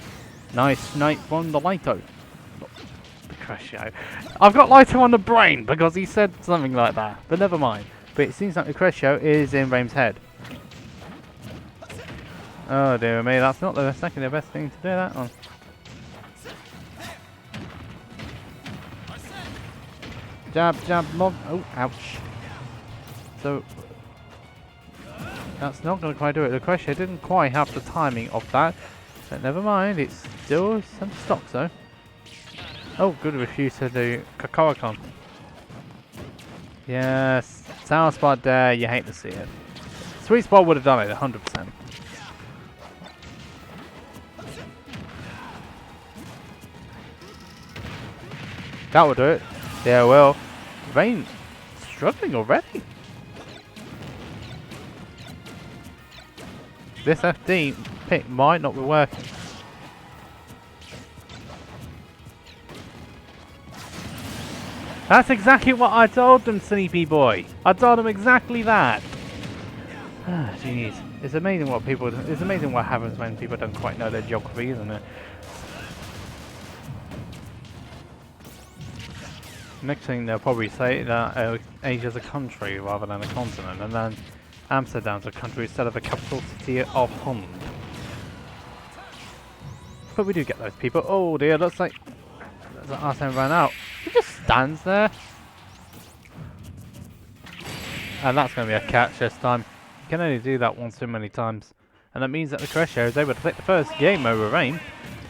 [SPEAKER 1] Nice night from the Lito. Lucretio. I've got Lito on the brain because he said something like that. But never mind. But it seems like Lucretio is in Rain's head. Oh dear me, that's not the second best thing to do that on. Jab, jab, mob. Oh, ouch. So, that's not going to quite do it. Lucretio didn't quite have the timing of that. But never mind, it's still some stocks though. Oh, good refuse to do Kakao-con. Yes, sour spot there, you hate to see it. Sweet spot would have done it, 100%. That will do it. Yeah, well, Rain struggling already. This FD pick might not be working. That's exactly what I told them, sleepy boy. I told them exactly that. Ah, jeez. It's amazing what people. It's amazing what happens when people don't quite know their geography, isn't it? Next thing they'll probably say that Asia's a country rather than a continent, and then Amsterdam's a country instead of a capital city of Holland. But we do get those people. Oh dear, looks like Arsene ran out. He just stands there. And that's going to be a catch this time. You can only do that once too many times. And that means that Lucretio is able to take the first game over Rain.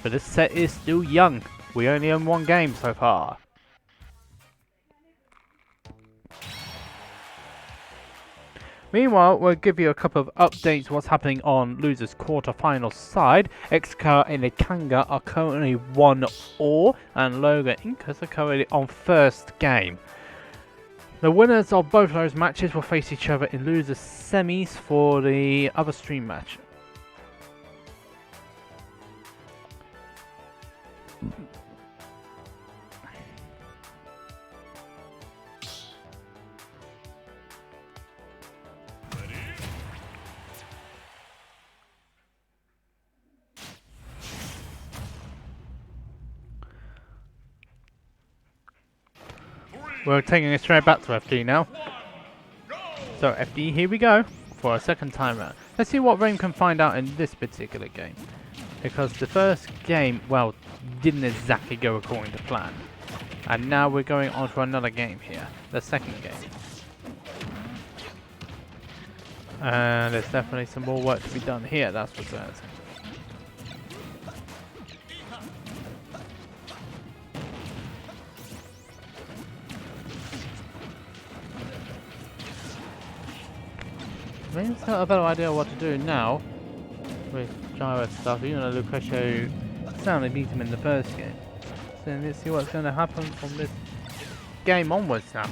[SPEAKER 1] But this set is still young. We only own one game so far. Meanwhile, we'll give you a couple of updates what's happening on losers quarter-final side. X-Co and Ikanger are currently 1-all, and Logue and Incas are currently on first game. The winners of both those matches will face each other in losers semis for the other stream match. We're taking it straight back to FD now. So FD, here we go for a second time round. Let's see what Regen can find out in this particular game. Because the first game, well, didn't exactly go according to plan. And now we're going on for another game here. The second game. And there's definitely some more work to be done here, that's for certain. Regen's got a better idea of what to do now with gyro stuff, even though Lucretio soundly beat him in the first game. So let's see what's going to happen from this game onwards now.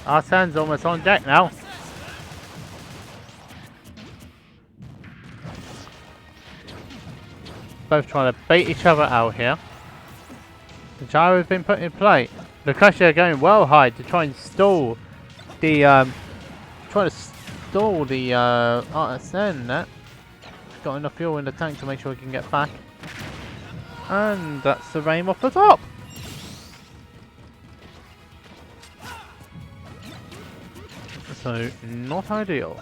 [SPEAKER 1] Arsene's almost on deck now. Both trying to bait each other out here. The gyro's been put in play. Lucretio going well high to try and stall the Arsene net. Got enough fuel in the tank to make sure he can get back. And that's the Regen off the top. So, not ideal.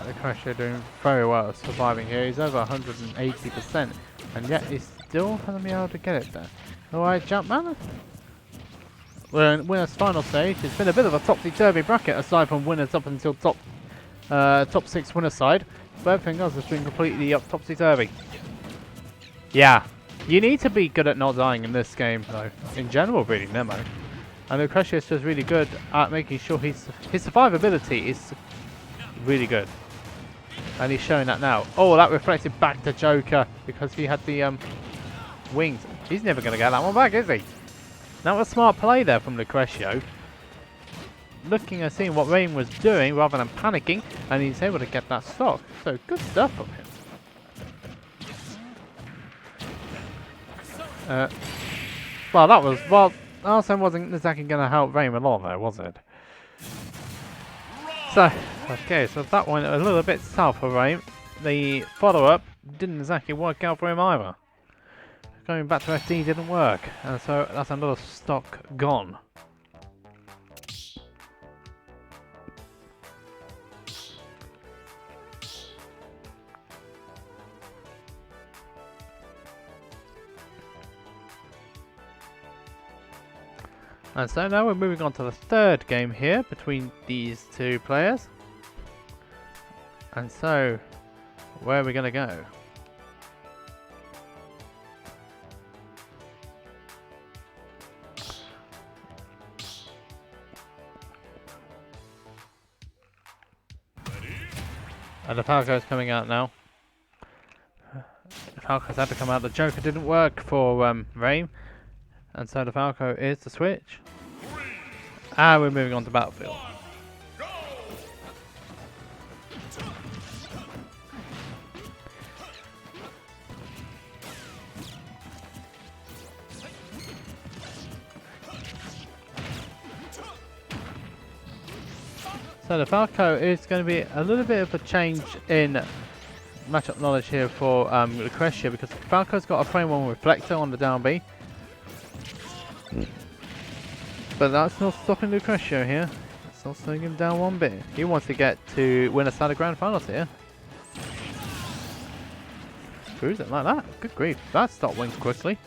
[SPEAKER 1] Lucretio doing very well, surviving here. He's over 180%, and yet he still hasn't been able to get it there. Alright, Jumpman. We're in winners' final stage. It's been a bit of a topsy-turvy bracket, aside from winners up until top 6 winner side. But everything else has been completely up topsy-turvy. Yeah, you need to be good at not dying in this game, though. In general, really, Nemo. And Lucretio is just really good at making sure his survivability is really good. And he's showing that now. Oh, that reflected back to Joker because he had the wings. He's never going to get that one back, is he? That was a smart play there from Lucretio. Looking and seeing what Regen was doing rather than panicking, and he's able to get that stock. So good stuff from him. Well, Arsene wasn't exactly going to help Regen a lot there, was it? So, okay, so that went a little bit south for Regen. The follow-up didn't exactly work out for him either. Going back to FD didn't work, and so that's another stock gone. And so now we're moving on to the third game here between these two players. And so, where are we going to go? And the Falco's coming out now. The Falco's had to come out. The Joker didn't work for Regen. And so the Falco is the switch. And we're moving on to Battlefield. So the Falco is going to be a little bit of a change in matchup knowledge here for Lucretio, because Falco's got a frame 1 reflector on the down B. But that's not stopping Lucretio here. It's not slowing him down one bit. He wants to get to win a side of grand finals here. Screws it like that. Good grief. That stopped wings quickly.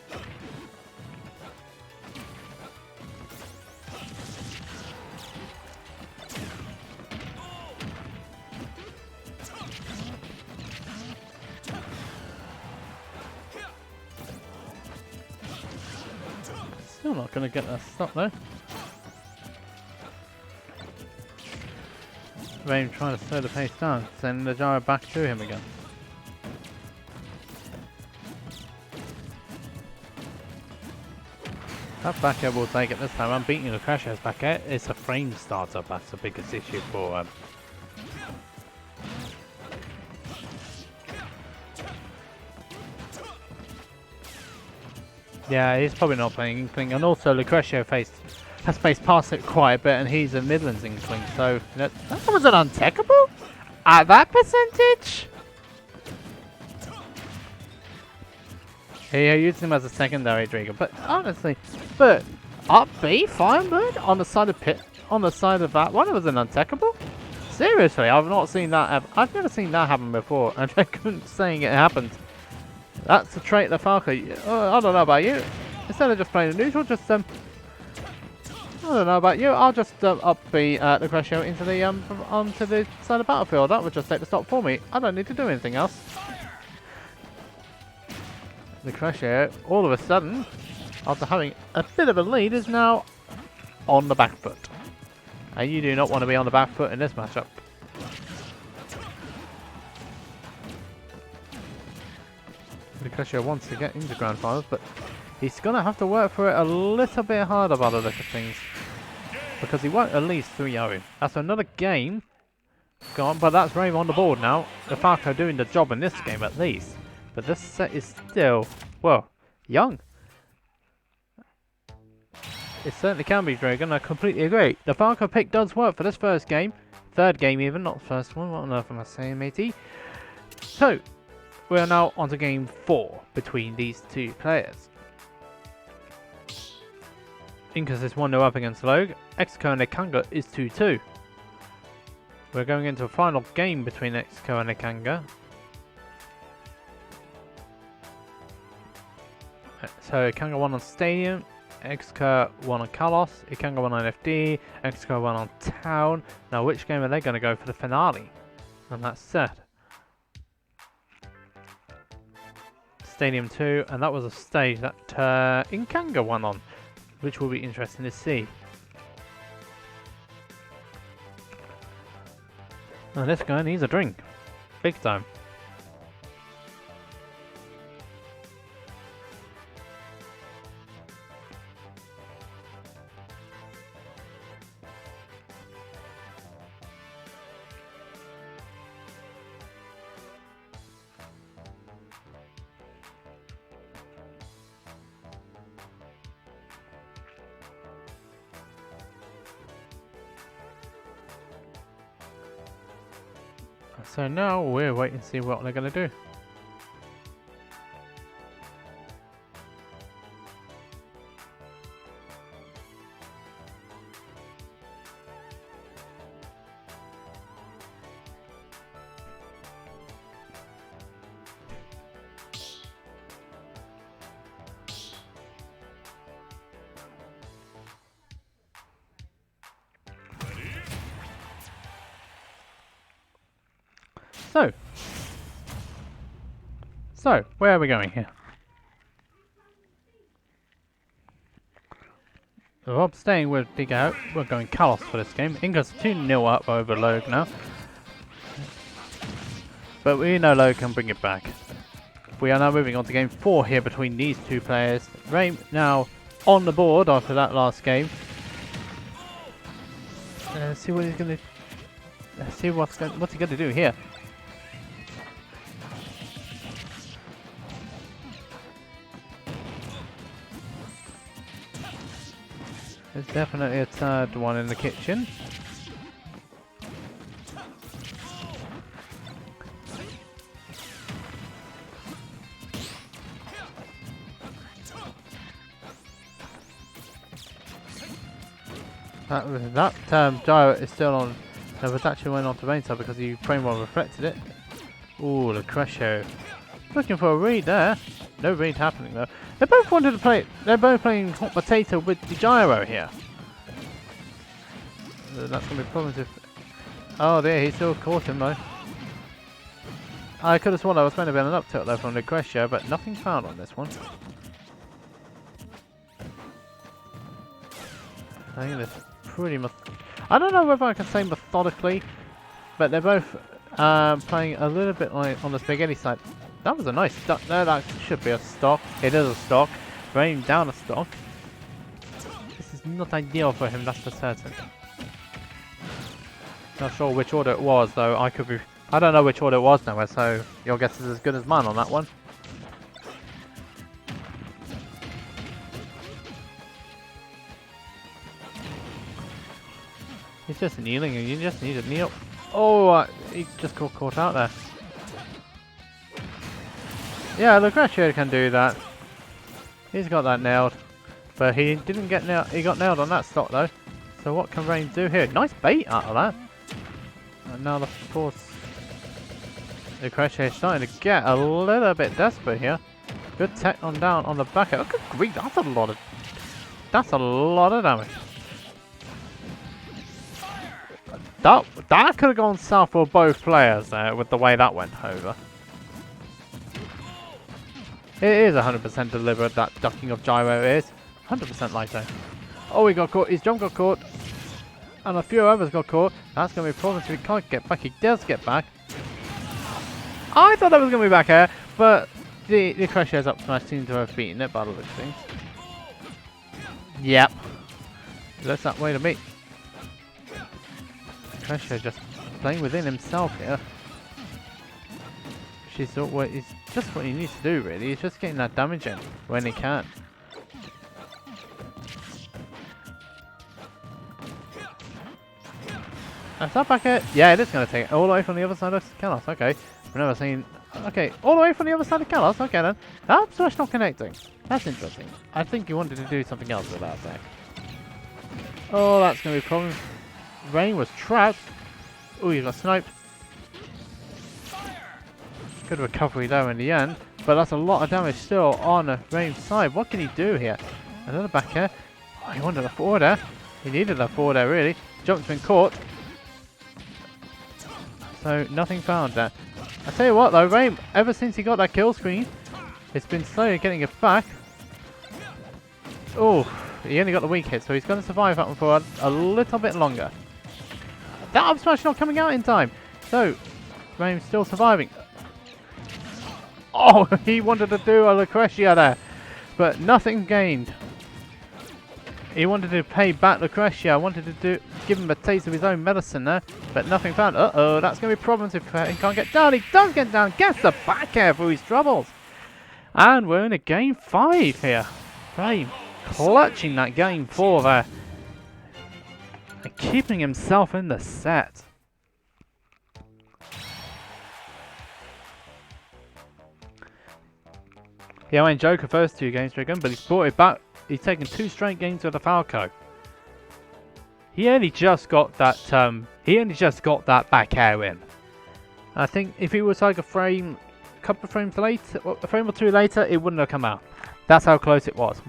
[SPEAKER 1] Still not going to get that stop though. Regen trying to slow the pace down, sending the gyro back to him again. That back air will take it this time. I'm beating Lucretio's back air. It's a frame startup, that's the biggest issue for Yeah, he's probably not playing Inkling, and also Lucretio has faced past it quite a bit, and he's a Midlands Inkling, so that was an untechable at that percentage. He used him as a secondary Dreegon, but honestly, up B, Firebird on the side of Pit, on the side of that one, it was an untechable. Seriously, I've not seen that. I've never seen that happen before, and I couldn't saying it happened. That's the trait of Falco. I don't know about you. Instead of just playing a neutral, just I don't know about you. I'll just up the Lucretio into the onto the side of the battlefield. That would just take the stop for me. I don't need to do anything else. Lucretio, all of a sudden, after having a bit of a lead, is now on the back foot. And you do not want to be on the back foot in this matchup. Lucretio wants to get into Grand Finals, but he's going to have to work for it a little bit harder by the look of things. Because he won't at least 3-0. That's another game gone, but that's Rave on the board now. The Falco doing the job in this game at least. But this set is still, well, young. It certainly can be, Dreegon. I completely agree. The Falco pick does work for this first game. Third game even, not first one. What on earth am I saying, matey? So, we are now on to game 4 between these two players. Incas is 1-0 up against Logue. Exco and Ikanger is 2-2. We're going into a final game between Exco and Ikanger. So Ikanger won on Stadium, Exco won on Kalos, Ikanger won on FD, Exco won on Town. Now which game are they going to go for the finale? And that's set. Stadium 2, and that was a stage that Ikanger won on, which will be interesting to see. Now this guy needs a drink, big time. So now we're waiting to see what they're going to do. So, where are we going here? Rob staying with Dig Out. We're going Kalos for this game. Inga's 2-0 up over Logue now. But we know Logue can bring it back. We are now moving on to game 4 here between these two players. Ray now on the board after that last game. Let's see what he's going to... Let's see what's he going to do here. There's definitely a third one in the kitchen. That gyro is still on. No, but actually went on to main side because the frame well reflected it. Ooh, Lucretio. Looking for a read there. No read happening though. They both wanted to play. They're both playing hot potato with the gyro here. That's gonna be problems if. Oh dear, he still caught him though. I could have sworn I was meant to be an up tilt though from Lucretio, but nothing found on this one. I think it's pretty much. I don't know whether I can say methodically, but they're both playing a little bit like on the spaghetti side. That was a nice stock. No, that should be a stock. It is a stock. Bring down a stock. This is not ideal for him, that's for certain. Not sure which order it was, though. I don't know which order it was now, so your guess is as good as mine on that one. He's just kneeling and you just need to kneel. Oh, he just got caught out there. Yeah, Lucretio can do that. He's got that nailed. But he didn't get nailed. He got nailed on that stock though. So what can Regen do here? Nice bait out of that. And now the force. Lucretio is starting to get a little bit desperate here. Good tech on down on the back. Oh, good grief, that's a lot of damage. That could have gone south for both players there with the way that went over. It is 100% deliberate, that ducking of gyro is. 100% lighto. Oh, he got caught. His jump got caught. And a few others got caught. That's going to be a problem if he can't get back. He does get back. I thought that was going to be back air, but the Lucretio's up smash seems to have beaten it by the looks of things. Yep. Looks that way to me. Lucretio just playing within himself here. It's just what he needs to do really. He's just getting that damage in when he can. Is that back air? Yeah, it is going to take it all the way from the other side of Kalos. Okay. I've never seen... Okay, all the way from the other side of Kalos. Okay then. That's just not connecting. That's interesting. I think he wanted to do something else with that attack. Oh, that's going to be a problem. Regen was trapped. Oh, he got sniped. Good recovery there in the end. But that's a lot of damage still on Regen's side. What can he do here? Another back air. Oh, he wanted a forward air. He needed a forward air really. Jump's been caught. So nothing found there. I tell you what though, Regen, ever since he got that kill screen, it's been slowly getting it back. Oh, he only got the weak hit, so he's going to survive that one for a little bit longer. That up smash not coming out in time. So, Regen's still surviving. Oh, he wanted to do a Lucretio there, but nothing gained. He wanted to pay back Lucretio, wanted to give him a taste of his own medicine there, but nothing found. Uh-oh, that's going to be problems if he can't get down. He does get down, gets the back air for his troubles. And we're in a game 5 here. Regen clutching that game 4 there. And keeping himself in the set. He went Joker first 2 games, Dreegon, but he's brought it back. He's taken 2 straight games with the Falco. He only just got that. Back air in. I think if he was like a couple of frames later, a frame or 2 later, it wouldn't have come out. That's how close it was.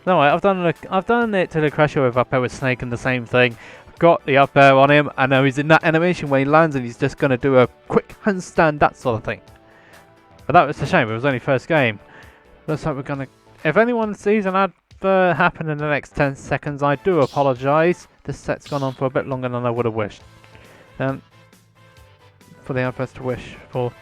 [SPEAKER 1] No, I've done it to Lucretio with up air with Snake and the same thing. Got the up air on him, and now he's in that animation where he lands and he's just going to do a quick handstand, that sort of thing. But that was a shame. It was only first game. Looks like we're gonna. If anyone sees an advert happen in the next 10 seconds, I do apologise. This set's gone on for a bit longer than I would have wished. For the adverts to wish for.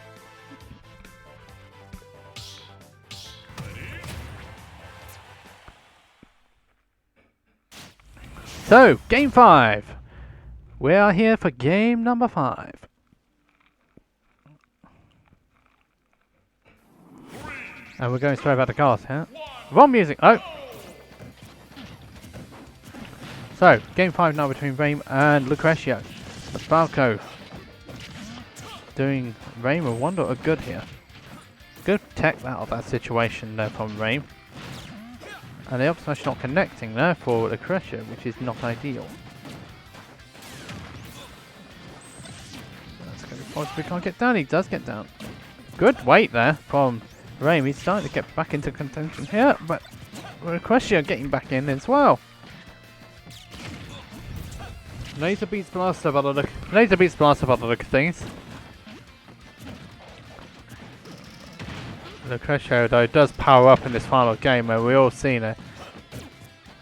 [SPEAKER 1] So, game 5. We are here for game number 5. And we're going straight back to cast, yeah? Wrong music! Oh! So, game 5 now between Regen and Lucretio. The Falco doing Regen a wonder of good here. Good tech out of that situation there from Regen. And the up smash not connecting there for Lucretio, which is not ideal. That's going to be possible. He can't get down. He does get down. Good weight there from Regen. He's starting to get back into contention here, but Lucretio getting back in as well. Laser beats Blaster by the look of things. Lucretio though does power up in this final game where we all seen it.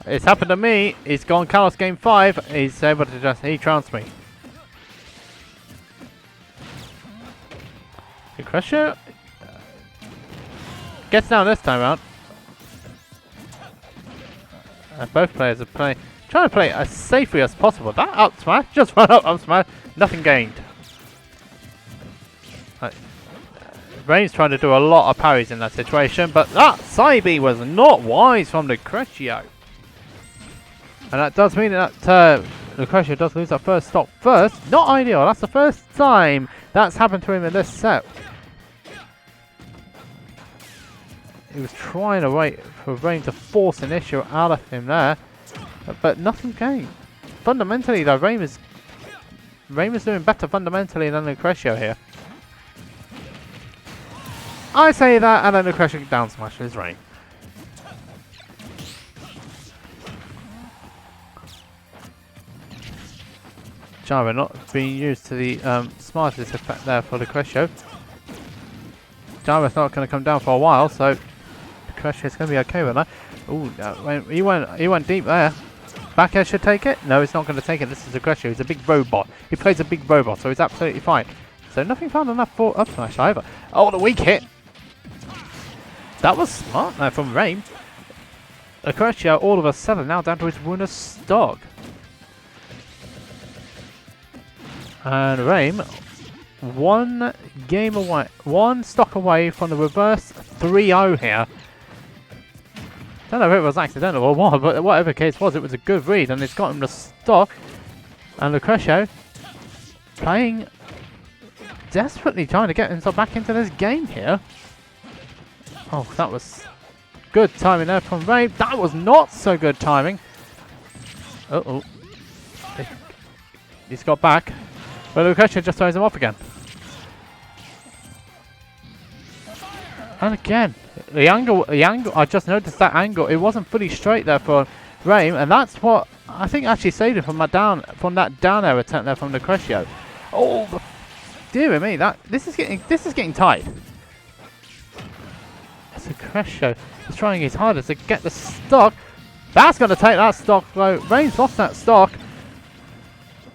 [SPEAKER 1] It's happened to me. He's gone Kalos game 5. He's able to just trounced me. Lucretio gets down this time out. And both players are trying to play as safely as possible. That up smash just run up smash, nothing gained. Regen's trying to do a lot of parries in that situation, but that side B was not wise from Lucretio. And that does mean that Lucretio does lose that first stock first. Not ideal. That's the first time that's happened to him in this set. He was trying to wait for Regen to force an issue out of him there, but nothing came. Fundamentally, though, Regen is doing better fundamentally than Lucretio here. I say that, and then Lucretio down smashes Regen. Java not being used to the smartest effect there for Lucretio. Java's not going to come down for a while, so Lucretio's going to be okay with that. Ooh, he went deep there. Back air should take it? No, it's not going to take it. This is Lucretio. He's a big robot. He plays a big robot, so he's absolutely fine. So nothing found enough for up smash either. Oh, the weak hit. That was smart there from Regen. Lucretio all of a sudden now down to his winner's stock. And Regen, one stock away from the reverse 3-0 here. Don't know if it was accidental or what, but whatever the case was, it was a good read and it's got him the stock. And Lucretio playing desperately trying to get himself back into this game here. Oh, that was good timing there from Regen. That was not so good timing. Uh-oh. He's got back. But Lucretio just throws him off again. And again, the angle, I just noticed that angle. It wasn't fully straight there for Regen, and that's what I think actually saved him from that down air attempt there from Lucretio. Oh, dear me, this is getting tight. Lucretio is trying his hardest to get the stock. That's going to take that stock though. Regen's lost that stock.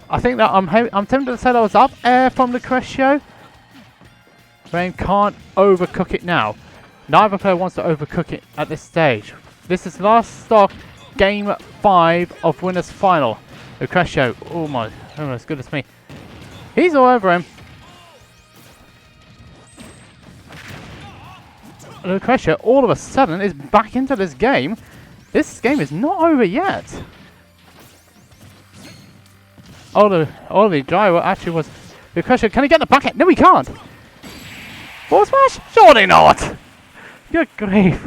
[SPEAKER 1] I think that I'm tempted to say that was up air from Lucretio. Regen can't overcook it now. Neither player wants to overcook it at this stage. This is last stock, game 5 of winners final. Lucretio, oh my goodness me. He's all over him. Lucretio all of a sudden is back into this game. This game is not over yet. All the driver actually was Lucretio. Can he get the back end? No, he can't. Forward smash? Surely not. Good grief.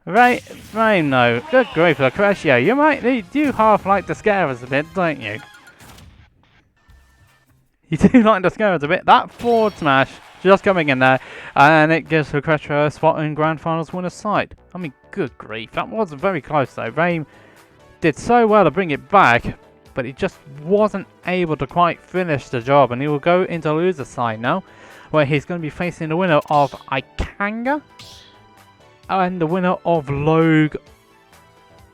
[SPEAKER 1] Regen, no. Good grief, Lucretio. You do half like to scare us a bit, don't you? You do like to scare us a bit. That forward smash just coming in there, and it gives Lucretio a spot in Grand Finals winner's side. I mean, good grief. That was very close though. Regen did so well to bring it back, but he just wasn't able to quite finish the job, and he will go into loser side now, where he's going to be facing the winner of Ikanger and the winner of Logue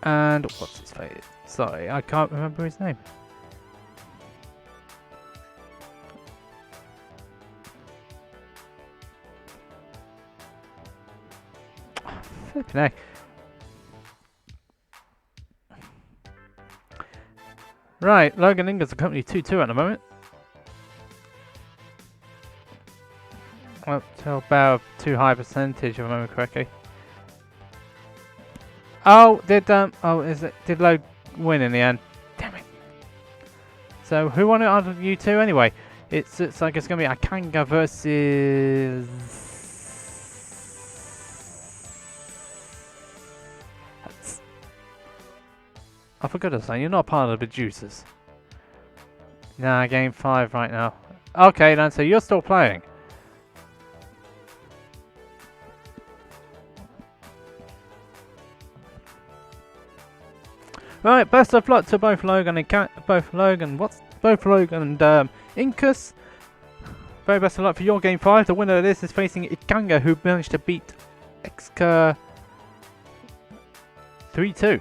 [SPEAKER 1] and what's his face? Sorry, I can't remember his name. Flipping heck. Right, Logue and Ingers are currently 2-2 at the moment. Up to about too high percentage, if I remember correctly. Oh, did Logue win in the end? Damn it. So who won it out of you two anyway? It's like it's gonna be Ikanger versus I forgot to say, you're not part of the producers. Nah, game 5 right now. Okay then, so you're still playing. Right, best of luck to both Logue and Incus. Very best of luck for your game 5. The winner of this is facing Ikanger, who managed to beat Xker 3-2.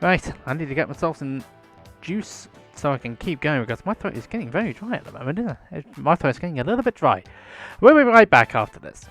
[SPEAKER 1] Right, I need to get myself some juice so I can keep going because my throat is getting very dry at the moment, isn't it? My throat is getting a little bit dry. We'll be right back after this.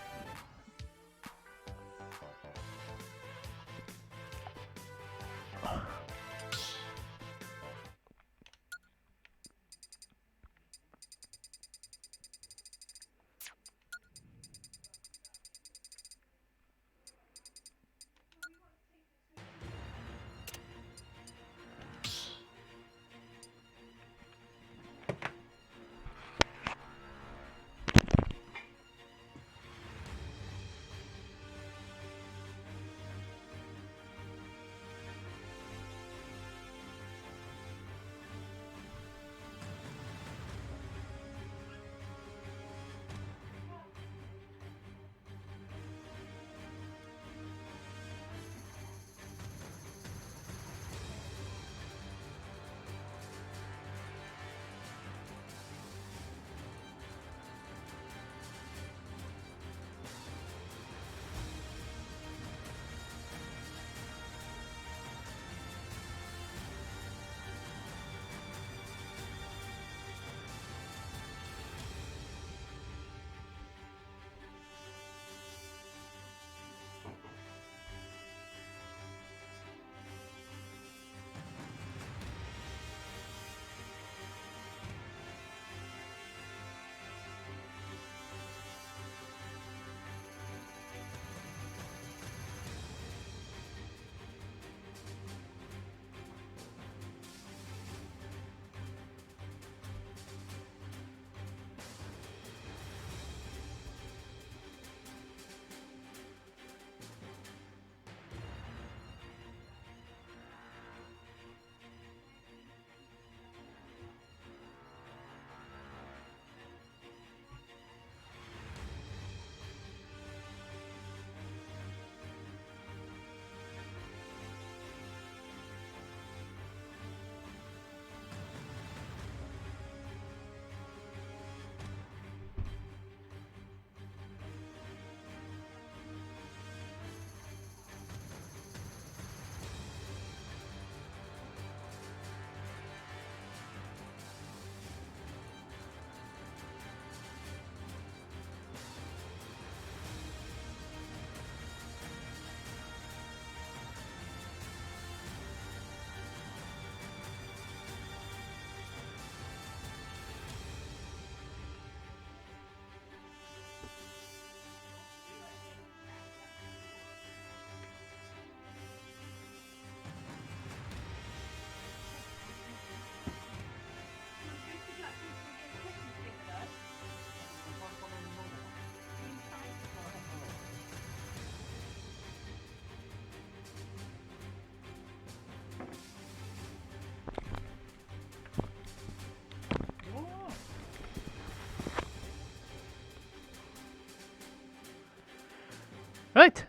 [SPEAKER 1] Right,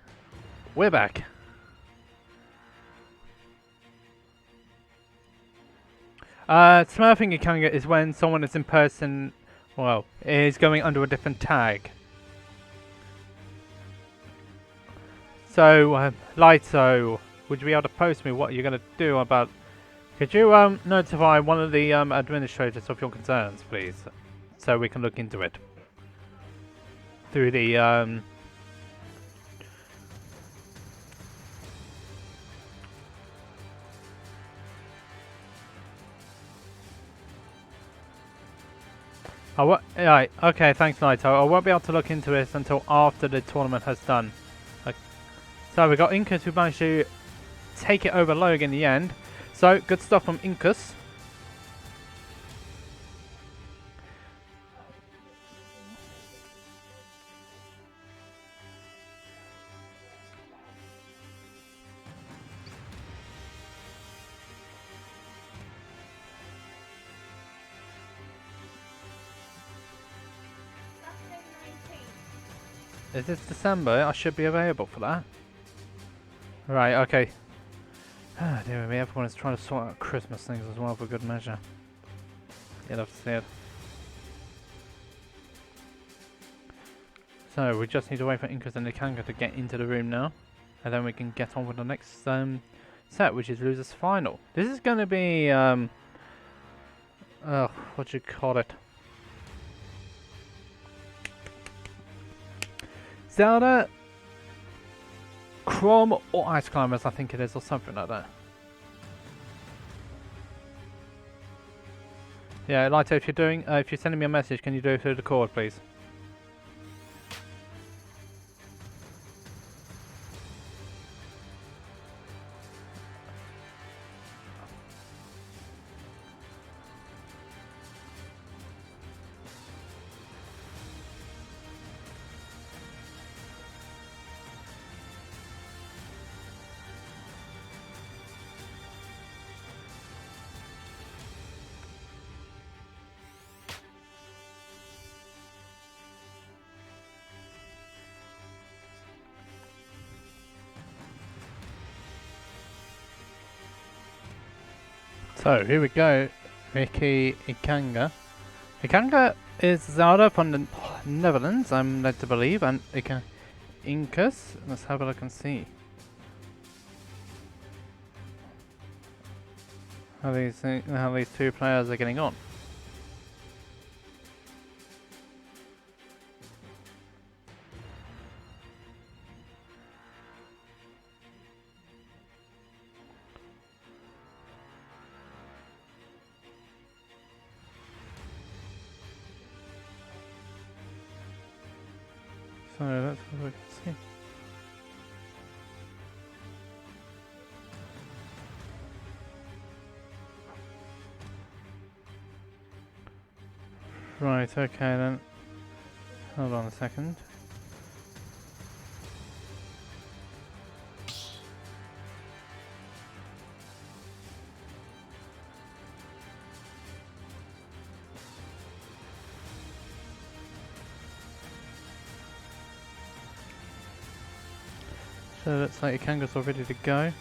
[SPEAKER 1] we're back. Smurfing Ikanger is when someone is in person, well, is going under a different tag. So, Lito, would you be able to post me what you're going to do about... Could you notify one of the administrators of your concerns, please? So we can look into it. Through the... Right, okay, thanks Naito. I won't be able to look into this until after the tournament has done. So we got Incus who managed to take it over Logue in the end. So, good stuff from Incus. Is this December? I should be available for that. Right, okay. Ah, dear me, everyone is trying to sort out Christmas things as well for good measure. You'll have to see it. So, we just need to wait for Incus and Ikanger to get into the room now. And then we can get on with the next set, which is Losers Final. This is going to be, what do you call it? Zelda, Chrome or Ice Climbers, I think it is, or something like that. Yeah, Lito, if you're sending me a message, can you do it through the cord, please? So here we go, Ricky Ikanger. Ikanger is Zelda from the Netherlands, I'm led to believe, and Incus. Let's have a look and see how these two players are getting on. So let's have a look and see. Right, okay then. Hold on a second. So it looks like Ikanger's all ready to go.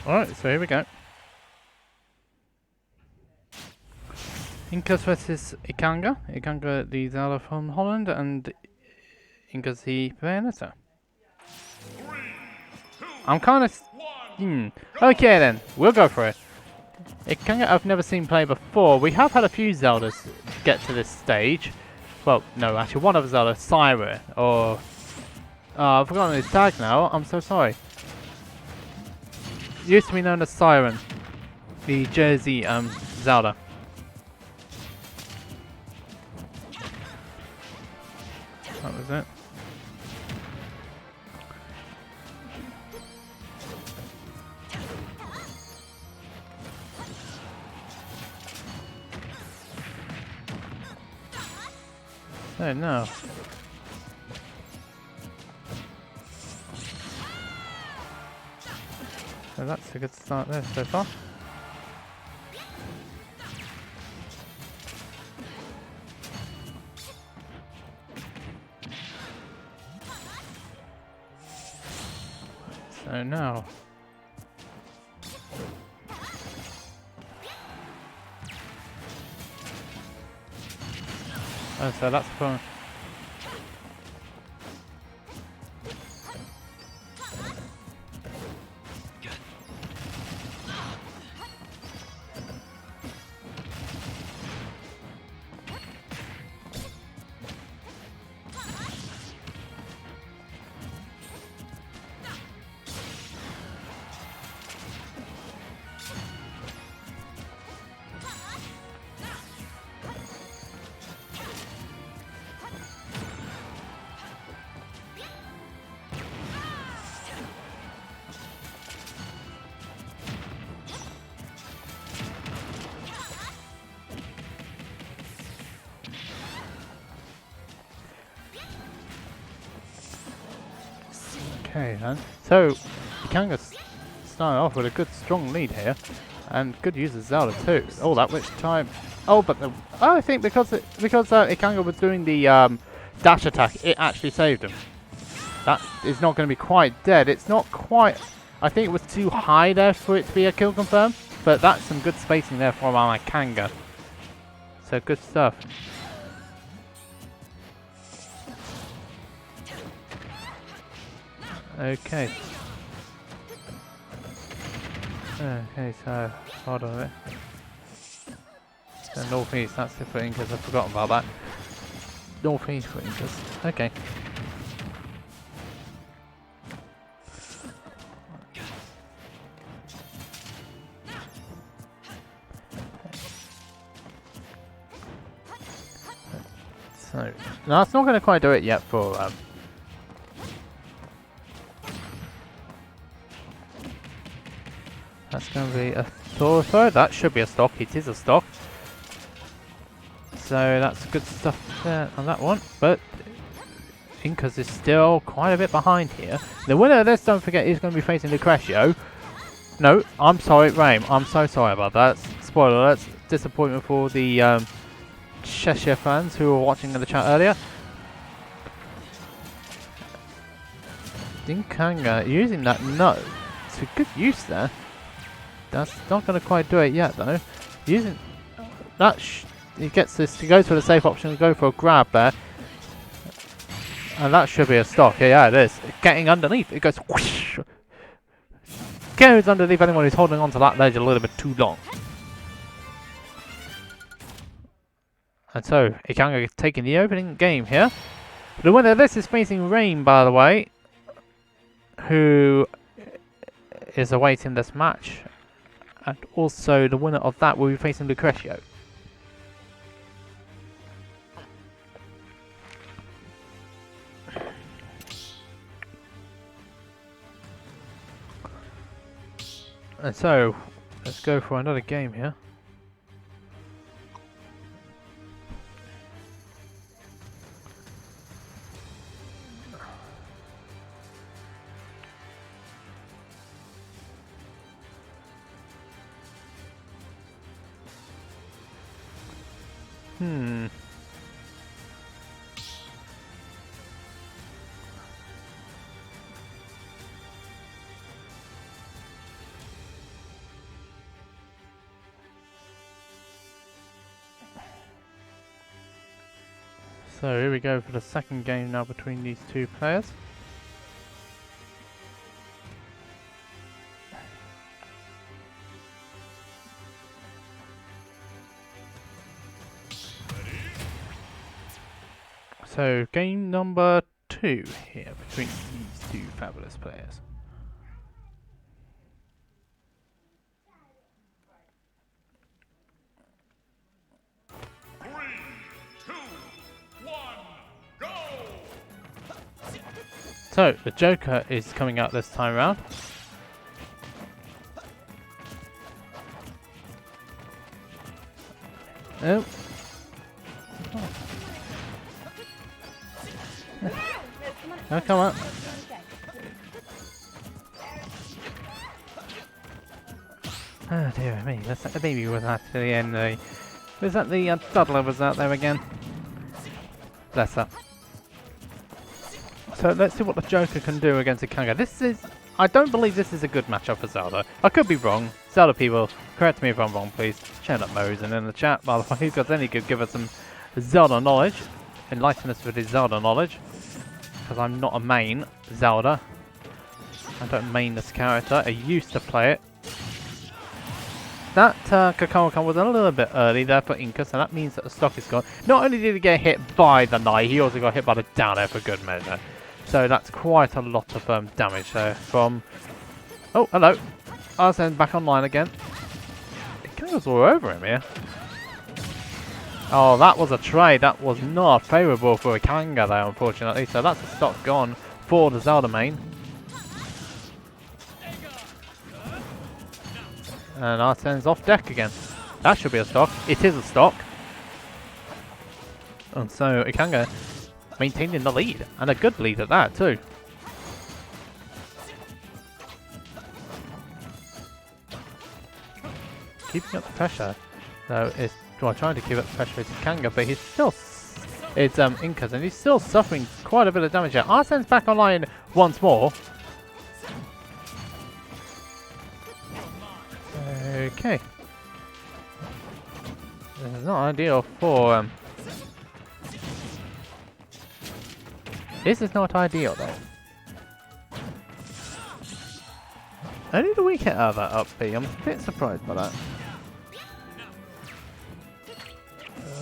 [SPEAKER 1] Alright, so here we go. Incus versus Ikanger. Ikanger the Zelda from Holland and Incus the Bayonetta. I'm kind of... Okay then, we'll go for it. Ikanger I've never seen play before. We have had a few Zeldas get to this stage. Well, no, actually one of Zelda, Siren, or... I've forgotten his tag now, I'm so sorry. Used to be known as Siren, the Jersey Zelda. That was it. So now. So that's a good start there so far. So now. Oh, so that's fun. Okay then. So, Ikanger started off with a good strong lead here. And good use of Zelda too. Oh, that witch time. Oh, but I think because Ikanger was doing the dash attack, it actually saved him. That is not going to be quite dead. It's not quite... I think it was too high there for it to be a kill confirm. But that's some good spacing there from our Ikanger. So good stuff. Okay. Okay, so hold on a bit. So northeast, that's the footing because I've forgotten about that. Northeast footing, okay. So, no, that's not going to quite do it yet for that's going to be a throw. That should be a stock. It is a stock. So that's good stuff there on that one. But Incas is still quite a bit behind here. The winner of this, don't forget, is going to be facing Lucretio. No, I'm sorry, Rame. I'm so sorry about that. Spoiler alert. Disappointment for the Cheshire fans who were watching in the chat earlier. Ikanger using that no. It's a good use there. That's not going to quite do it yet, though. Using that, he gets this to go for the safe option, go for a grab there, and that should be a stock. Yeah, it is. Getting underneath, it goes whoosh. Goes underneath anyone who's holding on to that ledge a little bit too long. And so Ikanger is taking the opening game here. The winner of this is facing Rain, by the way, who is awaiting this match. And also the winner of that will be facing Lucretio. And so, let's go for another game here. So here we go for the second game now between these two players. So game number 2 here between these two fabulous players. So, the Joker is coming out this time around. Oh. Oh, come on. Oh dear me, that's like the baby was actually in the... Was that the toddler was out there again? Bless her. So let's see what the Joker can do against Ikanger. This is... I don't believe this is a good matchup for Zelda. I could be wrong. Zelda people, correct me if I'm wrong, please. Shout out Mosen in the chat, by the way. Who's got any good, give us some Zelda knowledge. Enlighten us with his Zelda knowledge. Because I'm not a main Zelda. I don't main this character. I used to play it. That Kakarot was a little bit early there for Inca, so that means that the stock is gone. Not only did he get hit by the knight, he also got hit by the down air for good measure. So that's quite a lot of damage there from... Oh, hello. Arsene back online again. It kind of was all over him here. Oh, that was a trade. That was not favourable for Ikanger there, unfortunately. So that's the stock gone for the Zelda main. And Arsene's off deck again. That should be a stock. It is a stock. And so Ikanger maintaining the lead. And a good lead at that too. Keeping up the pressure. So it's trying to keep up the pressure with Ikanger, but he's still... It's Inkas, and he's still suffering quite a bit of damage here. Arsene's back online once more. Okay. This is not ideal for... This is not ideal though. Only the weak hit out of that up B. I'm a bit surprised by that.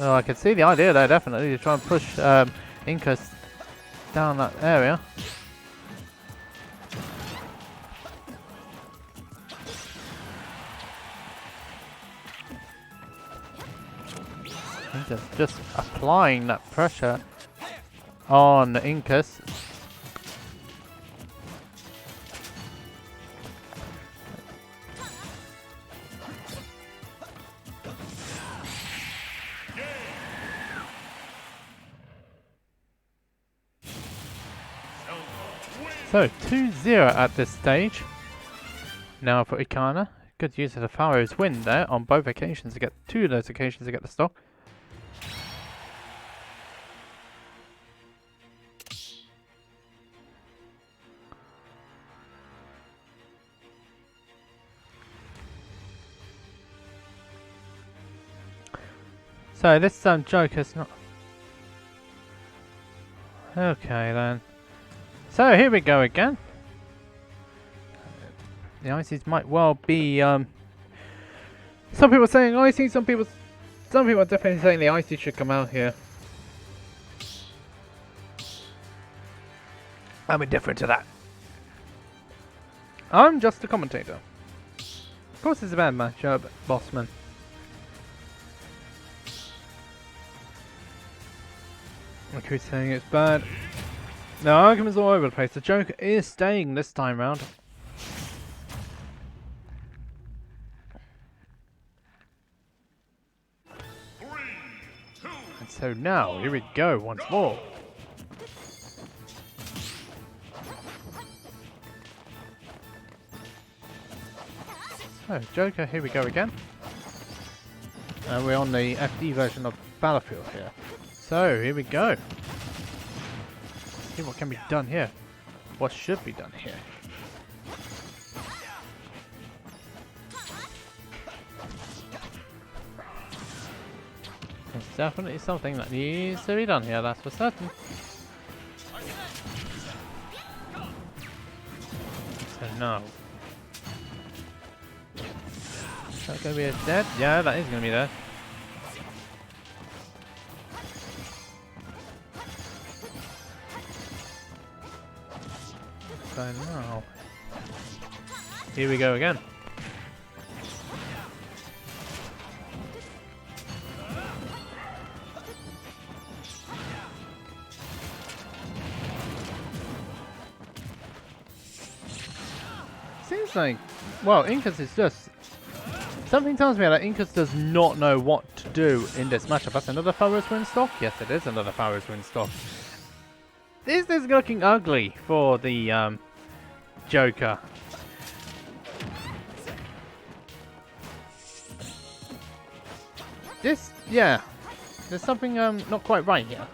[SPEAKER 1] Oh, I can see the idea there definitely to try and push Inkas down that area. Just applying that pressure on Inkas. So 2-0 at this stage. Now for Ikanger. Good use of the Pharaoh's Wind there on both occasions to get two of those occasions to get the stock. So this Joker's not... Okay then. So here we go again. The ices might well be... Some people are saying icy, some people are definitely saying the icy should come out here. I'm indifferent to that. I'm just a commentator. Of course it's a bad matchup, Bossman. Look who's saying it's bad. The argument's all over the place. The Joker is staying this time round. And so now, here we go once more. So, Joker, here we go again. And we're on the FD version of Battlefield here. So, here we go. See what can be done here. What should be done here. There's definitely something that needs to be done here, that's for certain. So no. Is that going to be a dead? Yeah, that is going to be dead. So now, here we go again. Seems like, well, Inkas is just... Something tells me that Inkas does not know what to do in this matchup. That's another Pharaoh's Wind stock? Yes, it is another Pharaoh's Wind stock. This is looking ugly for the Joker. This, yeah, there's something not quite right here.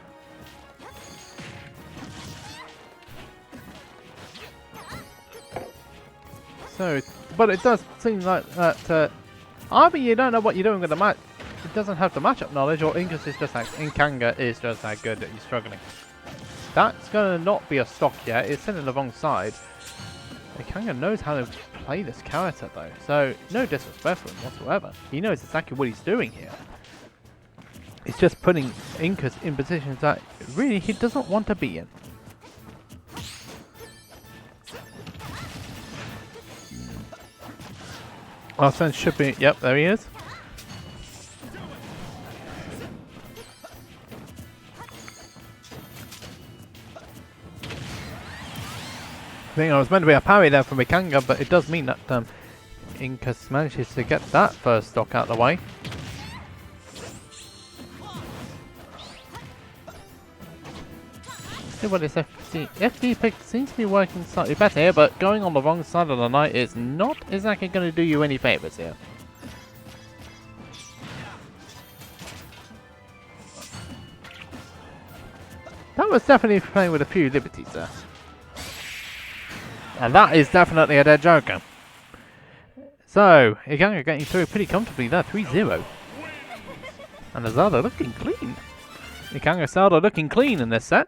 [SPEAKER 1] So, but it does seem like that either you don't know what you're doing with the match, it doesn't have the matchup knowledge, or Ikanger is just that good that he's struggling. That's gonna not be a stock yet, it's sitting on the wrong side. Ikanger knows how to play this character though, so no disrespect for him whatsoever. He knows exactly what he's doing here. It's just putting Inkas in positions that really he doesn't want to be in. Our son should be, yep, there he is. I think I was meant to be a parry there from Ikanger, but it does mean that Inkas manages to get that first stock out of the way. See what this FD pick seems to be working slightly better here, but going on the wrong side of the knight is not exactly going to do you any favours here. That was definitely playing with a few liberties there. And that is definitely a dead Joker. So, Ikanger getting through pretty comfortably there, 3-0. And Zelda looking clean. Ikanger Zelda looking clean in this set.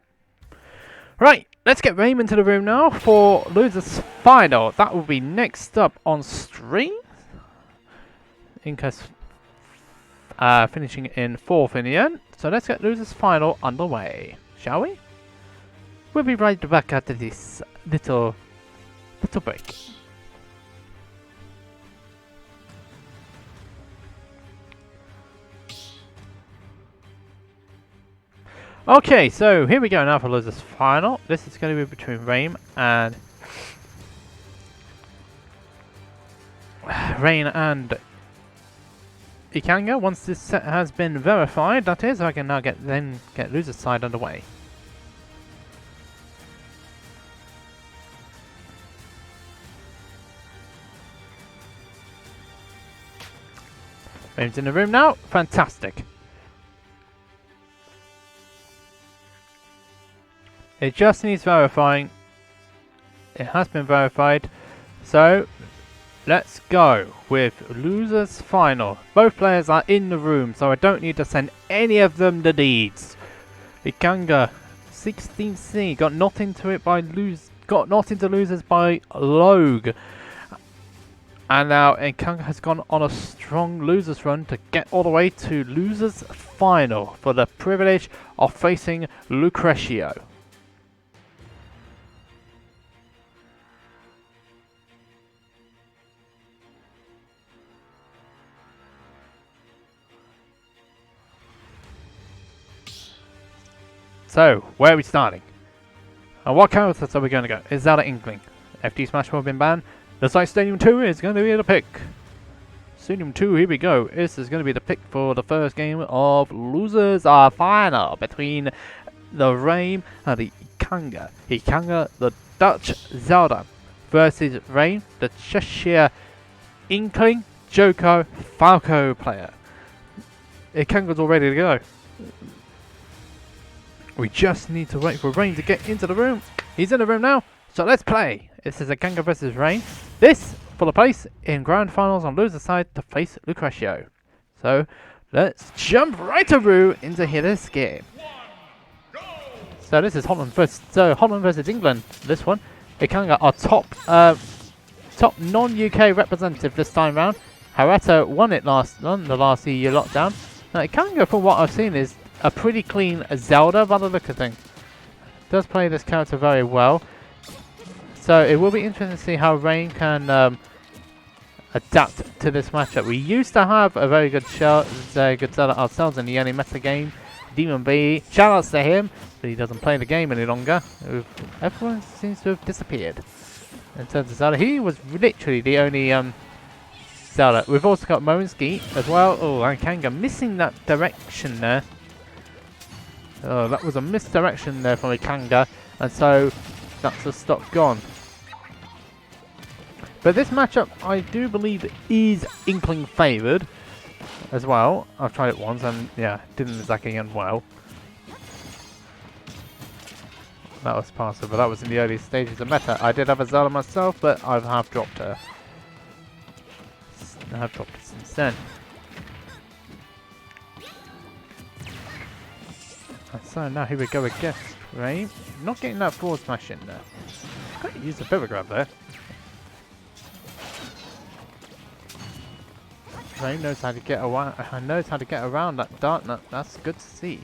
[SPEAKER 1] Right, let's get Regen into the room now for Losers Final. That will be next up on stream. Inkas finishing in 4th in the end. So let's get Losers Final underway, shall we? We'll be right back after this little break. Okay, so here we go now for Losers Final. This is going to be between Regen and Ikanger. Once this set has been verified, that is, I can now get Losers side underway. Regen's in the room now. Fantastic. It just needs verifying. It has been verified. So, let's go with Losers Final. Both players are in the room, so I don't need to send any of them the deeds. Ikanger, 16C, got knocked into Losers by Logue. And now Ikanger has gone on a strong Losers run to get all the way to Losers Final for the privilege of facing Lucretio. So, where are we starting? And what characters are we going to go? Is that an Inkling? FD Smash will have been banned. Looks like Stadium 2 is going to be the pick. Stadium 2, here we go. This is going to be the pick for the first game of Losers Final between the Regen and the Ikanger. Ikanger, the Dutch Zelda, versus Regen, the Cheshire Inkling Joko Falco player. Ikanger's all ready to go. We just need to wait for Regen to get into the room. He's in the room now, so let's play. This is Ikanger versus Regen. This for the place in grand finals on loser side to face Lucretio. So let's jump right through into this game. So this is Holland versus England. This one, Ikanger, our top non-UK representative this time round. Haretta won the last EU lockdown. Now Ikanger, from what I've seen, is a pretty clean Zelda by the look of things. Does play this character very well. So it will be interesting to see how Regen can adapt to this matchup. We used to have a very good Zelda ourselves in the early meta game. Demon B, shoutouts to him, but he doesn't play the game any longer. Everyone seems to have disappeared. In terms of Zelda, he was literally the only Zelda. We've also got Moensky as well. Oh, Ikanger missing that direction there. Oh, that was a misdirection there from Ikanger, and so that's a stock gone. But this matchup, I do believe, is Inkling favoured as well. I've tried it once and yeah, didn't exactly end well. That was passable, but that was in the early stages of meta. I did have a Zelda myself, but I have dropped her. I have dropped it since then. And so now here we go again, right? Not getting that forward smash in there. Got to use the pivot grab there. Ray knows how to get around that dart nut. That's good to see.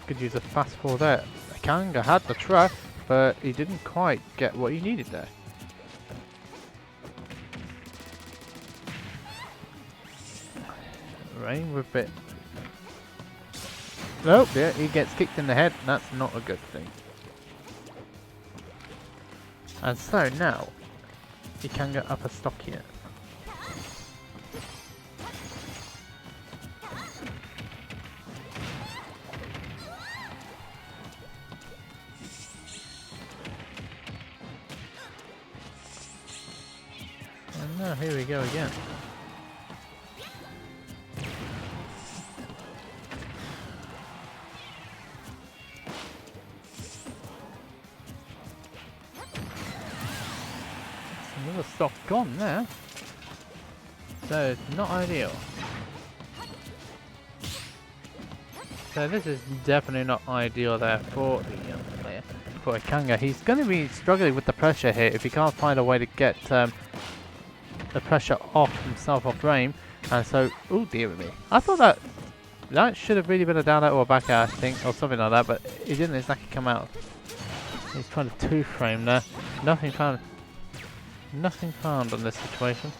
[SPEAKER 1] Could use a fast forward there. Ikanger had the trap, but he didn't quite get what he needed there. Rain with it. Nope, yeah, he gets kicked in the head. That's not a good thing. And so now, Ikanger up a stock here. And now here we go again. Another stock gone there, so it's not ideal. So this is definitely not ideal there for the player, for Ikanger. He's going to be struggling with the pressure here if he can't find a way to get the pressure off himself, off Rain. And so, oh dear me, I thought that should have really been a down out or a back out, I think, or something like that, but he didn't exactly come out. He's trying to two-frame there, nothing found. Nothing found on this situation.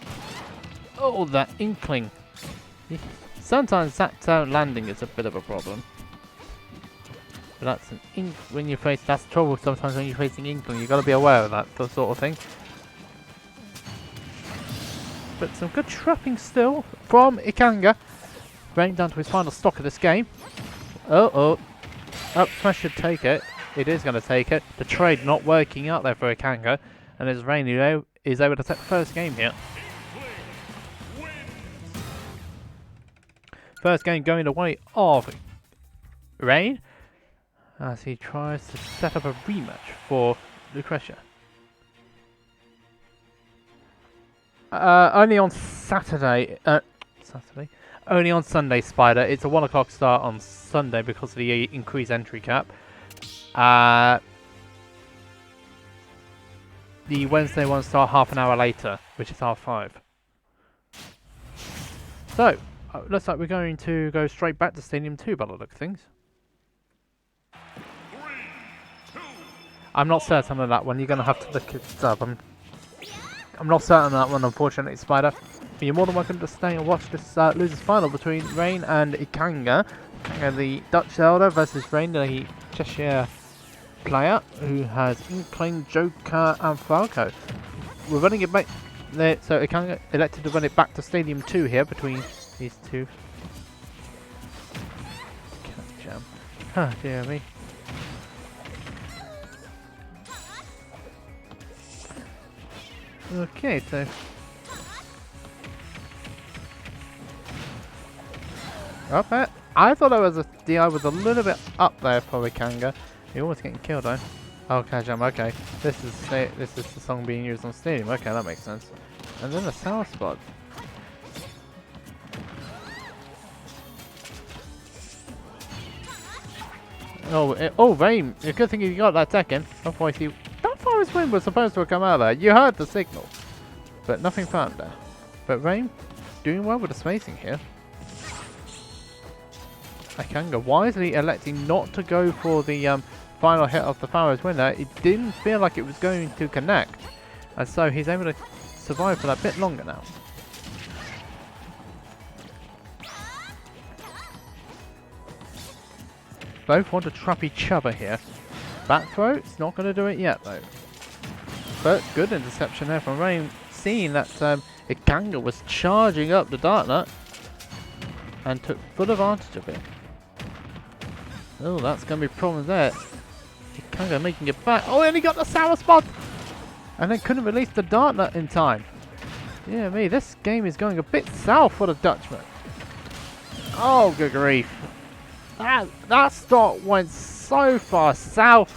[SPEAKER 1] Oh, that Inkling. Sometimes that landing is a bit of a problem. But that's an when you face, that's trouble sometimes when you're facing Inkling. You've got to be aware of that sort of thing. But some good trapping still from Ikanger. Rain down to his final stock of this game. Up smash should take it. It is going to take it. The trade not working out there for Ikanger. And as Rain is able to take the first game here. First game going the way of Rain as he tries to set up a rematch for Lucretio. Only on Saturday. Only on Sunday, Spider. It's a 1 o'clock start on Sunday because of the increased entry cap. The Wednesday one start half an hour later, which is half 5. So, looks like we're going to go straight back to Stadium 2 by the look of things.
[SPEAKER 2] 3, 2,
[SPEAKER 1] I'm not certain of that one, you're going to have to look it up. I'm not certain of that one, unfortunately, Spider. But you're more than welcome to stay and watch this losers final between Rain and Ikanger. Ikanger, the Dutch Zelda, versus Rain, the Cheshire player who has Inkling, Joker and Falco. We're running it back there, so Ikanger elected to run it back to Stadium 2 here between these two. Can't jam. Oh dear me. Okay, so up there. I thought that was a DI was a little bit up there for Ikanger. You're almost getting killed, though. Oh, catch jump. Okay, this is the song being used on Stadium. Okay, that makes sense. And then the sour spot. Oh, Rain! It's a good thing you got that second. Otherwise, that forest wind was supposed to have come out there. You heard the signal, but nothing found there. But Rain, doing well with the spacing here. Ikanger wisely electing not to go for the final hit of the Pharaoh's winner. It didn't feel like it was going to connect, and so he's able to survive for that bit longer now. Both want to trap each other here. Back throw, it's not going to do it yet though. But good interception there from Rain, seeing that Ikanger was charging up the Dark Nut and took full advantage of it. Oh, that's going to be problems there. Ikanger making it back. Oh, and he got the sour spot! And then couldn't release the Dark Nut in time. Yeah, me, this game is going a bit south for the Dutchman. Oh, good grief. That start went so far south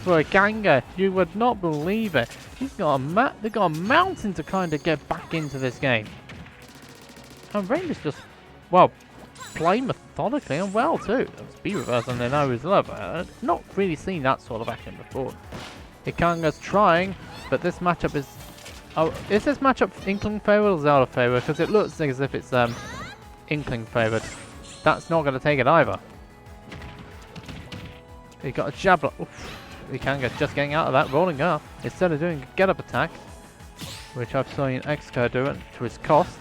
[SPEAKER 1] for Ikanger. You would not believe it. They've got a mountain to kind of get back into this game. And Rangers just, well, play methodically and well too. Speed reverse and then always love. I've not really seen that sort of action before. Ikanger's trying, but this matchup is... Oh, is this matchup Inkling favored or Zelda favored? Because it looks as if it's Inkling favored. That's not going to take it either. He got a jab. Ikanger just getting out of that, rolling up instead of doing a get up attack, which I've seen Xker do it to his cost.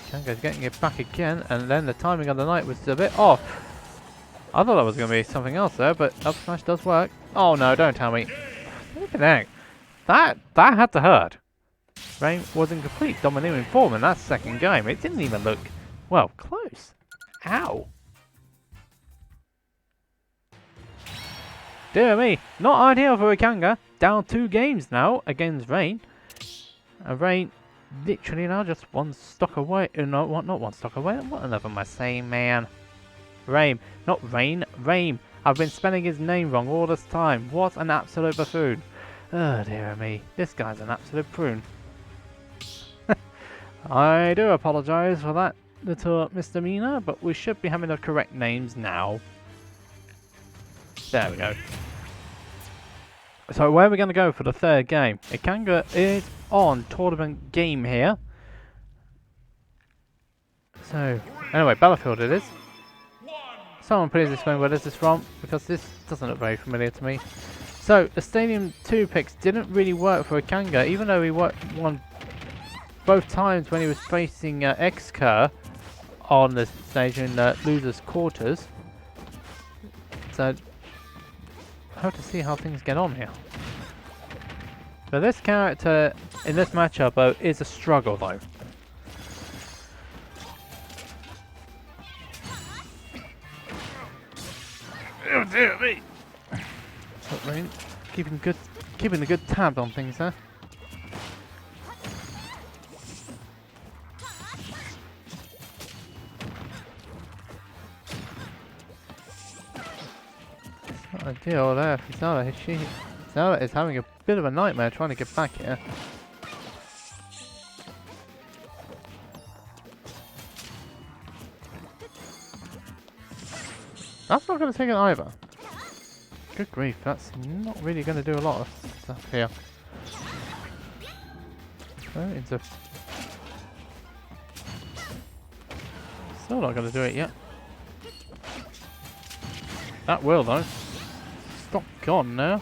[SPEAKER 1] Ikanger's getting it back again, and then the timing of the knight was a bit off. I thought that was going to be something else there, but up smash does work. Oh no, don't tell me. Look at that. That had to hurt. Rain was in complete domineering form in that second game. It didn't even look, well, close. Ow. Dear me, not ideal for Ikanger. Down 2 games now against Rain. And Rain literally now just one stock away. No, what? Not one stock away. What on earth am I saying, man? Rain, not Rain. Rain. I've been spelling his name wrong all this time. What an absolute buffoon. Oh dear me, this guy's an absolute prune. I do apologise for that little misdemeanor, but we should be having the correct names now. There we go. So where are we going to go for the third game? Ikanger is on tournament game here. So, anyway, Battlefield it is. Someone please explain where this is from, because this doesn't look very familiar to me. So, the Stadium 2 picks didn't really work for Ikanger, even though he won both times when he was facing Xker on the stage in losers quarters. So, I have to see how things get on here. So this character in this matchup though is a struggle though. Oh dear me! But Rain keeping the good tab on things there. It's not ideal there for Zelda. Zelda is having a bit of a nightmare trying to get back here. That's not going to take it either. Good grief, that's not really going to do a lot of stuff here. Still not going to do it yet. That will though. Stop gone now.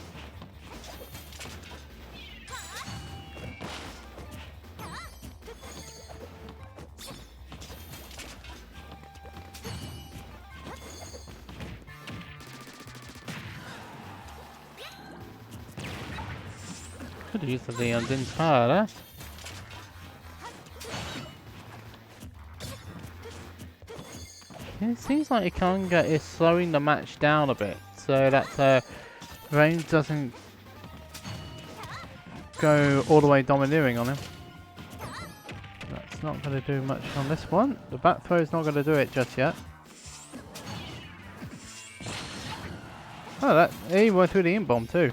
[SPEAKER 1] Could use the Leon didn't fire there. It seems like Ikanger is slowing the match down a bit, so that Rain doesn't go all the way domineering on him. That's not going to do much on this one. The back throw is not going to do it just yet. Oh, that he went through the in-bomb too.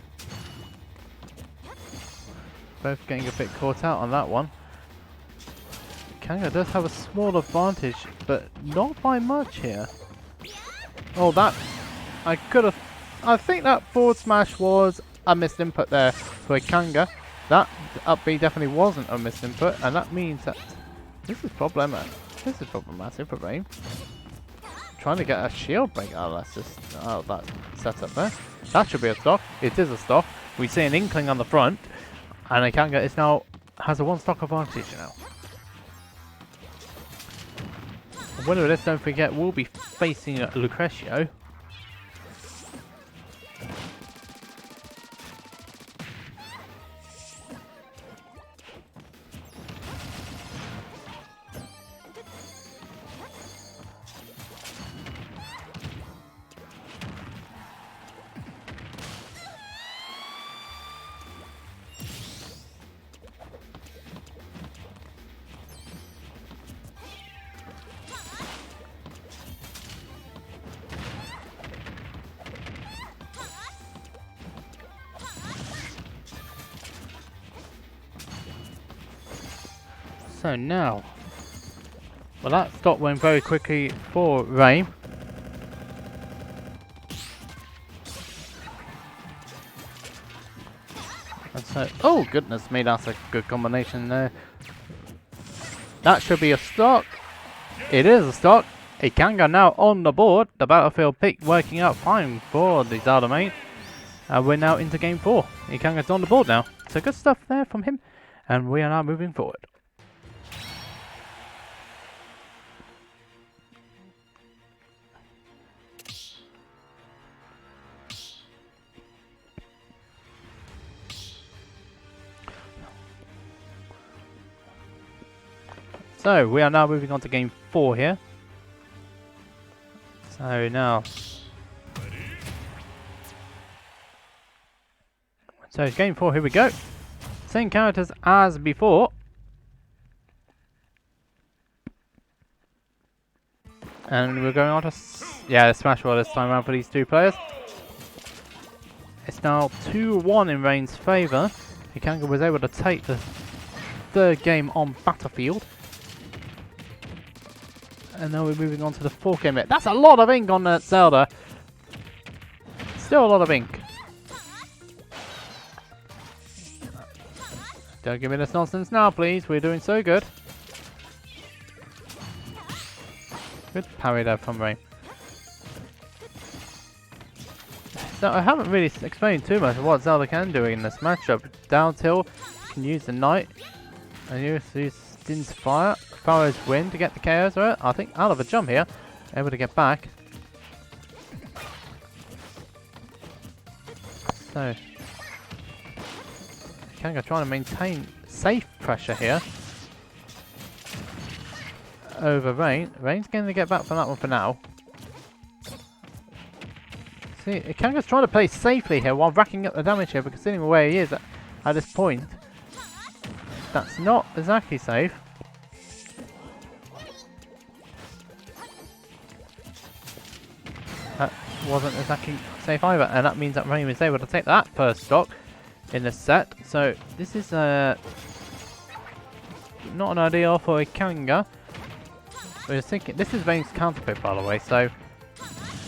[SPEAKER 1] Both getting a bit caught out on that one. Ikanger does have a small advantage, but not by much here. Oh, that I think that forward smash was a missed input there for Ikanger. That up B definitely wasn't a missed input, and that means that this is problematic. This is problematic for Rain. Trying to get a shield break out of that setup there. That should be a stock. It is a stock. We see an Inkling on the front. And Ikanger is now has a 1 stock advantage now. The winner of this, don't forget, will be facing Lucretio. So now, well, that stock went very quickly for Ray. And so, oh goodness me, that's a good combination there. That should be a stock. It is a stock. Ikanger now on the board. The battlefield pick working out fine for the Zelda mate. And we're now into game 4. Ikanger's on the board now. So good stuff there from him. And we are now moving forward. So we are now moving on to game 4 here. So now, so game 4, here we go. Same characters as before. And we're going on to, the Smash Ball this time around for these two players. It's now 2-1 in Rain's favour. Ikanger was able to take the third game on Battlefield. And now we're moving on to the 4th game. That's a lot of ink on that Zelda. Still a lot of ink. Don't give me this nonsense now, please. We're doing so good. Good parry there from Ray. So I haven't really explained too much of what Zelda can do in this matchup. Down tilt, you can use the Knight. And use Din's Fire. Pharaoh's Wind to get the KOs, right? I think out of a jump here. Able to get back. So Ikanger trying to maintain safe pressure here over Rain. Rain's going to get back from that one for now. See, Ikanger's trying to play safely here while racking up the damage here, but considering where he is at this point, that's not exactly safe. That wasn't exactly safe either, and that means that Rain was able to take that first stock in the set. So this is not an idea for Ikanger. We're thinking this is Rain's counter pick, by the way, so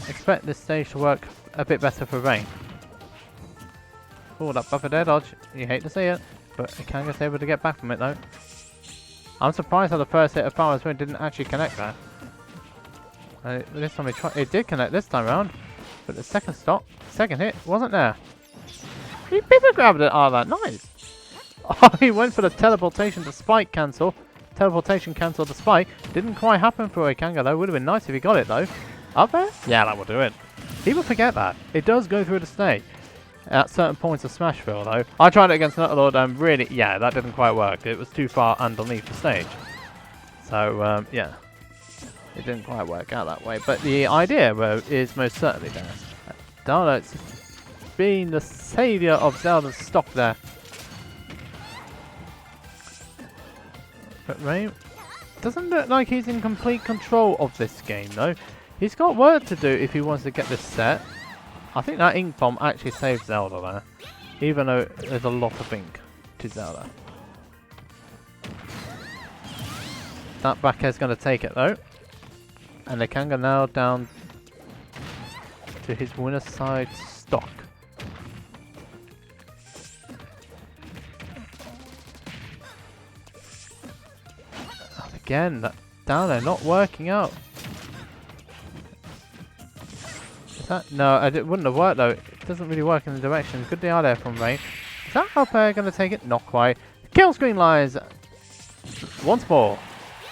[SPEAKER 1] expect this stage to work a bit better for Rain. Oh, that buffer there dodge. You hate to see it, but Ikanger's able to get back from it though. I'm surprised how the first hit of Pharaoh's Wind didn't actually connect that. This time it did connect this time around, but the second hit wasn't there. He pivot grabbed it. Oh, that nice. Oh, he went for the teleportation to spike cancel. Teleportation cancel the spike. Didn't quite happen for Ikanger though. Would have been nice if he got it though. Up there? Yeah, that will do it. People forget that. It does go through the stage at certain points of Smashville though. I tried it against Nutlord and really, yeah, that didn't quite work. It was too far underneath the stage. So, yeah. It didn't quite work out that way, but the idea is most certainly there. Darno's being the saviour of Zelda's stock there. But Ray doesn't look like he's in complete control of this game though. He's got work to do if he wants to get this set. I think that ink bomb actually saved Zelda there, even though there's a lot of ink to Zelda. That back air's going to take it though. And Ikanger now down to his winner's side stock. And again, that down there not working out. Is that? No, it wouldn't have worked though. It doesn't really work in the direction. Good DI there from Ray. Is that up air going to take it? Not quite. Kill screen lies once more.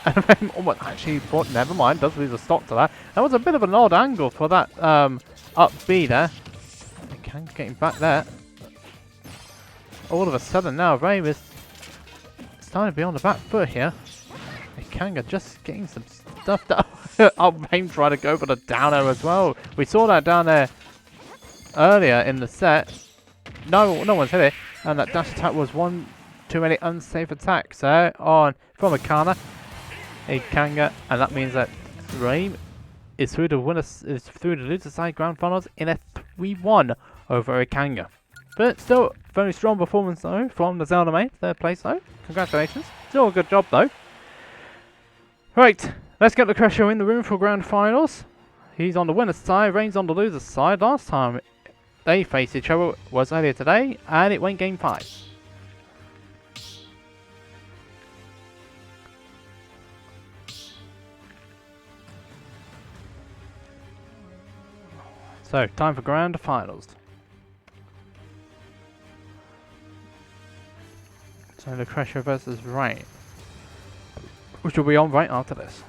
[SPEAKER 1] Oh, actually, never mind, does lose a stock to that. That was a bit of an odd angle for that up B there. Ikanger getting back there. All of a sudden now, Ray is starting to be on the back foot here. Ikanger just getting some stuff down. Oh, Ray trying to go for the down air as well. We saw that down there earlier in the set. No one's hit it. And that dash attack was one too many unsafe attacks there on from Ikanger, and that means that Ray is through the loser side grand finals in a 3-1 over Ikanger. But still, very strong performance though from the Zelda mate. Third place though. Congratulations. Still a good job though. Right, let's get Lucretio in the room for grand finals. He's on the winner's side, Regen's on the loser's side. Last time they faced each other was earlier today, and it went game 5. So, time for grand finals. So Lucretio versus Regen, which will be on right after this.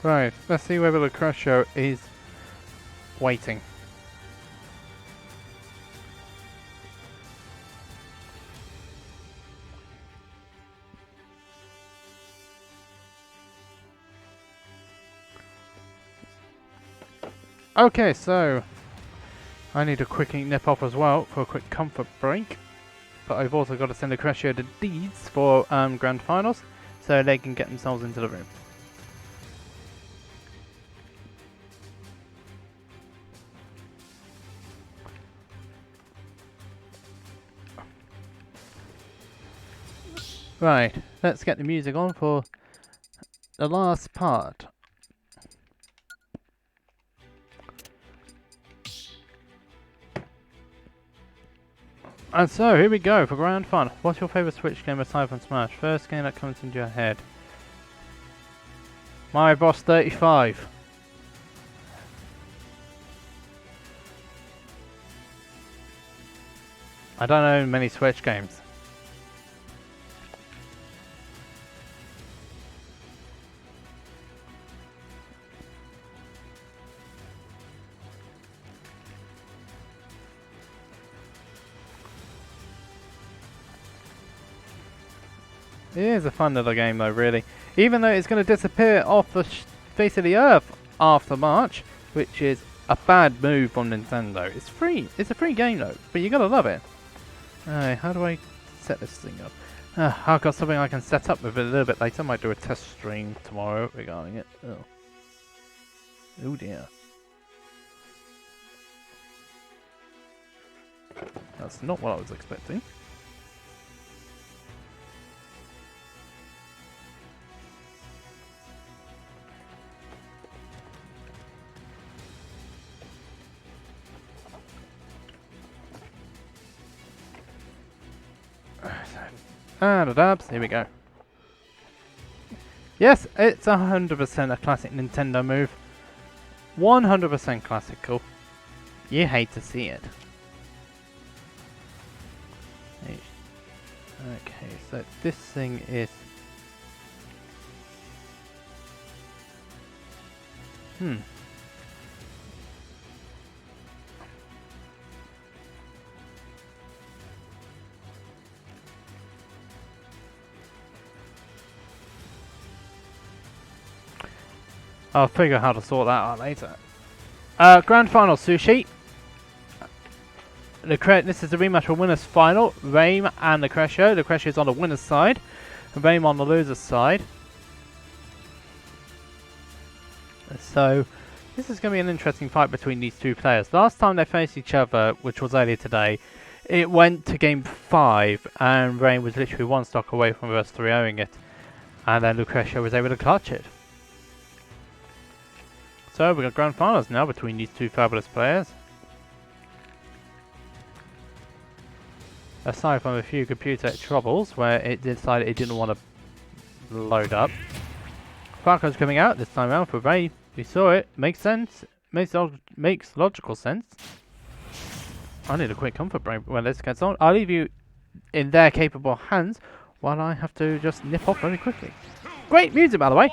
[SPEAKER 1] Right, let's see whether Lucretio is waiting. Okay, so I need to quickly nip off as well for a quick comfort break. But I've also got to send Lucretio the deeds for grand finals so they can get themselves into the room. Right, let's get the music on for the last part. And so, here we go for grand final. What's your favourite Switch game aside from Smash? First game that comes into your head. Mario Bros 35. I don't know many Switch games. It is a fun little game though, really. Even though it's going to disappear off the face of the earth after March, which is a bad move from Nintendo. It's free. It's a free game though, but you gotta love it. How do I set this thing up? I've got something I can set up with it a little bit later. I might do a test stream tomorrow regarding it. Oh dear. That's not what I was expecting. And the dabs, here we go. Yes, it's 100% a classic Nintendo move. 100% classical. You hate to see it. Okay, so this thing is... I'll figure how to sort that out later. Grand final sushi. This is the rematch for winners final. Regen and Lucretio. Lucretio is on the winner's side. Regen on the loser's side. So this is going to be an interesting fight between these two players. Last time they faced each other, which was earlier today, it went to game 5 and Regen was literally one stock away from us 3-0ing it. And then Lucretio was able to clutch it. So we've got grand finals now between these two fabulous players. Aside from a few computer troubles where it decided it didn't want to load up. Paquito's coming out this time around for Regen. We saw it. Makes sense. Makes logical sense. I need a quick comfort break when this gets on. I'll leave you in their capable hands while I have to just nip off very quickly. Great music, by the way.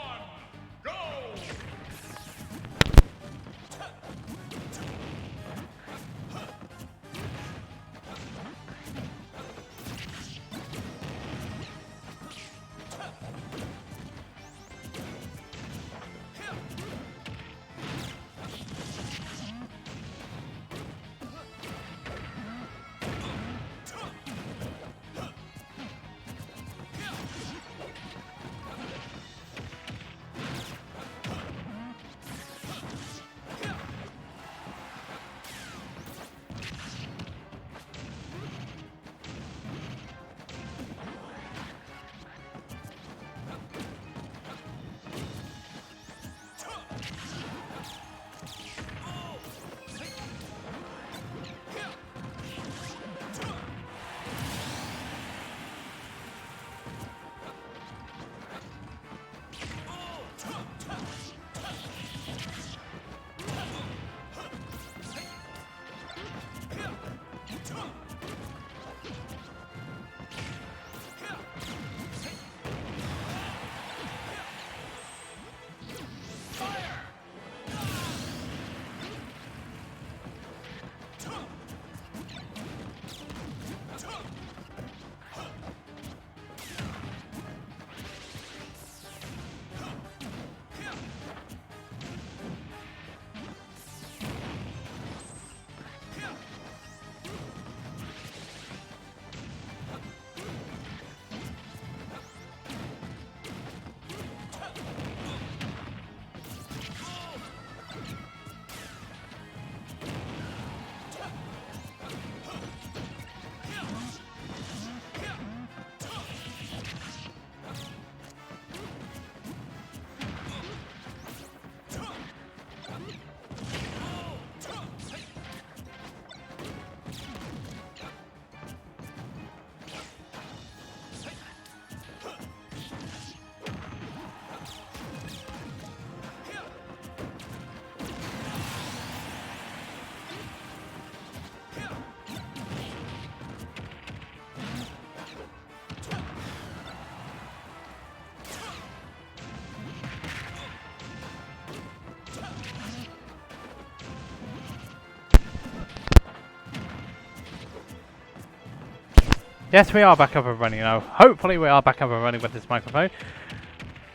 [SPEAKER 1] Yes, we are back up and running now. Hopefully we are back up and running with this microphone.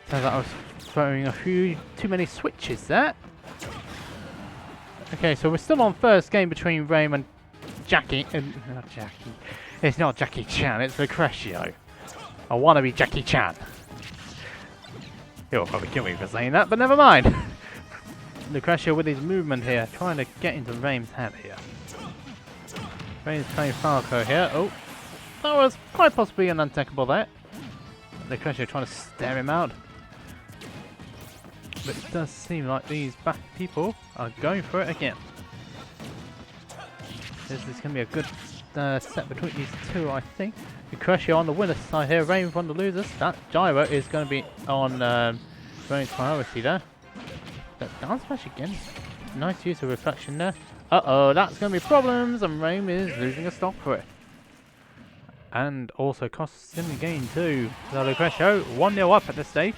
[SPEAKER 1] Sounds like I was throwing a few too many switches there. Okay, so we're still on first game between Rame and Jackie. Not Jackie. It's not Jackie Chan, it's Lucretio. I wanna be Jackie Chan. He'll probably kill me for saying that, but never mind. Lucretio with his movement here, trying to get into Rame's head here. Rame's playing Falco here. Oh, that was quite possibly an untackable there. Lucretio trying to stare him out. But it does seem like these back people are going for it again. This is going to be a good set between these two, I think. Lucretio on the winner's side here, Rame on the losers. That gyro is going to be on Rame's priority there. That down smash again. Nice use of reflection there. Uh-oh, that's going to be problems, and Rame is losing a stock for it. And also costs him the game too. So Lucretio 1-0 up at this stage.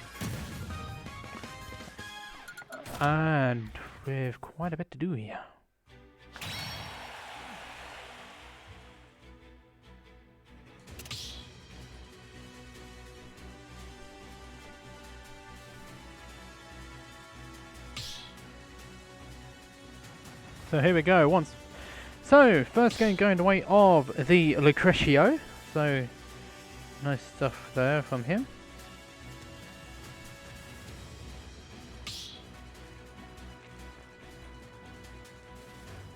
[SPEAKER 1] And with quite a bit to do here. So here we go. So first game going the way of the Lucretio. So nice stuff there from him.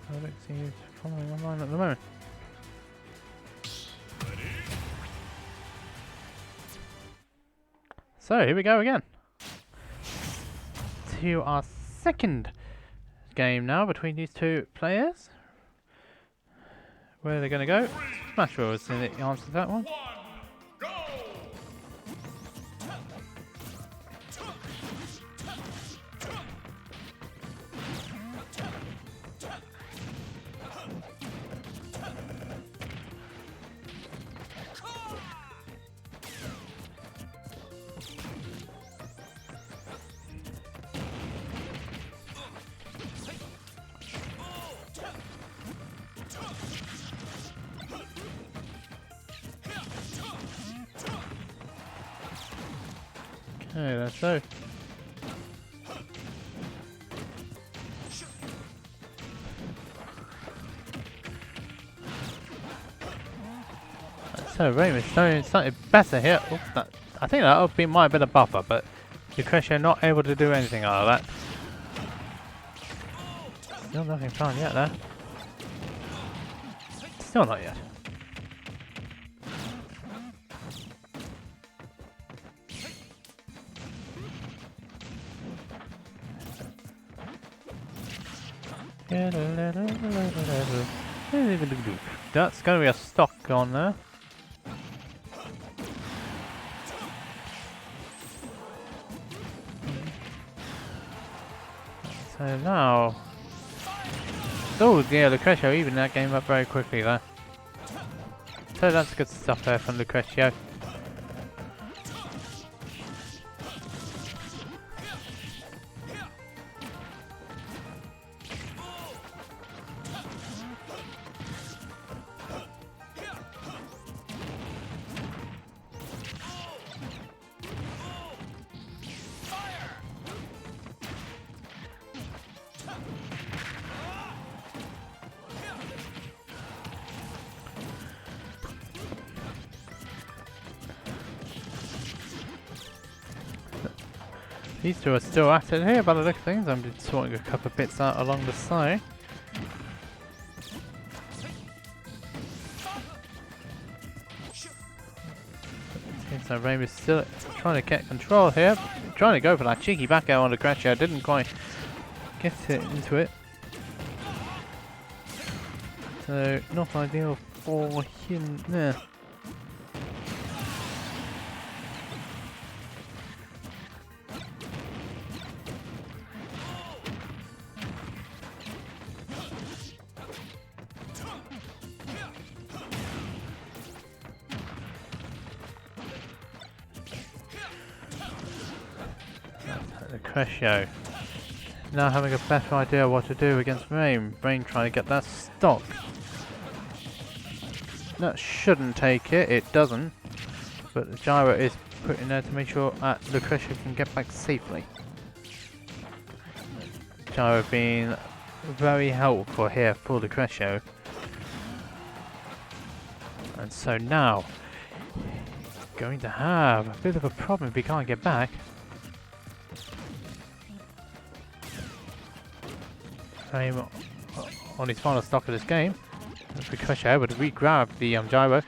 [SPEAKER 1] I don't see he's following online at the moment. So here we go again. To our second game now between these two players. Where are they going to go? Smash Bros is the answer to that one. Okay, that's so. So Rame is doing slightly better here. Oh, I think that would be might have been a buffer, but Lucretio not able to do anything out of that. Still nothing found yet there. Still not yet. That's going to be a stock on there. So now... Oh yeah, Lucretio even that game up very quickly there. So that's good stuff there from Lucretio. These two are still at it here by the look of things. I'm just sorting a couple of bits out along the side. So Rame is still trying to get control here. Trying to go for that cheeky back out on Lucretio. Didn't quite get it into it. So not ideal for him there. Lucretio now having a better idea what to do against Rame. Rame trying to get that stock. That shouldn't take it. It doesn't. But the gyro is put in there to make sure Lucretio can get back safely. Gyro being very helpful here for Lucretio. And so now, he's going to have a bit of a problem if he can't get back. Frame on his final stock of this game. Lucretio able to re-grab the gyro.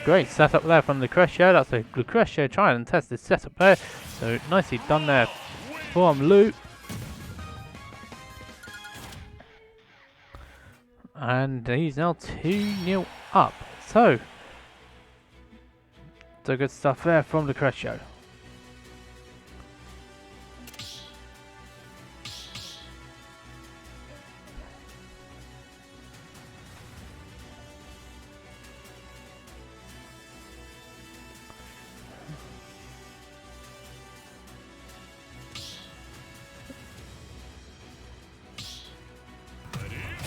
[SPEAKER 1] Great setup there from Lucretio. That's a Lucretio trying and test this setup there. So nicely done there from Luke. And he's now 2-0 up. So good stuff there from Lucretio.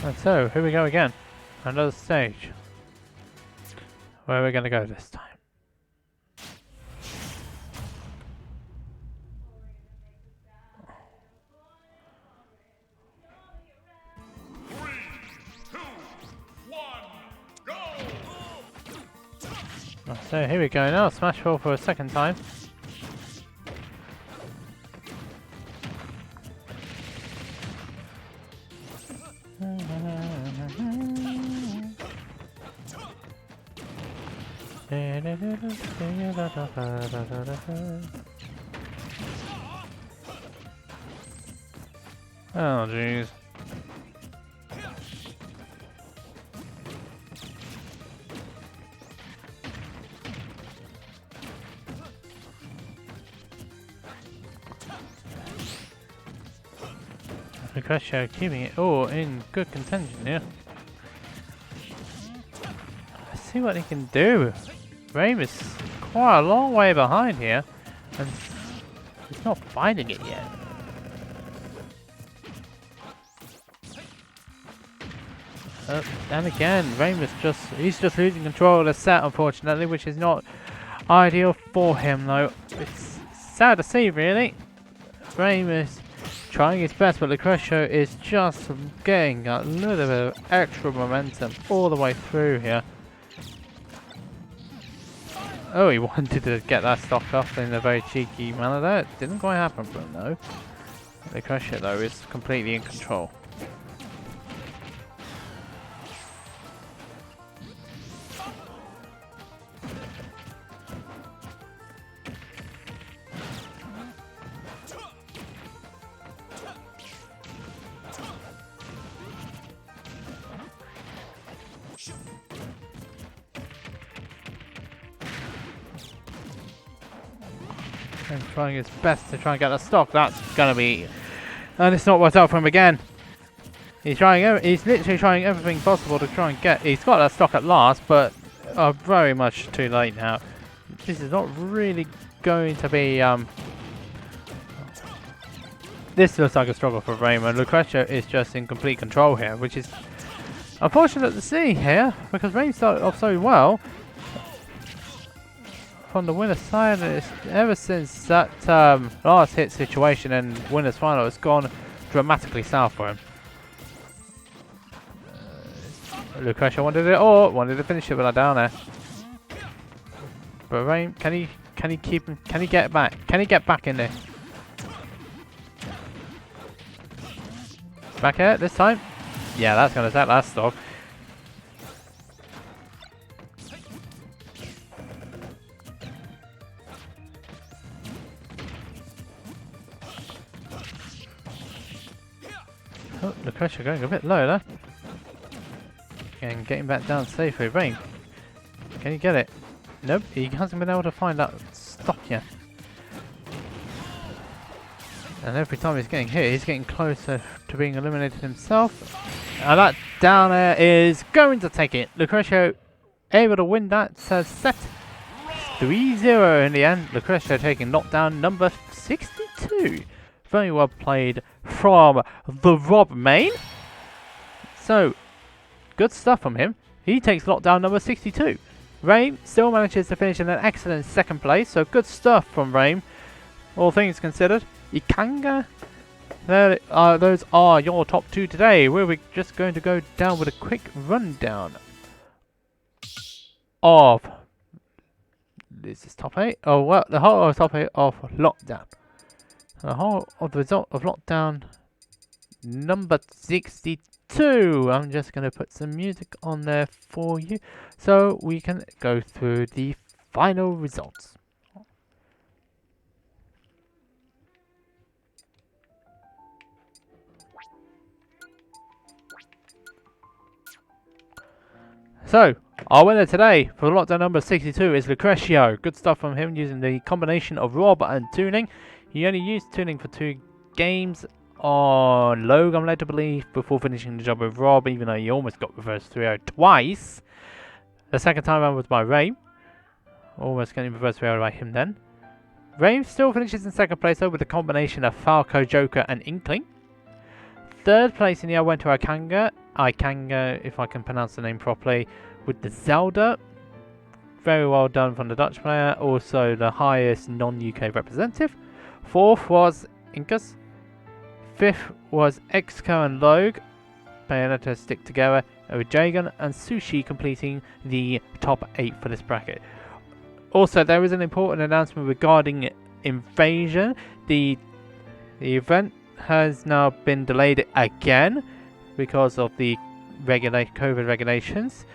[SPEAKER 1] And so, here we go again. Another stage. Where are we going to go this time? So here we go now, smash ball for a second time. Oh jeez. Lucretio keeping it all in good contention here. Let's see what he can do. Rame is quite a long way behind here, and he's not finding it yet. And again, Rame is he's just losing control of the set, unfortunately, which is not ideal for him though. It's sad to see, really. Rame is trying his best, but Lucretio is just getting a little bit of extra momentum all the way through here. Oh, he wanted to get that stock off in a very cheeky manner there. It didn't quite happen for him though. Lucretio though is completely in control. And trying his best to try and get that stock. That's gonna be, and it's not worked out for him again. He's literally trying everything possible to try and get. He's got that stock at last, but very much too late now. This is not really going to be. This looks like a struggle for Raymond. Lucretio is just in complete control here, which is unfortunate to see here because Raymond started off so well. On the winner's side, ever since that last hit situation and winner's final, it's gone dramatically south for him. Lucretio wanted to finish it with that down there. But Rain, can he keep him? Can he get back? Can he get back in there? Back here this time? Yeah, that's gonna set that stock. Oh, Lucretio going a bit low there. And getting back down safely. Rain, can you get it? Nope, he hasn't been able to find that stock yet. And every time he's getting hit, he's getting closer to being eliminated himself. And that down air is going to take it. Lucretio able to win that set 3-0 in the end. Lucretio taking knockdown number 62. Very well played from the Rob main. So, good stuff from him. he takes lockdown number 62. Raim still manages to finish in an excellent second place, so good stuff from Raim, all things considered. Ikanger, those are your top 2 today. We're just going to go down with a quick rundown of this is top 8. Oh well, the whole of top 8 of lockdown. The whole of the result of lockdown number 62. I'm just going to put some music on there for you so we can go through the final results. So, our winner today for lockdown number 62 is Lucretio. Good stuff from him using the combination of Rob and tuning. He only used tuning for 2 games on Logue, I'm led to believe, before finishing the job with Rob, even though he almost got reverse 3-0 twice. The second time around was by Raim. Almost getting reverse 3-0 by him then. Raim still finishes in second place though with a combination of Falco, Joker and Inkling. Third place in the air went to Ikanger, if I can pronounce the name properly, with the Zelda. Very well done from the Dutch player, also the highest non-UK representative. Fourth was Inkas. Fifth was Exco and Logue. Bayonetta stick together with Dreegon and Sushi completing the top 8 for this bracket. Also, there is an important announcement regarding Invasion. The event has now been delayed again because of the COVID regulations.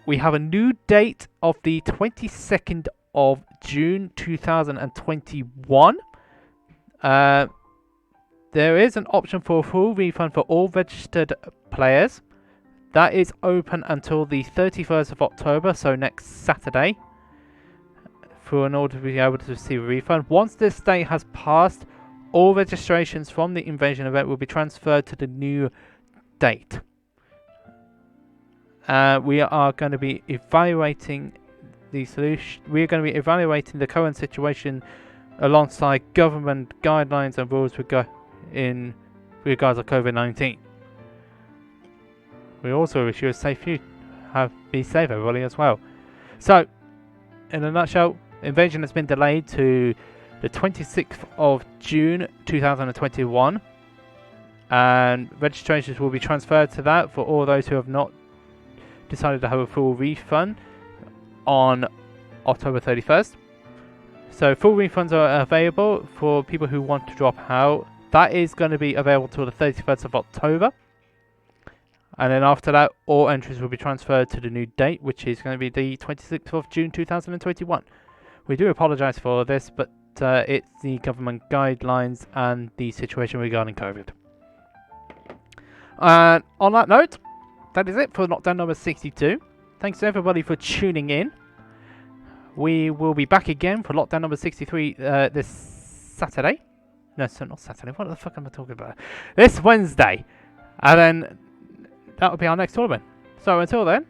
[SPEAKER 1] We have a new date of the 22nd of June 2021. There is an option for a full refund for all registered players. That is open until the 31st of October, so next Saturday, in order to be able to receive a refund. Once this date has passed, all registrations from the Invasion event will be transferred to the new date. We are going to be evaluating the solution. We are going to be evaluating the current situation alongside government guidelines and rules in regards to COVID-19. We also wish you a safe be safe, everybody, as well. So, in a nutshell, Invasion has been delayed to the 26th of June 2021, and registrations will be transferred to that for all those who have not decided to have a full refund on October 31st. So full refunds are available for people who want to drop out. That is going to be available till the 31st of October. And then after that, all entries will be transferred to the new date, which is going to be the 26th of June 2021. We do apologise for this, but it's the government guidelines and the situation regarding COVID. And on that note, that is it for lockdown number 62. Thanks to everybody for tuning in. We will be back again for lockdown number 63 this Saturday. No, so not Saturday. What the fuck am I talking about? This Wednesday. And then that will be our next tournament. So until then,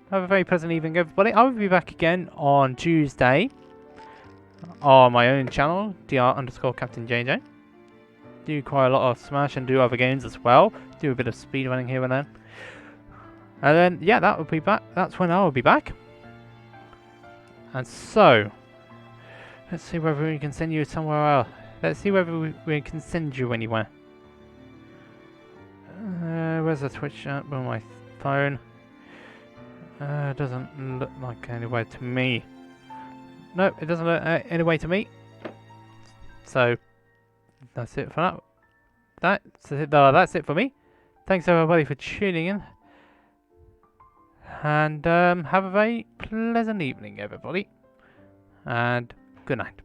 [SPEAKER 1] have a very pleasant evening, everybody. I will be back again on Tuesday on my own channel, dr_CaptainJJ. Do quite a lot of Smash and do other games as well. Do a bit of speedrunning here and then. And then, yeah, that will be back. That's when I will be back. And so, let's see whether we can send you somewhere else. Let's see whether we can send you anywhere. Where's the Twitch app on my phone? Doesn't look like anywhere to me. No, it doesn't look anywhere to me. So, that's it for that. That's it for me. Thanks everybody for tuning in. And have a very pleasant evening, everybody. And good night.